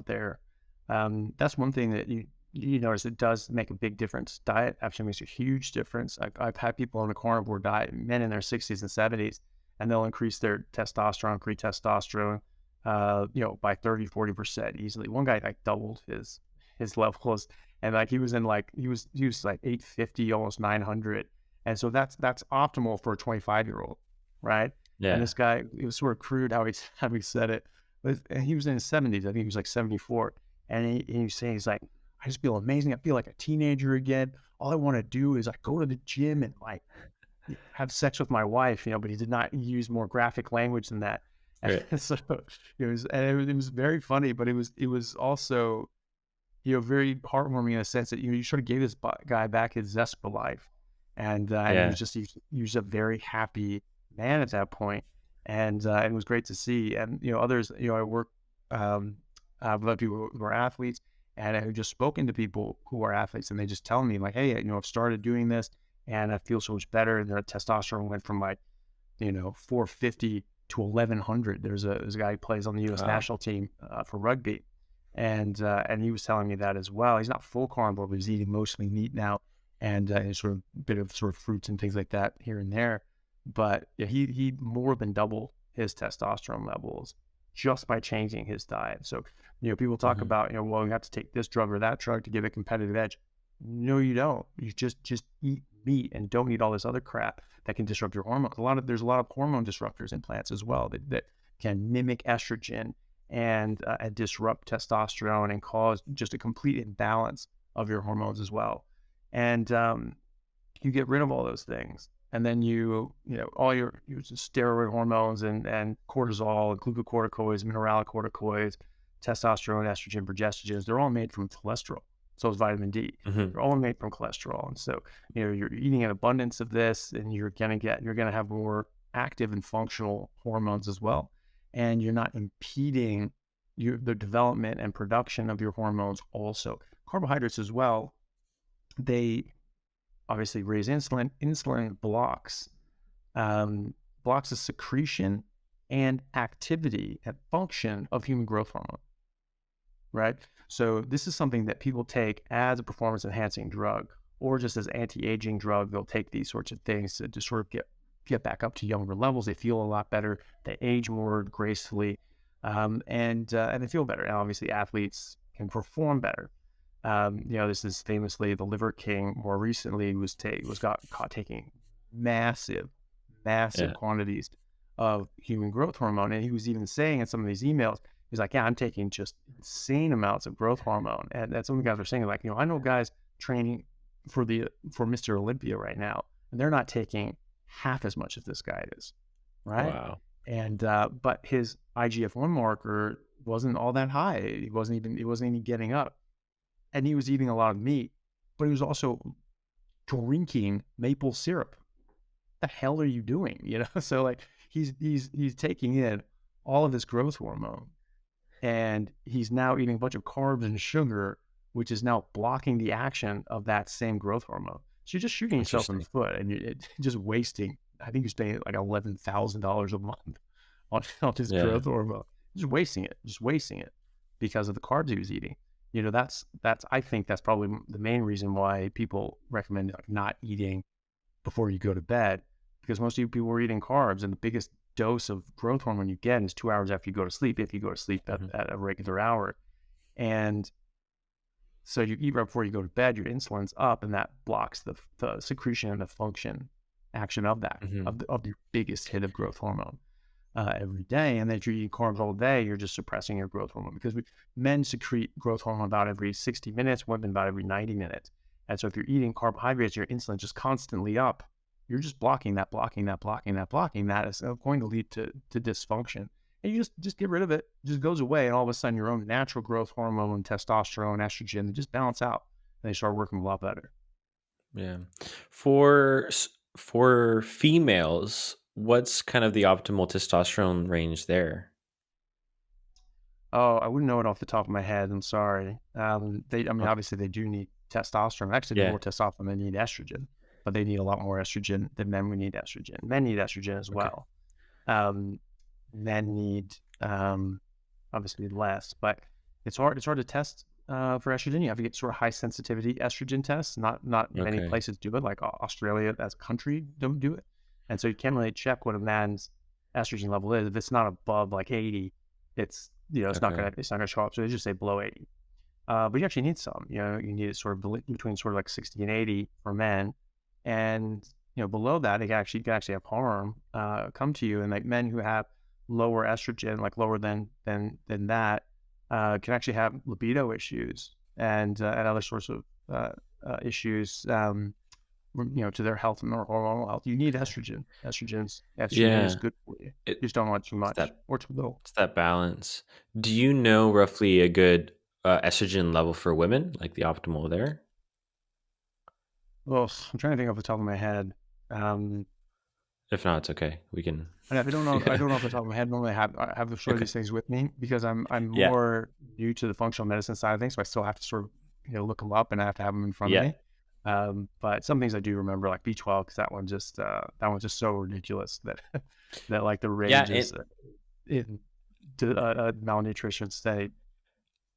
there. That's one thing that you notice, it does make a big difference. Diet actually makes a huge difference. I've had people on a carnivore diet, men in their 60s and 70s, and they'll increase their testosterone, free testosterone, by 30, 40% easily. One guy like doubled his levels, and like he was like 850, almost 900. And so that's optimal for a 25-year-old, right? And Yeah. this guy, it was sort of crude how he said it, but he was in his 70s. I think he was like 74. And he was saying, he's like, I just feel amazing. I feel like a teenager again. All I want to do is like go to the gym and like have sex with my wife, but he did not use more graphic language than that. Right. And so it was very funny, but it was also, very heartwarming in a sense that, you sort of gave this guy back his zest for life. And Yeah. he was a very happy man at that point. And it was great to see. And, others, I work, with people who are athletes, and I've just spoken to people who are athletes, and they just tell me like, hey, I've started doing this, and I feel so much better. And their testosterone went from like, 450 to 1100. There's a guy who plays on the U.S. Wow. national team for rugby, and he was telling me that as well. He's not full carnivore, but he's eating mostly meat now, and sort of bit of sort of fruits and things like that here and there. But yeah, he more than doubled his testosterone levels just by changing his diet. So, people talk Hmm. about, well, you have to take this drug or that drug to give a competitive edge. No, you don't. You just eat meat and don't eat all this other crap that can disrupt your hormones. There's a lot of hormone disruptors in plants as well that can mimic estrogen and disrupt testosterone and cause just a complete imbalance of your hormones as well. And you get rid of all those things, and then all your steroid hormones and cortisol and glucocorticoids, mineralocorticoids, testosterone, estrogen, progestogens, they're all made from cholesterol. So is vitamin D. Hmm. They're all made from cholesterol. And so, you're eating an abundance of this, and you're gonna have more active and functional hormones as well. And you're not impeding the development and production of your hormones also. Carbohydrates as well, they obviously raise insulin. Insulin blocks the secretion and activity and function of human growth hormone, right? So this is something that people take as a performance enhancing drug or just as anti-aging drug. They'll take these sorts of things to sort of get back up to younger levels. They feel a lot better. They age more gracefully, and they feel better. And obviously, athletes can perform better. This is famously the Liver King. More recently, got caught taking massive, massive Yeah. quantities of human growth hormone, and he was even saying in some of these emails, he's like, "Yeah, I'm taking just insane amounts of growth hormone," and some of the guys are saying like, I know guys training for Mr. Olympia right now, and they're not taking half as much as this guy is, right? Wow. And but his IGF-1 marker wasn't all that high. He wasn't even getting up, and he was eating a lot of meat, but he was also drinking maple syrup. The hell are you doing? So like he's taking in all of this growth hormone, and he's now eating a bunch of carbs and sugar, which is now blocking the action of that same growth hormone. So you're just shooting yourself in the Interesting. foot, and you're just wasting. I think you're spending like $11,000 a month on this Yeah. growth hormone. Just wasting it because of the carbs he was eating. That's I think that's probably the main reason why people recommend like not eating before you go to bed, because most of you people are eating carbs, and the biggest dose of growth hormone you get is 2 hours after you go to sleep, if you go to sleep Hmm. at a regular hour. And so you eat right before you go to bed, your insulin's up, and that blocks the secretion and the function action of that, Hmm. of your biggest hit of growth hormone every day. And then if you're eating carbs all day, you're just suppressing your growth hormone, because men secrete growth hormone about every 60 minutes, women about every 90 minutes. And so if you're eating carbohydrates, your insulin just constantly up. You're just blocking that, blocking that, blocking that, blocking that. Is going to lead to dysfunction. And you just get rid of it. It just goes away. And all of a sudden, your own natural growth hormone, testosterone, estrogen, they just balance out. And they start working a lot better. Yeah. For females, what's kind of the optimal testosterone range there? Oh, I wouldn't know it off the top of my head. I'm sorry. I mean, Okay. obviously they do need testosterone. Actually, need Yeah. more testosterone than they need estrogen, but they need a lot more estrogen than men. We need estrogen. Men need estrogen as Okay. well. Um, Men need obviously less, but it's hard. It's hard to test for estrogen. You have to get sort of high sensitivity estrogen tests. Not many Okay. places do it. Like Australia as a country don't do it, and so you can't really check what a man's estrogen level is. If it's not above like 80, it's Okay. it's not gonna show up. So they just say below 80. But you actually need some. You need it sort of between sort of like 60 and 80 for men, and below that, you can actually have harm come to you. And like men who have lower estrogen, like lower than that, can actually have libido issues and other sorts of issues. To their health and their hormonal health. You need estrogen. Estrogen is Yeah. good for you. It, You just don't want too it's much that or too little. it's that balance. Do you know roughly a good estrogen level for women, like the optimal there? Well, I'm trying to think off the top of my head. Um, If not, it's okay. We can. And I don't know. I don't know off the top of my head. Normally, I have the sort of Okay. these things with me because I'm Yeah. more new to the functional medicine side of things. So I still have to sort of look them up, and I have to have them in front of Yeah. me. But some things I do remember, like B12, because that one's just so ridiculous that that like the Yeah, range is in malnutrition state.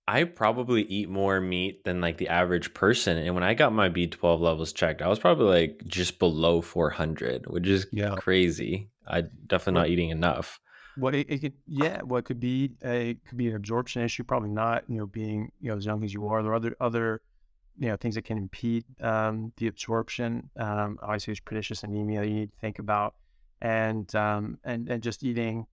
I probably eat more meat than like the average person. And when I got my B12 levels checked, I was probably like just below 400, which is Yeah. crazy. I definitely What not eating enough. it could, yeah, what could be an absorption issue, probably not, being, as young as you are. There are other things that can impede the absorption. Obviously, there's pernicious anemia that you need to think about, and just eating,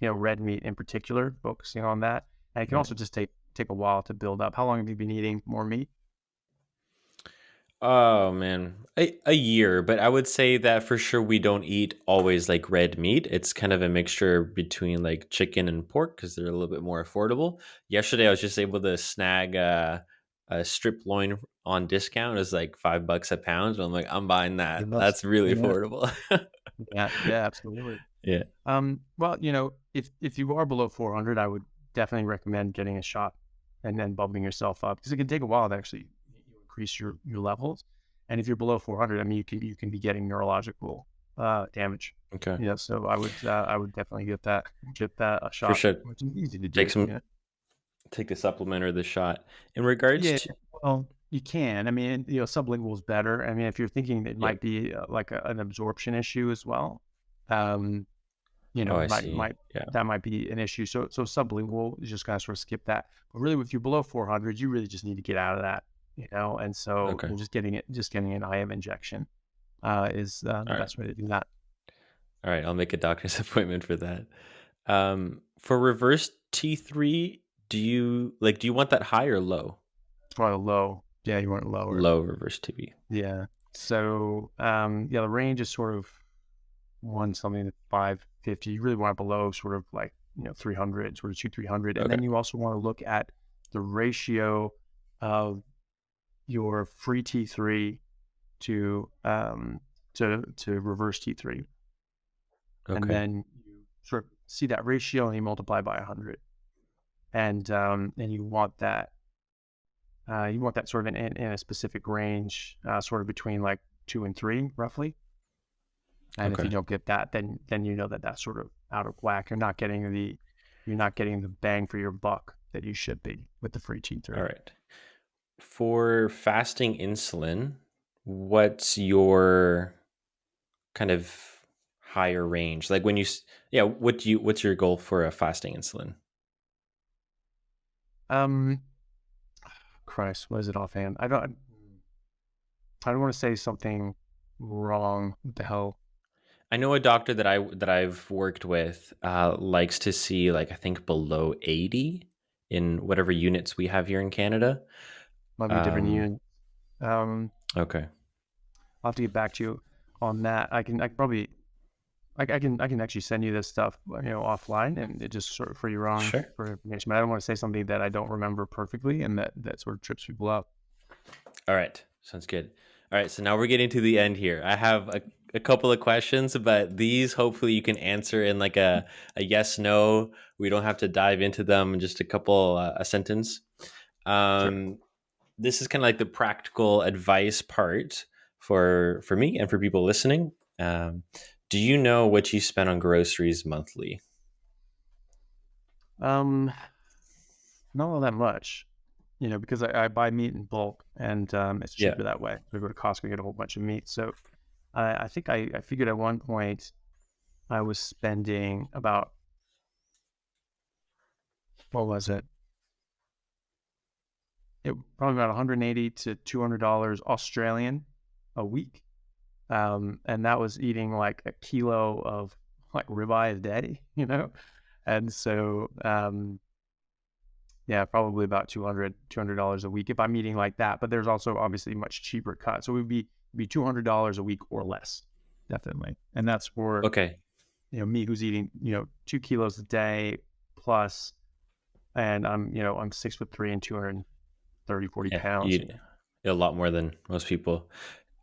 red meat in particular, focusing on that. And it can also Right. just take a while to build up. How long have you been eating more meat? Oh man, a year, but I would say that for sure we don't eat always like red meat. It's kind of a mixture between like chicken and pork because they're a little bit more affordable. Yesterday, I was just able to snag a strip loin on discount. It was like $5 a pound. And I'm like, I'm buying that. Yes. That's really Yeah. affordable. Yeah. Yeah. Absolutely. Yeah. Well, if you are below 400, I would definitely recommend getting a shot and then bumping yourself up, because it can take a while to actually increase your levels. And if you're below 400, I mean, you can be getting neurological damage. Okay. Yeah, so I would definitely get that a For shot, sure. which is easy to Take do. some, Yeah. take the supplement or the shot. In regards Yeah. to, Well, you can. I mean, sublingual is better. I mean, if you're thinking it yeah. might be like an absorption issue as well, um, Oh, I might see. might Yeah. that might be an issue. So sublingual is just kind of sort of skip that. But really, if you're below 400, you really just need to get out of that, And so Okay. just getting an IM injection is the All right. best way to do that. All right. I'll make a doctor's appointment for that. For reverse T3, do you want that high or low? It's probably low. Yeah, you want it lower. Low reverse TB. Yeah. So yeah, the range is sort of one something to 550. You really want it below sort of like 300, sort of 2 300, and Okay. then you also want to look at the ratio of your free T3 to reverse T3, and Okay. then you sort of see that ratio and you multiply by 100, and you want that sort of in a specific range, sort of between like 2 and 3 roughly. And if you Okay. don't get that, then you know that that's sort of out of whack. You're not getting the bang for your buck that you should be with the free All T3. right. For fasting insulin, what's your kind of higher range? Like yeah, what's your goal for a fasting insulin? Um, Christ, what is it offhand? I don't want to say something wrong. What the hell? I know a doctor that I've worked with likes to see like I think below 80 in whatever units we have here in Canada. Might be a different Um, unit. Um, okay. I'll have to get back to you on that. I can actually send you this stuff, offline, and it just sort of for your own Sure. for information. But I don't want to say something that I don't remember perfectly, and that sort of trips people up. All right. Sounds good. All right. So now we're getting to the end here. I have a couple of questions, but these hopefully you can answer in like a yes, no. We don't have to dive into them in just a couple, a sentence. Sure. Um, this is kind of like the practical advice part for me and for people listening. Do you know what you spend on groceries monthly? Um, Not all that much, because I buy meat in bulk, and it's Yeah. cheaper that way. So I go to Costco, get a whole bunch of meat. So I think I figured at one point I was spending about, what was it? It probably about 180 to $200 Australian a week, and that was eating like a kilo of like ribeye a day, and so yeah, probably about $200 a week if I'm eating like that. But there's also obviously much cheaper cut. So it would be $200 a week or less, definitely. And that's for, Okay. me who's eating, 2 kilos a day plus, and I'm 6'3" and 230, 40 Yeah. pounds. You eat a lot more than most people.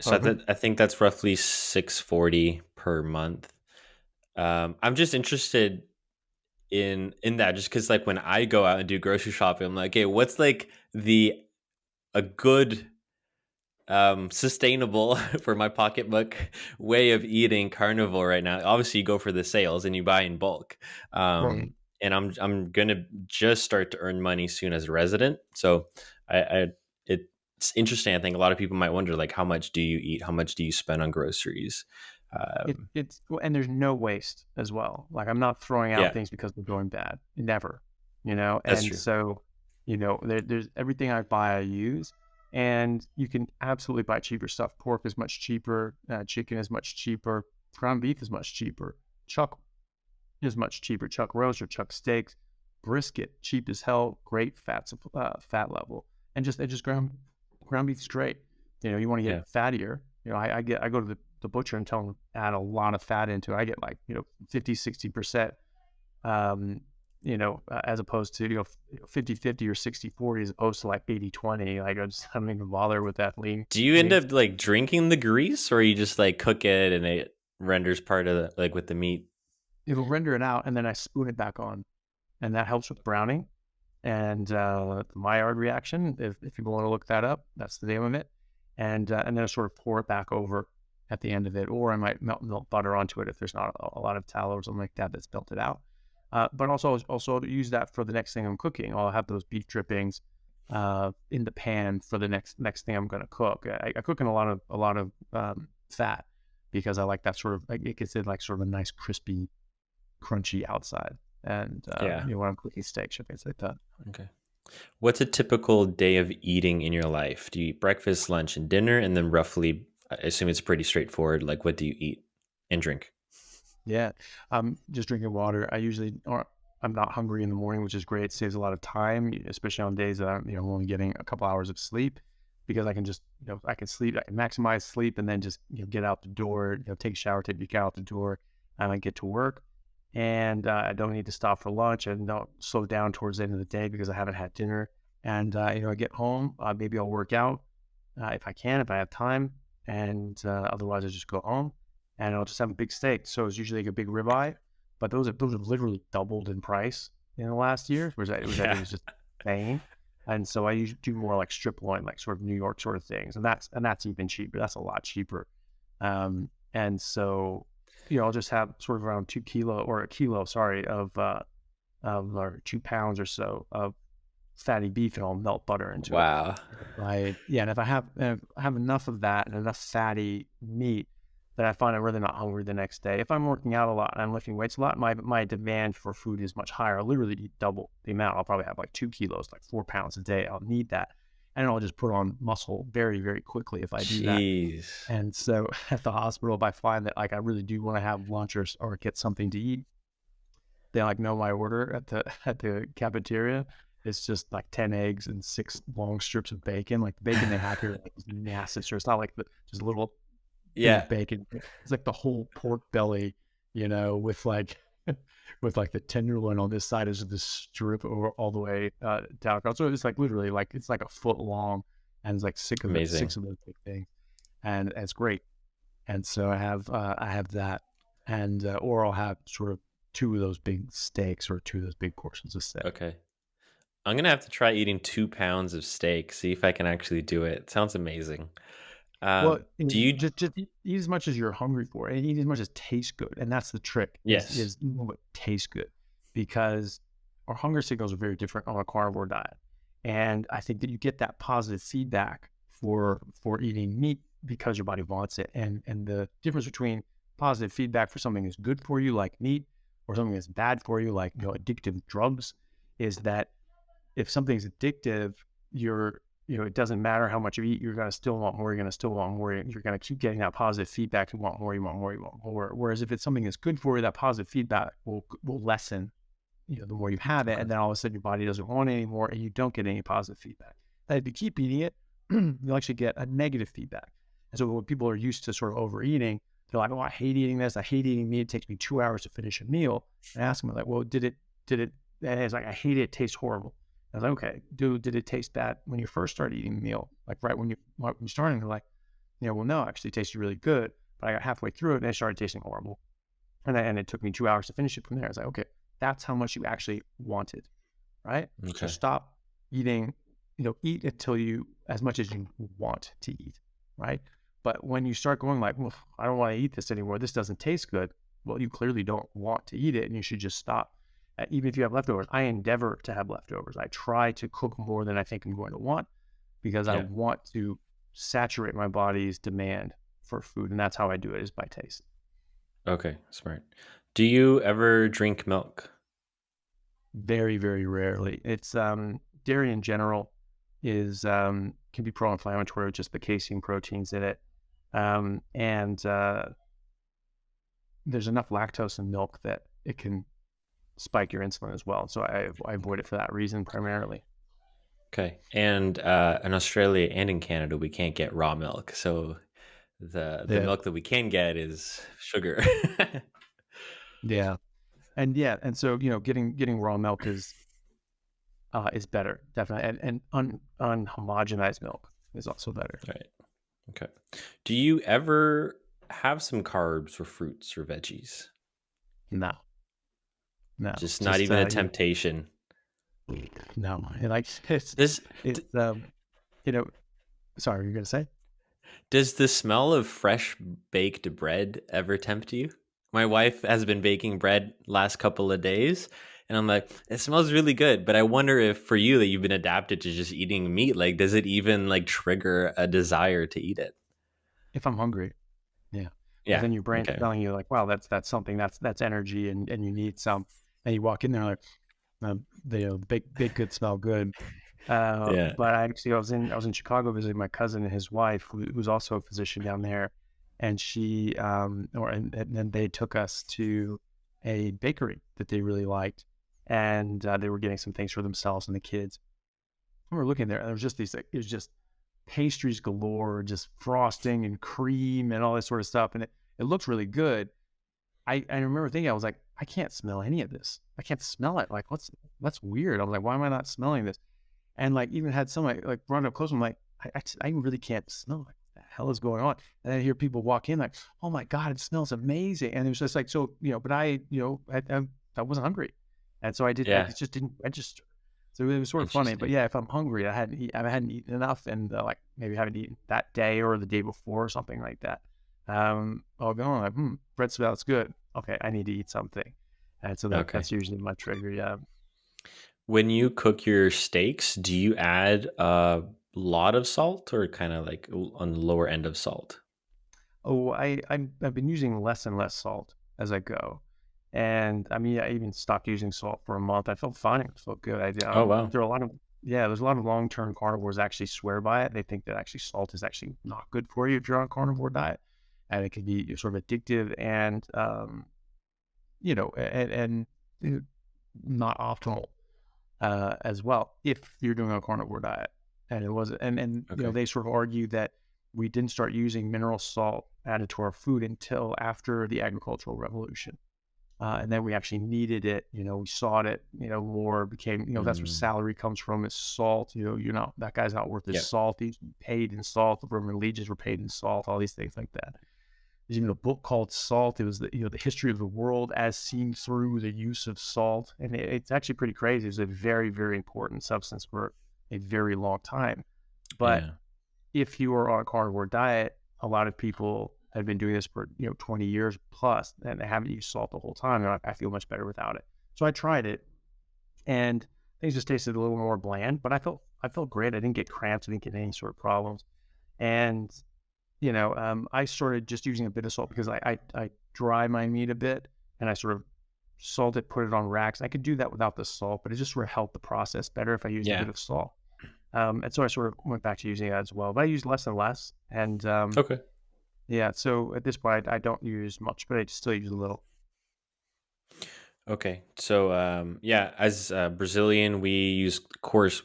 So Uh-huh. I think that's roughly 640 per month. I'm just interested in that just because like when I go out and do grocery shopping, I'm like, hey, what's like the a good sustainable for my pocketbook way of eating carnivore right now. Obviously, you go for the sales and you buy in bulk. Right. And I'm gonna just start to earn money soon as a resident. So I it's interesting. I think a lot of people might wonder, like, how much do you eat? How much do you spend on groceries? It's well, and there's no waste as well. Like I'm not throwing out Yeah, things because they're going bad. Never, you know. that's And true. so, there's everything I buy, I use, and you can absolutely buy cheaper stuff. Pork is much cheaper. Chicken is much cheaper. Ground beef is much cheaper. Chuck is much cheaper. Chuck roast or chuck steaks, brisket, cheap as hell. Great fat level, and just ground beef is great. You want to Yeah. get fattier. I go to the butcher and tell them to add a lot of fat into it. I get like 50, 60%. As opposed to 50-50 or 60-40 as opposed to like 80-20. Like I don't even bother with that Do you end lean. up like drinking the grease, or you just like cook it and it renders part of the, like with the meat? It'll render it out, and then I spoon it back on, and that helps with browning. And the Maillard reaction, if people want to look that up, that's the name of it. And then I sort of pour it back over at the end of it, or I might melt butter onto it if there's not a lot of tallow or something like that that's melted out. But also use that for the next thing I'm cooking. I'll have those beef drippings in the pan for the next thing I'm going to cook. I cook in a lot of fat because I like that sort of, like, it gets in like sort of a nice crispy, crunchy outside. And Yeah. when I'm cooking steaks or things like that. Okay. What's a typical day of eating in your life? Do you eat breakfast, lunch, and dinner? And then roughly, I assume it's pretty straightforward. Like, what do you eat and drink? Yeah, I'm just drinking water. Or I'm not hungry in the morning, which is great. It saves a lot of time, especially on days that I'm only getting a couple hours of sleep, because I can just, I can sleep, I can maximize sleep, and then just, get out the door, take a shower, get out the door, and I get to work. And I don't need to stop for lunch, and don't slow down towards the end of the day because I haven't had dinner. And, I get home, maybe I'll work out if I can, if I have time. And otherwise, I just go home and I'll just have a big steak. So it's usually like a big ribeye, but those have literally doubled in price in the last year, it Yeah. was just insane. And so I usually do more like strip loin, like sort of New York sort of things, and that's even cheaper. That's a lot cheaper. And so I'll just have sort of around 2 kilo or a kilo, sorry, of or 2 pounds or so of fatty beef, and I'll melt butter into it. Wow. Right. Yeah. And if I have enough of that and enough fatty meat, that I find I'm really not hungry the next day. If I'm working out a lot and I'm lifting weights a lot, my demand for food is much higher. I'll literally eat double the amount. I'll probably have like 2 kilos, like 4 pounds a day. I'll need that. And I'll just put on muscle very, very quickly if I do that. Jeez. And so at the hospital, if I find that like I really do want to have lunch or get something to eat, they like know my order at the cafeteria. It's just like 10 eggs and 6 long strips of bacon. Like the bacon they have here is massive. So it's not like just a little thing of Yeah. bacon. It's like the whole pork belly, with like with like the tenderloin on this side is this strip over all the way down. So it's like literally like it's like a foot long, and it's like Amazing. six of those big things, and it's great. And so I have that, and or I'll have sort of 2 of those big steaks or 2 of those big portions of steak. Okay. I'm gonna have to try eating 2 pounds of steak, see if I can actually do it. It sounds amazing. Well, Do you? just eat as much as you're hungry for, and eat as much as tastes good. And that's the trick Yes. is what tastes good, because our hunger signals are very different on a carnivore diet. And I think that you get that positive feedback for eating meat because your body wants it. And the difference between positive feedback for something that's good for you, like meat, or something that's bad for you, like addictive drugs, is that if something's addictive, it doesn't matter how much you eat, you're going to still want more, you're going to still want more, you're going to keep getting that positive feedback, you want more, you want more, you want more. Whereas if it's something that's good for you, that positive feedback will lessen, the more you have it. Okay. And then all of a sudden your body doesn't want it anymore and you don't get any positive feedback. And if you keep eating it, you'll actually get a negative feedback. And so when people are used to sort of overeating, they're like, oh, I hate eating this. I hate eating meat. It takes me 2 hours to finish a meal. And I ask them, like, well, did it, and it's like, I hate it. It tastes horrible. I was like, okay, dude, did it taste bad when you first started eating the meal? Like right when you started, they're like, well, no, actually it tasted really good. But I got halfway through it and it started tasting horrible. And it took me 2 hours to finish it from there. I was like, okay, that's how much you actually wanted, right? So Okay. stop eating, eat until as much as you want to eat. right? But when you start going like, well, I don't want to eat this anymore, this doesn't taste good. Well, you clearly don't want to eat it, and you should just stop. Even if you have leftovers, I endeavor to have leftovers. I try to cook more than I think I'm going to want because I Yeah. want to saturate my body's demand for food, and that's how I do it, is by taste. Okay, smart. Do you ever drink milk? Very, very rarely. It's dairy in general is can be pro-inflammatory with just the casein proteins in it, and there's enough lactose in milk that it can spike your insulin as well. So I avoid it for that reason primarily. Okay. And in Australia and in Canada, we can't get raw milk. So the Yeah, milk that we can get is sugar. yeah, and yeah, and so getting raw milk is better definitely, and unhomogenized milk is also better. Right. Okay. Do you ever have some carbs or fruits or veggies? No, no, Just not just even a temptation. no, like it's Does it's you know. Sorry, you're gonna say? does the smell of fresh baked bread ever tempt you? My wife has been baking bread last couple of days, and I'm like, it smells really good. But I wonder if for you that you've been adapted to just eating meat, like, does it even like trigger a desire to eat it? If I'm hungry, yeah, because Yeah. then your brain's Okay. telling you like, wow, that's something that's energy, and you need some, and you walk in there like, the big good smell good. Yeah. But I was in Chicago visiting my cousin and his wife, who's also a physician down there, and she and then they took us to a bakery that they really liked, and they were getting some things for themselves and the kids. We were looking there, and there was just these like, it was just pastries galore, just frosting and cream and all this sort of stuff, and it looked really good. I remember thinking, I was like, I can't smell any of this. I can't smell it. Like, that's weird. I was like, why am I not smelling this? And like even had some like brought it up close. I'm like, I really can't smell it. What the hell is going on? And then I hear people walk in like, oh my God, it smells amazing. And it was just like, so, but I wasn't hungry. And so I Yeah. just didn't register. So it was sort of funny, but Interesting. yeah, if I'm hungry, I hadn't eaten enough, and like maybe haven't eaten that day or the day before or something like that. I'll go like, bread smells good. Okay, I need to eat something, and so Okay. that's usually my trigger. Yeah. When you cook your steaks, do you add a lot of salt or kind of like on the lower end of salt? Oh, I've been using less and less salt as I go, and I mean I even stopped using salt for a month. I felt fine. It felt good. Oh wow. There are a lot of yeah, there's a lot of long-term carnivores actually swear by it. They think that actually salt is actually not good for you if you're on a carnivore diet, and it can be sort of addictive and and not optimal as well if you're doing a carnivore diet. And it was, and Okay. they sort of argue that we didn't start using mineral salt added to our food until after the agricultural revolution. And then we actually needed it, we sought it, more became, that's where Mm, salary comes from, is salt. That guy's not worth his yeah. salt. He's paid in salt. The Roman legions were paid in salt, all these things like that. There's even a book called Salt. It was the history of the world as seen through the use of salt, and it's actually pretty crazy. It's a very, very important substance for a very long time. But Yeah. if you are on a carnivore diet, a lot of people have been doing this for 20 years plus, and they haven't used salt the whole time. They're like, I feel much better without it. So I tried it, and things just tasted a little more bland. But I felt great. I didn't get cramps. I didn't get any sort of problems. And I started just using a bit of salt because I dry my meat a bit, and I sort of salt it, put it on racks. I could do that without the salt, but it just sort of helped the process better if I used a bit Yeah. of salt. And so I sort of went back to using that as well, but I use less and less. And Okay. yeah, so at this point, I don't use much, but I still use a little. Okay. So yeah, as a Brazilian, we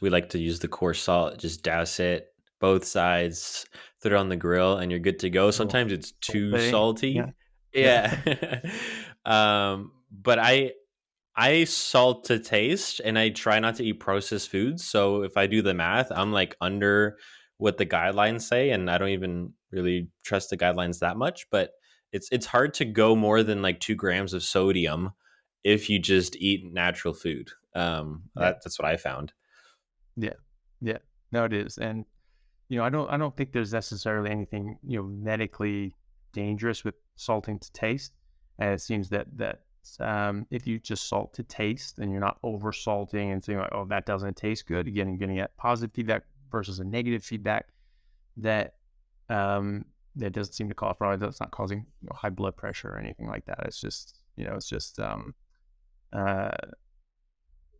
like to use the coarse salt, just douse it both sides, throw it on the grill and you're good to go. Little Sometimes it's salt too thing. Yeah, salty. yeah, Yeah. But I salt to taste and I try not to eat processed foods. So if I do the math, I'm like under what the guidelines say and I don't even really trust the guidelines that much, but it's hard to go more than like 2 grams of sodium if you just eat natural food. yeah, That's what I found. yeah, yeah. No, it is, and I don't think there's necessarily anything, medically dangerous with salting to taste. And it seems that if you just salt to taste and you're not over salting and saying like, oh, that doesn't taste good, again, you're getting that positive feedback versus a negative feedback that um, that doesn't seem to cause probably that's not causing high blood pressure or anything like that. Uh,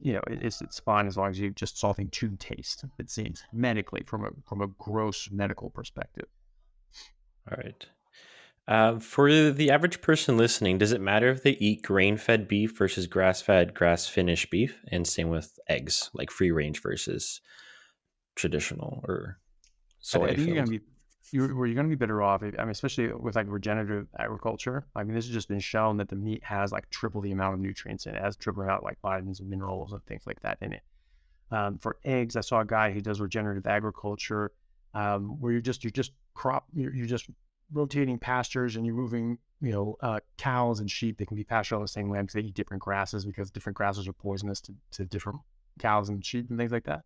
it's fine as long as you're just salting to taste. It seems medically from a gross medical perspective. All right. For the average person listening, does it matter if they eat grain-fed beef versus grass-fed, grass-finished beef? And same with eggs, like free range versus traditional or I soy think filled. you're gonna be better off. Especially with like regenerative agriculture. I mean, this has just been shown that the meat has like triple the amount of nutrients in it. It has triple the amount like vitamins and minerals and things like that in it. For eggs, I saw a guy who does regenerative agriculture, where you're just rotating pastures and you're moving, cows and sheep. They can be pastured on the same land because they eat different grasses because different grasses are poisonous to different cows and sheep and things like that.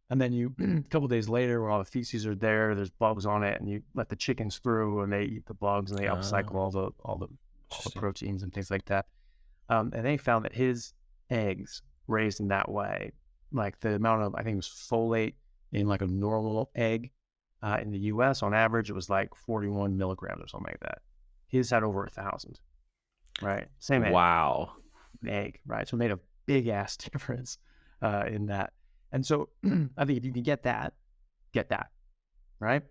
And then a couple of days later, when all the feces are there, there's bugs on it, and you let the chickens through, and they eat the bugs, and they upcycle all the Interesting. proteins and things like that. And they found that his eggs raised in that way, like the amount of I think it was folate in like a normal egg in the U.S. on average, it was like 41 milligrams or something like that. His had over 1,000, right? Same Wow. egg, right? So it made a big ass difference in that. And so I think if you can get that, right?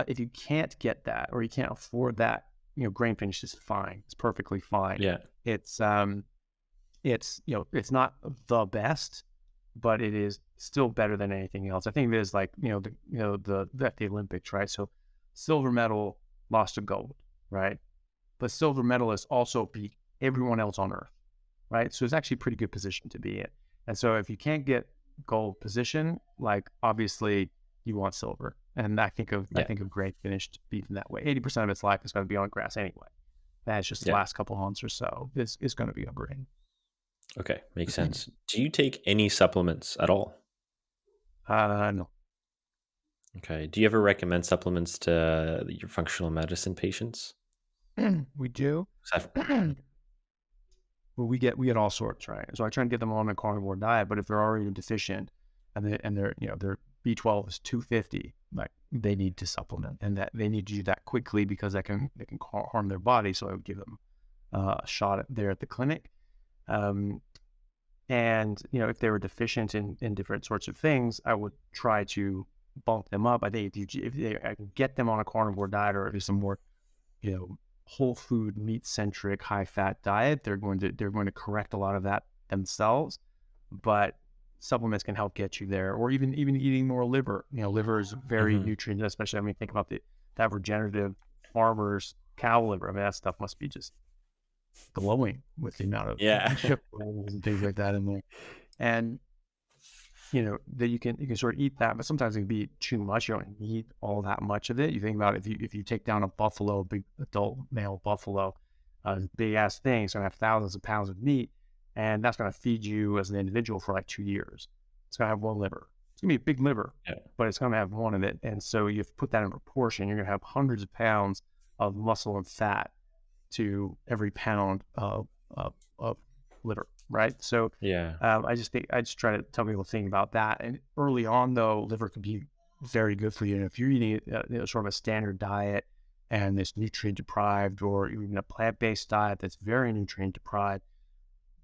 If you can't get that or you can't afford that, grain finished is fine. It's perfectly fine. Yeah. It's it's not the best, but it is still better than anything else. I think it is like the Olympics, right? So silver medal lost to gold, right? But silver medalists also beat everyone else on earth, right? So it's actually a pretty good position to be in. And so if you can't get gold position, like obviously you want silver. And I Yeah. think of grain finished beef in that way. 80% of its life is going to be on grass anyway. That's just the Yeah. last couple months or so is going to be on grain. Okay. Makes sense. Do you take any supplements at all? No. Okay. Do you ever recommend supplements to your functional medicine patients? We do. 'Cause Well, we get all sorts, right? So I try and get them on a carnivore diet, but if they're already deficient their B12 is 250, like they need to supplement, and that they need to do that quickly because they can harm their body. So I would give them a shot there at the clinic. Um, and if they were deficient in different sorts of things, I would try to bump them up. I think I can get them on a carnivore diet or some more you know, whole food, meat centric, high fat diet, they're going to correct a lot of that themselves. But supplements can help get you there, or even eating more liver. Liver is very Mhm. nutrient, especially think about that regenerative farmers cow liver. I mean, that stuff must be just glowing with the amount of Yeah. minerals and things like that in there. And that you can sort of eat that, but sometimes it can be too much. You don't need all that much of it. You think about it, if you take down a buffalo, a big adult male buffalo, big ass thing, it's gonna have thousands of pounds of meat, and that's gonna feed you as an individual for like 2 years. It's gonna have one liver. It's gonna be a big liver, Yeah. but it's gonna have one of it. And so you have to put that in proportion. You're gonna have hundreds of pounds of muscle and fat to every pound of liver, right? So Yeah. I just try to tell people to think about that. And early on, though, liver can be very good for you. And if you're eating sort of a standard diet and it's nutrient deprived, or even a plant based diet that's very nutrient deprived,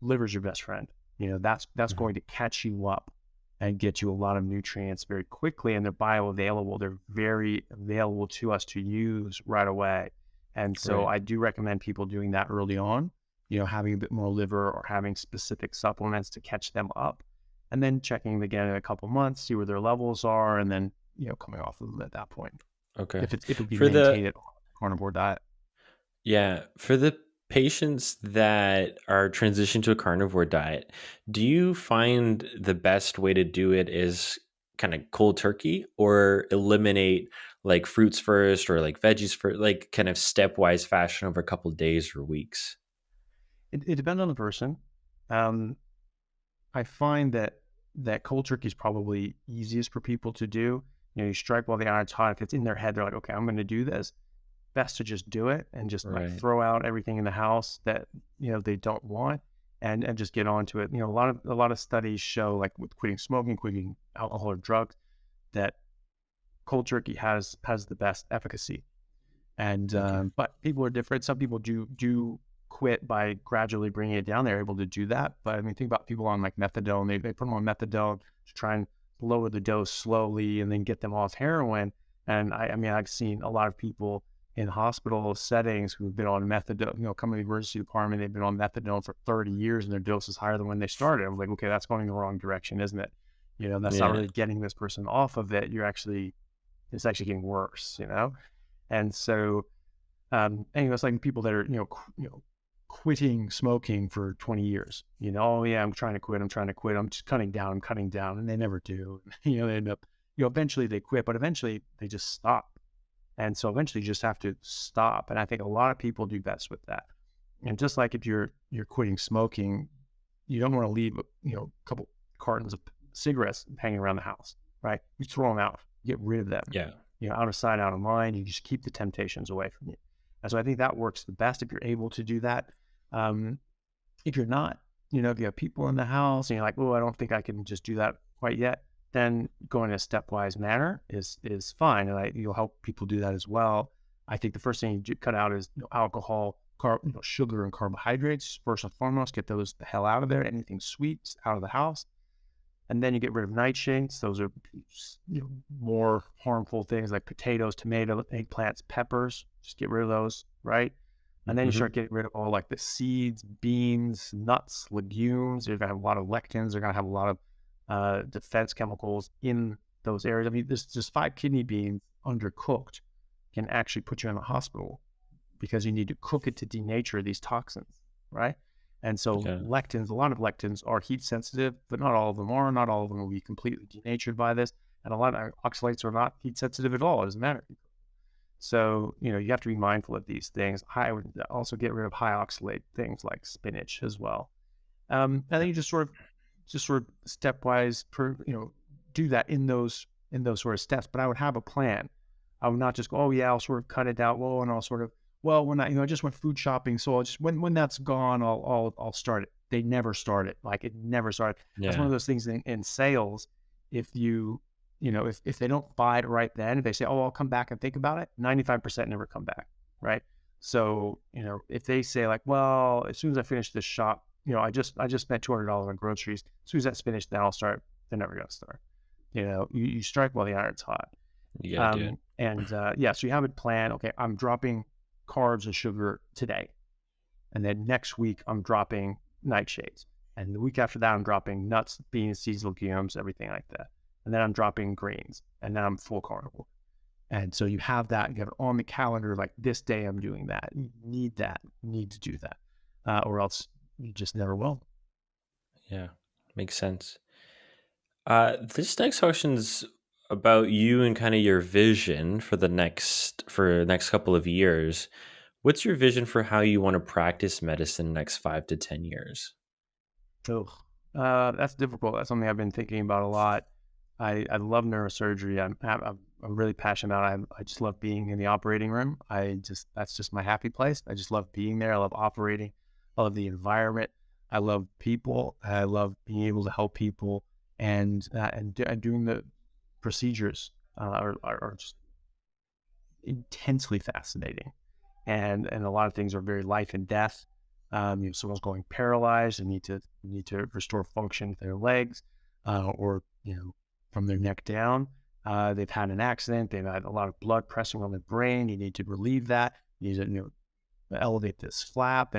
liver's your best friend. That's Mhm. going to catch you up and get you a lot of nutrients very quickly, and they're bioavailable. They're very available to us to use right away. And so Right. I do recommend people doing that early on, having a bit more liver or having specific supplements to catch them up, and then checking again in a couple months, see where their levels are, and then, coming off of them at that point. Okay. If it would be For the maintained at carnivore diet. Yeah, for the patients that are transitioning to a carnivore diet, do you find the best way to do it is kind of cold turkey or eliminate like fruits first or like veggies for like kind of stepwise fashion over a couple days or weeks? It depends on the person. Um, I find that cold turkey is probably easiest for people to do. You strike while the iron's hot. If it's in their head, they're like, okay, I'm going to do this. Best to just do it and just like Right. throw out everything in the house that, they don't want, and just get onto it. A lot of studies show, like with quitting smoking, quitting alcohol or drugs, that cold turkey has the best efficacy. And Okay. but people are different. Some people do quit by gradually bringing it down. They're able to do that. But I mean, think about people on like methadone. They put them on methadone to try and lower the dose slowly and then get them off heroin. And I mean, I've seen a lot of people in hospital settings who've been on methadone, come to the emergency department, they've been on methadone for 30 years and their dose is higher than when they started. I'm like, okay, that's going the wrong direction, isn't it? That's not Yeah. really getting this person off of it. It's actually getting worse. And so, it's like people that are, quitting smoking for 20 years, oh yeah, I'm trying to quit. I'm just cutting down. I'm cutting down. And they never do. They end up, eventually they quit, but eventually they just stop. And so eventually you just have to stop. And I think a lot of people do best with that. And just like if you're quitting smoking, you don't want to leave, a couple cartons of cigarettes hanging around the house, right? You throw them out, get rid of them, Yeah. out of sight, out of mind. You just keep the temptations away from you. And so I think that works the best if you're able to do that. Um, if you're not, if you have people in the house and you're like, oh, I don't think I can just do that quite yet, then going in a stepwise manner is fine. And you'll help people do that as well. I think the first thing you cut out is alcohol, sugar and carbohydrates. First and foremost, get those the hell out of there. Anything sweet out of the house. And then you get rid of nightshades. Those are more harmful things like potatoes, tomatoes, eggplants, peppers. Just get rid of those, right? And then you Hmm. start getting rid of all like the seeds, beans, nuts, legumes. You're gonna have a lot of lectins. They're gonna have a lot of defense chemicals in those areas. I mean, there's just 5 kidney beans undercooked can actually put you in the hospital because you need to cook it to denature these toxins, right? And so Okay. lectins, a lot of lectins are heat sensitive, but not all of them are. Not all of them will be completely denatured by this. And a lot of oxalates are not heat sensitive at all. It doesn't matter. So, you have to be mindful of these things. I would also get rid of high oxalate things like spinach as well. And then you just sort of stepwise do that in those sort of steps. But I would have a plan. I would not just go, oh yeah, I'll sort of cut it out. Well, and I'll sort of, well, when I just went food shopping, so I'll just when that's gone, I'll start it. They never start it. Like it never started. That's one Yeah. of those things in sales. If if they don't buy it right then, if they say, oh, I'll come back and think about it, 95% never come back, right? So, if they say like, well, as soon as I finish this shop, I just spent $200 on groceries. As soon as that's finished, then I'll start. They're never going to start. You strike while the iron's hot. You got to do it. And yeah, so you have a plan. Okay, I'm dropping carbs and sugar today. And then next week, I'm dropping nightshades. And the week after that, I'm dropping nuts, beans, seeds, legumes, everything like that. And then I'm dropping grains. And then I'm full carnivore. And so you have that, you have it on the calendar, like this day I'm doing that. You need that, you need to do that, or else you just never will. Yeah. Makes sense. This next question's about you and kind of your vision for the next couple of years. What's your vision for how you want to practice medicine next 5 to 10 years? So that's difficult. That's something I've been thinking about a lot. I love neurosurgery. I'm really passionate about it. I just love being in the operating room. That's just my happy place. I just love being there. I love operating. I love the environment. I love people. I love being able to help people and doing the procedures are just intensely fascinating. And a lot of things are very life and death. Someone's going paralyzed and need to restore function to their legs, or from their neck down. They've had an accident. They've had a lot of blood pressing on the brain. You need to relieve that. You need to elevate this flap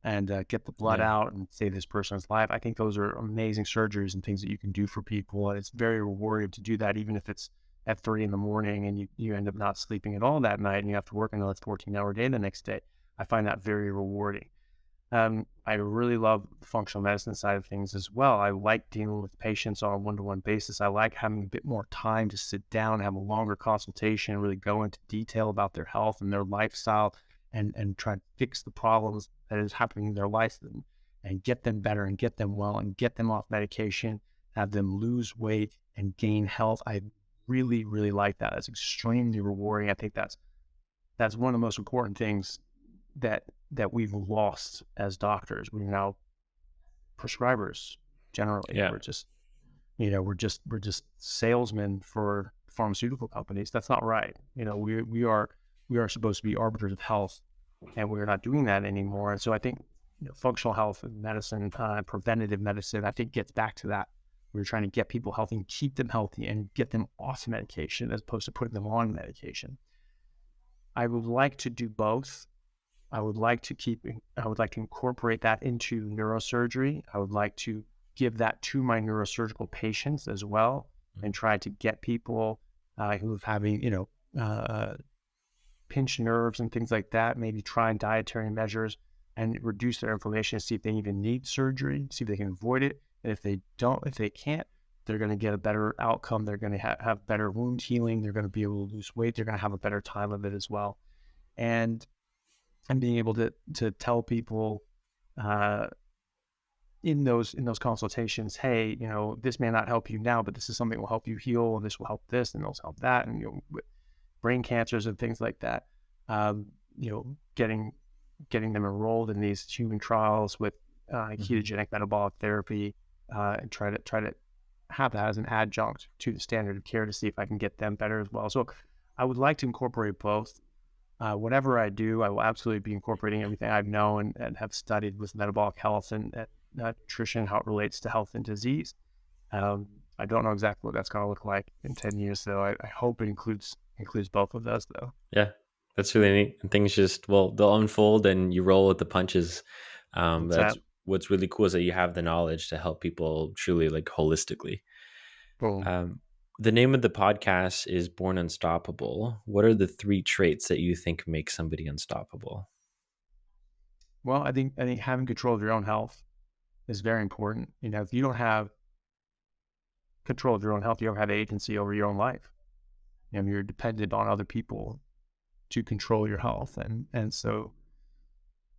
and get the blood Yeah. out and save this person's life. I think those are amazing surgeries and things that you can do for people. And it's very rewarding to do that, even if it's at 3 in the morning and you end up not sleeping at all that night and you have to work another 14-hour day the next day. I find that very rewarding. I really love the functional medicine side of things as well. I like dealing with patients on a one-to-one basis. I like having a bit more time to sit down, have a longer consultation, and really go into detail about their health and their lifestyle and try to fix the problems that is happening in their life and get them better and get them well and get them off medication, have them lose weight and gain health. I really, really like that. It's extremely rewarding. I think that's one of the most important things that we've lost as doctors. We're now prescribers generally. Yeah. We're just salesmen for pharmaceutical companies. That's not right. We are supposed to be arbiters of health, and we're not doing that anymore. And so I think functional health and medicine, preventative medicine, I think gets back to that. We're trying to get people healthy and keep them healthy and get them off medication as opposed to putting them on medication. I would like to do both. I would like to incorporate that into neurosurgery. I would like to give that to my neurosurgical patients as well, and try to get people who's having, pinched nerves and things like that, maybe try dietary measures and reduce their inflammation, see if they even need surgery, see if they can avoid it. And if they can't, they're going to get a better outcome. They're going to have better wound healing. They're going to be able to lose weight. They're going to have a better time of it as well. And being able to tell people in those consultations, hey, this may not help you now, but this is something that will help you heal, and this will help this, and it'll help that, and with brain cancers and things like that. Getting them enrolled in these human trials with ketogenic metabolic therapy, and try to have that as an adjunct to the standard of care to see if I can get them better as well. So I would like to incorporate both. Whatever I do, I will absolutely be incorporating everything I've known and have studied with metabolic health and nutrition, how it relates to health and disease. I don't know exactly what that's going to look like in 10 years, though. I hope it includes both of those, though. Yeah, that's really neat. And things they'll unfold and you roll with the punches. That's what's really cool, is that you have the knowledge to help people truly, like, holistically. Boom. The name of the podcast is Born Unstoppable. What are the 3 traits that you think make somebody unstoppable? Well, I think having control of your own health is very important. If you don't have control of your own health, you don't have agency over your own life. You're dependent on other people to control your health, and so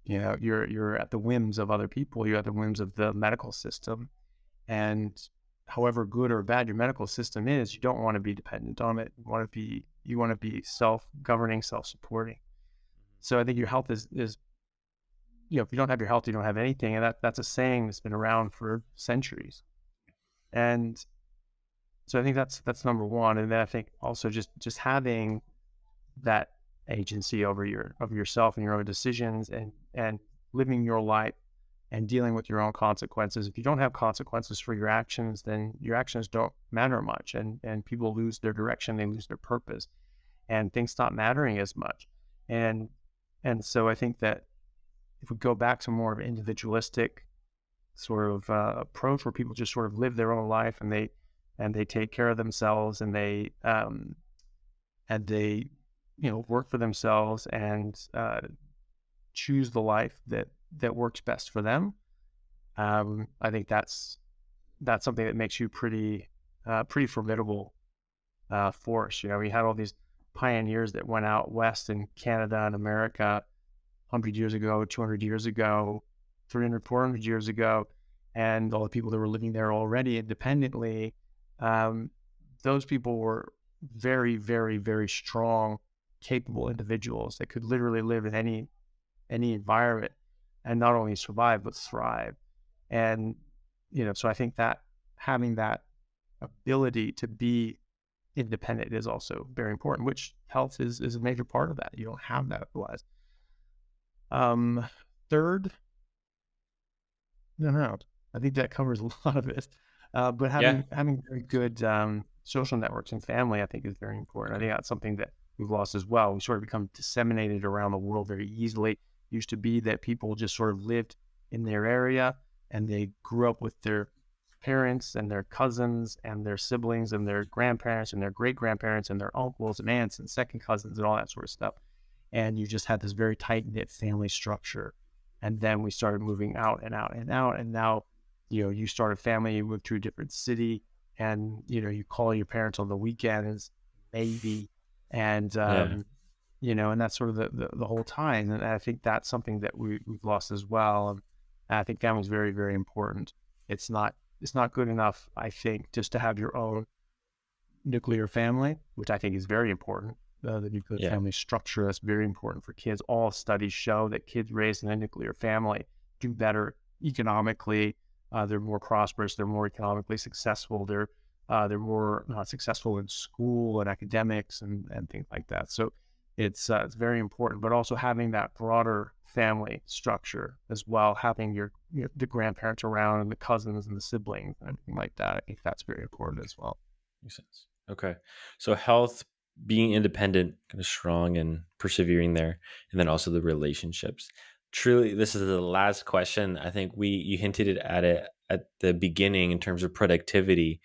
you're at the whims of other people. You're at the whims of the medical system, and however good or bad your medical system is, you don't want to be dependent on it. You want to be self-governing, self-supporting. So I think your health is if you don't have your health, you don't have anything, and that's a saying that's been around for centuries. And so I think that's number one. And then I think also just having that agency over yourself and your own decisions, and living your life and dealing with your own consequences. If you don't have consequences for your actions, then your actions don't matter much, and people lose their direction, they lose their purpose, and things stop mattering as much. And so I think that if we go back to more of an individualistic sort of approach, where people just sort of live their own life, and they take care of themselves, and they work for themselves, and choose the life that works best for them. I think that's something that makes you pretty formidable force. We had all these pioneers that went out west in Canada and America 100 years ago, 200 years ago, 300, 400 years ago, and all the people that were living there already independently. Those people were very, very, very strong, capable individuals that could literally live in any environment and not only survive but thrive. And so I think that having that ability to be independent is also very important, which health is a major part of that. You don't have that otherwise. Third, no, I think that covers a lot of it. But having very good social networks and family, I think, is very important. I think that's something that we've lost as well. We sort of become disseminated around the world very easily. It used to be that people just sort of lived in their area, and they grew up with their parents and their cousins and their siblings and their grandparents and their great-grandparents and their uncles and aunts and second cousins and all that sort of stuff. And you just had this very tight-knit family structure. And then we started moving out and out and out. And now, you start a family, you move to a different city, and, you call your parents on the weekends, maybe. And, and that's sort of the whole time. And I think that's something that we've lost as well. And I think family is very, very important. It's not good enough, I think, just to have your own nuclear family, which I think is very important. The nuclear Yeah. family structure is very important for kids. All studies show that kids raised in a nuclear family do better economically. They're more prosperous. They're more economically successful. They're more successful in school and academics and things like that. So it's very important. But also having that broader family structure as well, having the grandparents around and the cousins and the siblings and everything like that. I think that's very important as well. Makes sense. Okay. So health, being independent, kind of strong and persevering there, and then also the relationships. Truly, this is the last question. I think you hinted at it at the beginning in terms of productivity.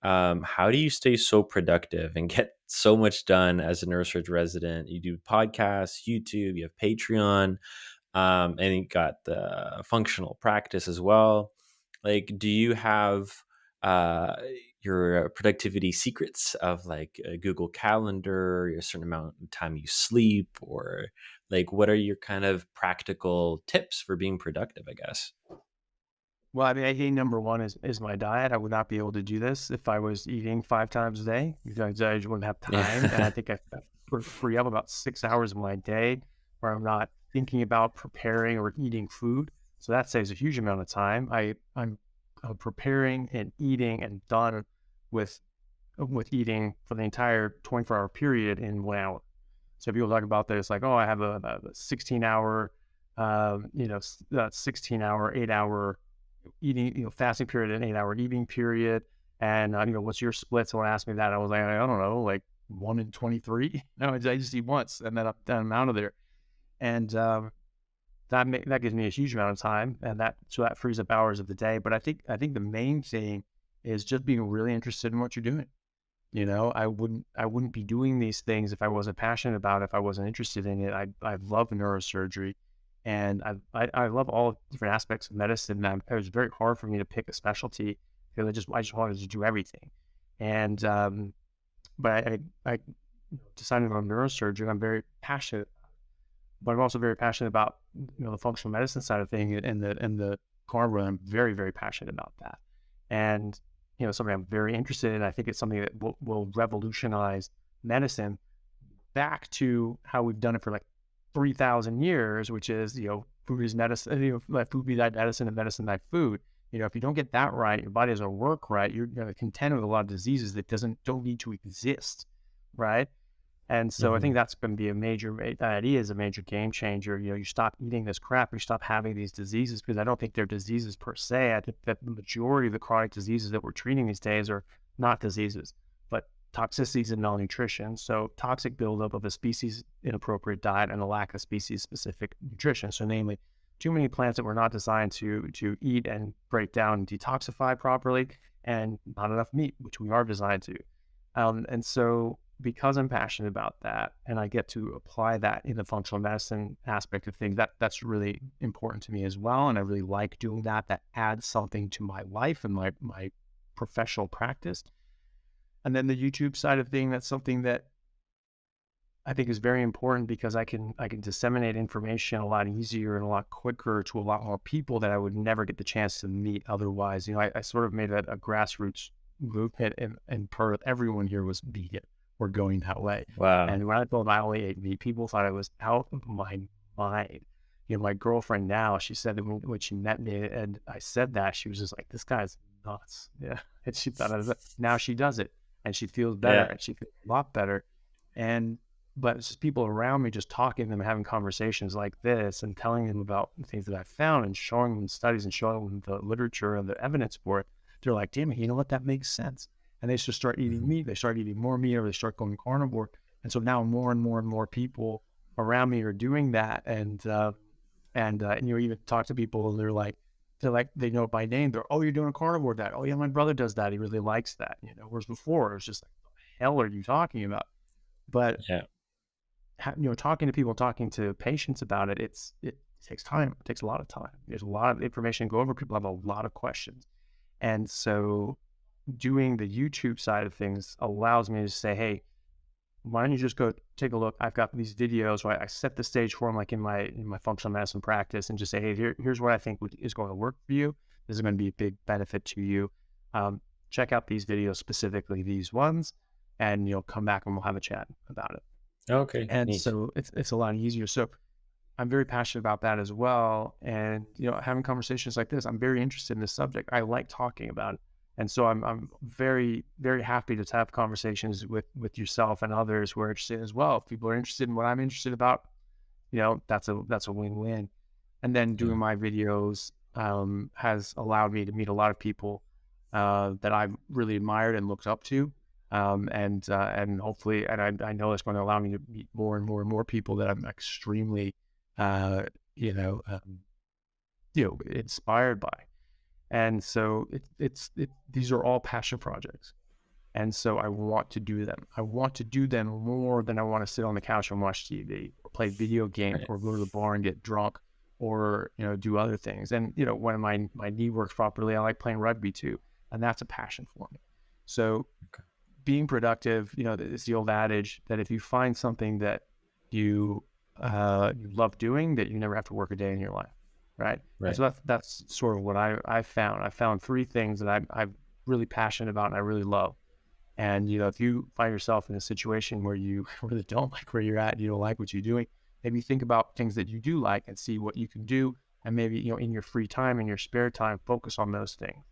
How do you stay so productive and get so much done as a neurosurgery resident? You do podcasts, YouTube, you have Patreon, and you got the functional practice as well. Like, do you have uh, your productivity secrets of like a Google Calendar, a certain amount of time you sleep, or like what are your kind of practical tips for being productive, I guess? Well, I mean, I think number one is my diet. I would not be able to do this if I was eating 5 times a day because I just wouldn't have time. And I Yeah. think I free up about 6 hours of my day where I'm not thinking about preparing or eating food. So that saves a huge amount of time. I'm preparing and eating and done with eating for the entire 24-hour period in 1 hour. So people talk about this like, oh, I have a 16-hour, 16-hour, 8-hour eating, fasting period and 8-hour eating period. And, what's your split? Someone asked me that. I was like, I don't know, like 1 in 23. No, I just eat once and then I'm out of there. And that gives me a huge amount of time. And that frees up hours of the day. But I think the main thing is just being really interested in what you're doing. I wouldn't be doing these things if I wasn't passionate about it, if I wasn't interested in it. I love neurosurgery and I love all different aspects of medicine. And it was very hard for me to pick a specialty because I just wanted to do everything. And but I decided on neurosurgery. I'm very passionate, but I'm also very passionate about the functional medicine side of things and the carnivore. I'm very, very passionate about that. And something I'm very interested in. I think it's something that will revolutionize medicine back to how we've done it for like 3,000 years, which is, food is medicine, let food be thy medicine and medicine thy food. If you don't get that right, your body doesn't work right, you're going to contend with a lot of diseases that don't need to exist, right? And so I think Hmm. that's going to be that is a major game changer. You stop eating this crap, you stop having these diseases because I don't think they're diseases per se. I think that the majority of the chronic diseases that we're treating these days are not diseases, but toxicities and malnutrition. So toxic buildup of a species inappropriate diet and a lack of species specific nutrition. So namely, too many plants that were not designed to eat and break down and detoxify properly, and not enough meat, which we are designed to. And so because I'm passionate about that and I get to apply that in the functional medicine aspect of things, that's really important to me as well. And I really like doing that. That adds something to my life and my professional practice. And then the YouTube side of thing, that's something that I think is very important because I can disseminate information a lot easier and a lot quicker to a lot more people that I would never get the chance to meet otherwise. I sort of made a grassroots movement and part of everyone here was vegan or going that way. Wow. And when I told them I only ate meat, people thought I was out of my mind. My girlfriend now, she said that when she met me and I said that, she was just like, this guy's nuts. Yeah. And she thought I was, now she does it and she feels better Yeah. and she feels a lot better. And but it's just people around me just talking to them, having conversations like this and telling them about the things that I found and showing them studies and showing them the literature and the evidence for it. They're like, damn it, you know what? That makes sense. And they just start eating Hmm. meat. They start eating more meat or they start going carnivore. And so now more and more and more people around me are doing that. And you even talk to people and they know it by name. They're, oh, you're doing a carnivore diet. Oh yeah, my brother does that. He really likes that. Whereas before it was just like, what the hell are you talking about? But Yeah. talking to people, talking to patients about it, it takes time. It takes a lot of time. There's a lot of information to go over. People have a lot of questions. And so doing the YouTube side of things allows me to say, hey, why don't you just go take a look? I've got these videos where I set the stage for them, like in my functional medicine practice, and just say, hey, here's what I think is going to work for you. This is going to be a big benefit to you. Check out these videos, specifically these ones. and come back and we'll have a chat about it. Okay, And neat. so it's a lot easier. So I'm very passionate about that as well. And having conversations like this, I'm very interested in this subject. I like talking about it, and so I'm very very happy to have conversations with yourself and others who are interested as well. If people are interested in what I'm interested about, that's a win-win. And then Yeah, doing my videos has allowed me to meet a lot of people that I've really admired and looked up to. And hopefully, and I know it's going to allow me to meet more and more and more people that I'm extremely, uh, you know, um, inspired by. And so these are all passion projects. And so I want to do them. I want to do them more than I want to sit on the couch and watch TV or play video games right. or go to the bar and get drunk or, do other things. And, when my knee works properly, I like playing rugby too. And that's a passion for me. So Okay. being productive, it's the old adage that if you find something that you you love doing, that you never have to work a day in your life, right? And Right. so that's sort of what I found. I found three things that I'm really passionate about and I really love. And if you find yourself in a situation where you really don't like where you're at, you don't like what you're doing, maybe think about things that you do like and see what you can do. And maybe in your free time, in your spare time, focus on those things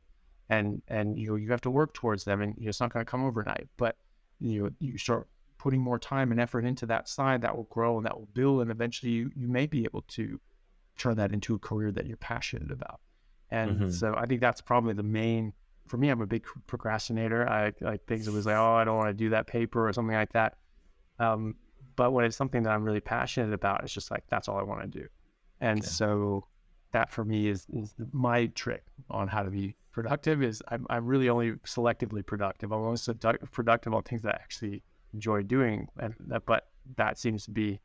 and you have to work towards them, and it's not going to come overnight, but you start putting more time and effort into that side, that will grow and that will build, and eventually you may be able to turn that into a career that you're passionate about. And Hmm. so I think that's probably the main, for me. I'm a big procrastinator. I like things that was like, oh, I don't want to do that paper or something like that. um, but when it's something that I'm really passionate about, it's just like that's all I want to do. And Yeah. so that for me is my trick on how to be productive. Is I'm really only selectively productive. I'm only productive on things that I actually enjoy doing, and but that seems to be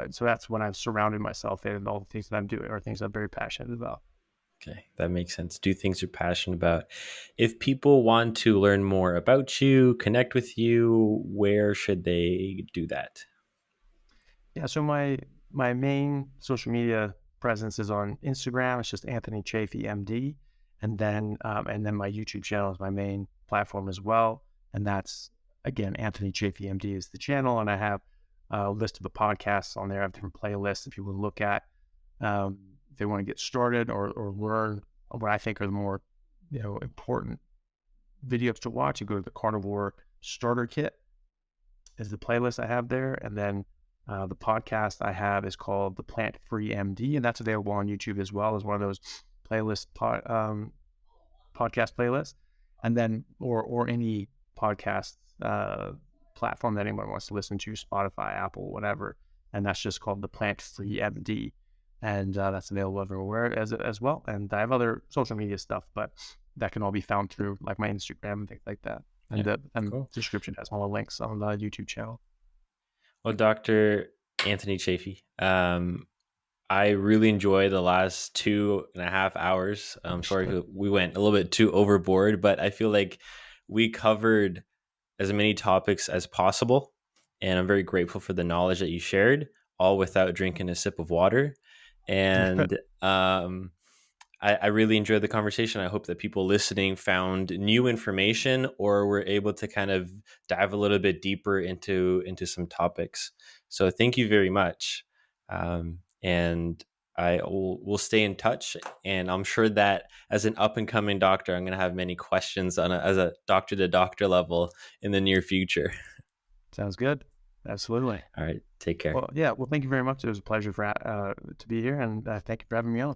so that's when I've surrounded myself in, and all the things that I'm doing are things I'm very passionate about. Okay, that makes sense. Do things you're passionate about. If people want to learn more about you, connect with you, where should they do that? Yeah, so my main social media presence is on Instagram. It's just Anthony Chaffee MD, and then my YouTube channel is my main platform as well, and that's again Anthony Chaffee MD is the channel, and I have a list of the podcasts on there. I have different playlists if you want to look at if they want to get started or learn what I think are the more important videos to watch. You go to the Carnivore Starter Kit is the playlist I have there. And then the podcast I have is called The Plant Free MD, and that's available on YouTube as well as one of those podcast playlists. And then, or any podcast platform that anyone wants to listen to, Spotify, Apple, whatever. And that's just called The Plant Free MD. And that's available everywhere as well. And I have other social media stuff, but that can all be found through like my Instagram and things like that. And Yeah, the cool. description has all the links on the YouTube channel. Well, Dr. Anthony Chafee, I really enjoyed the last 2.5 hours. I'm sorry if we went a little bit too overboard, but I feel like we covered as many topics as possible. And I'm very grateful for the knowledge that you shared, all without drinking a sip of water. And I really enjoyed the conversation. I hope that people listening found new information or were able to kind of dive a little bit deeper into some topics. So thank you very much. And will stay in touch. And I'm sure that as an up and coming doctor, I'm going to have many questions as a doctor to doctor level in the near future. Sounds good. Absolutely. All right. Take care. Well, yeah. Well, thank you very much. It was a pleasure to be here, and thank you for having me on.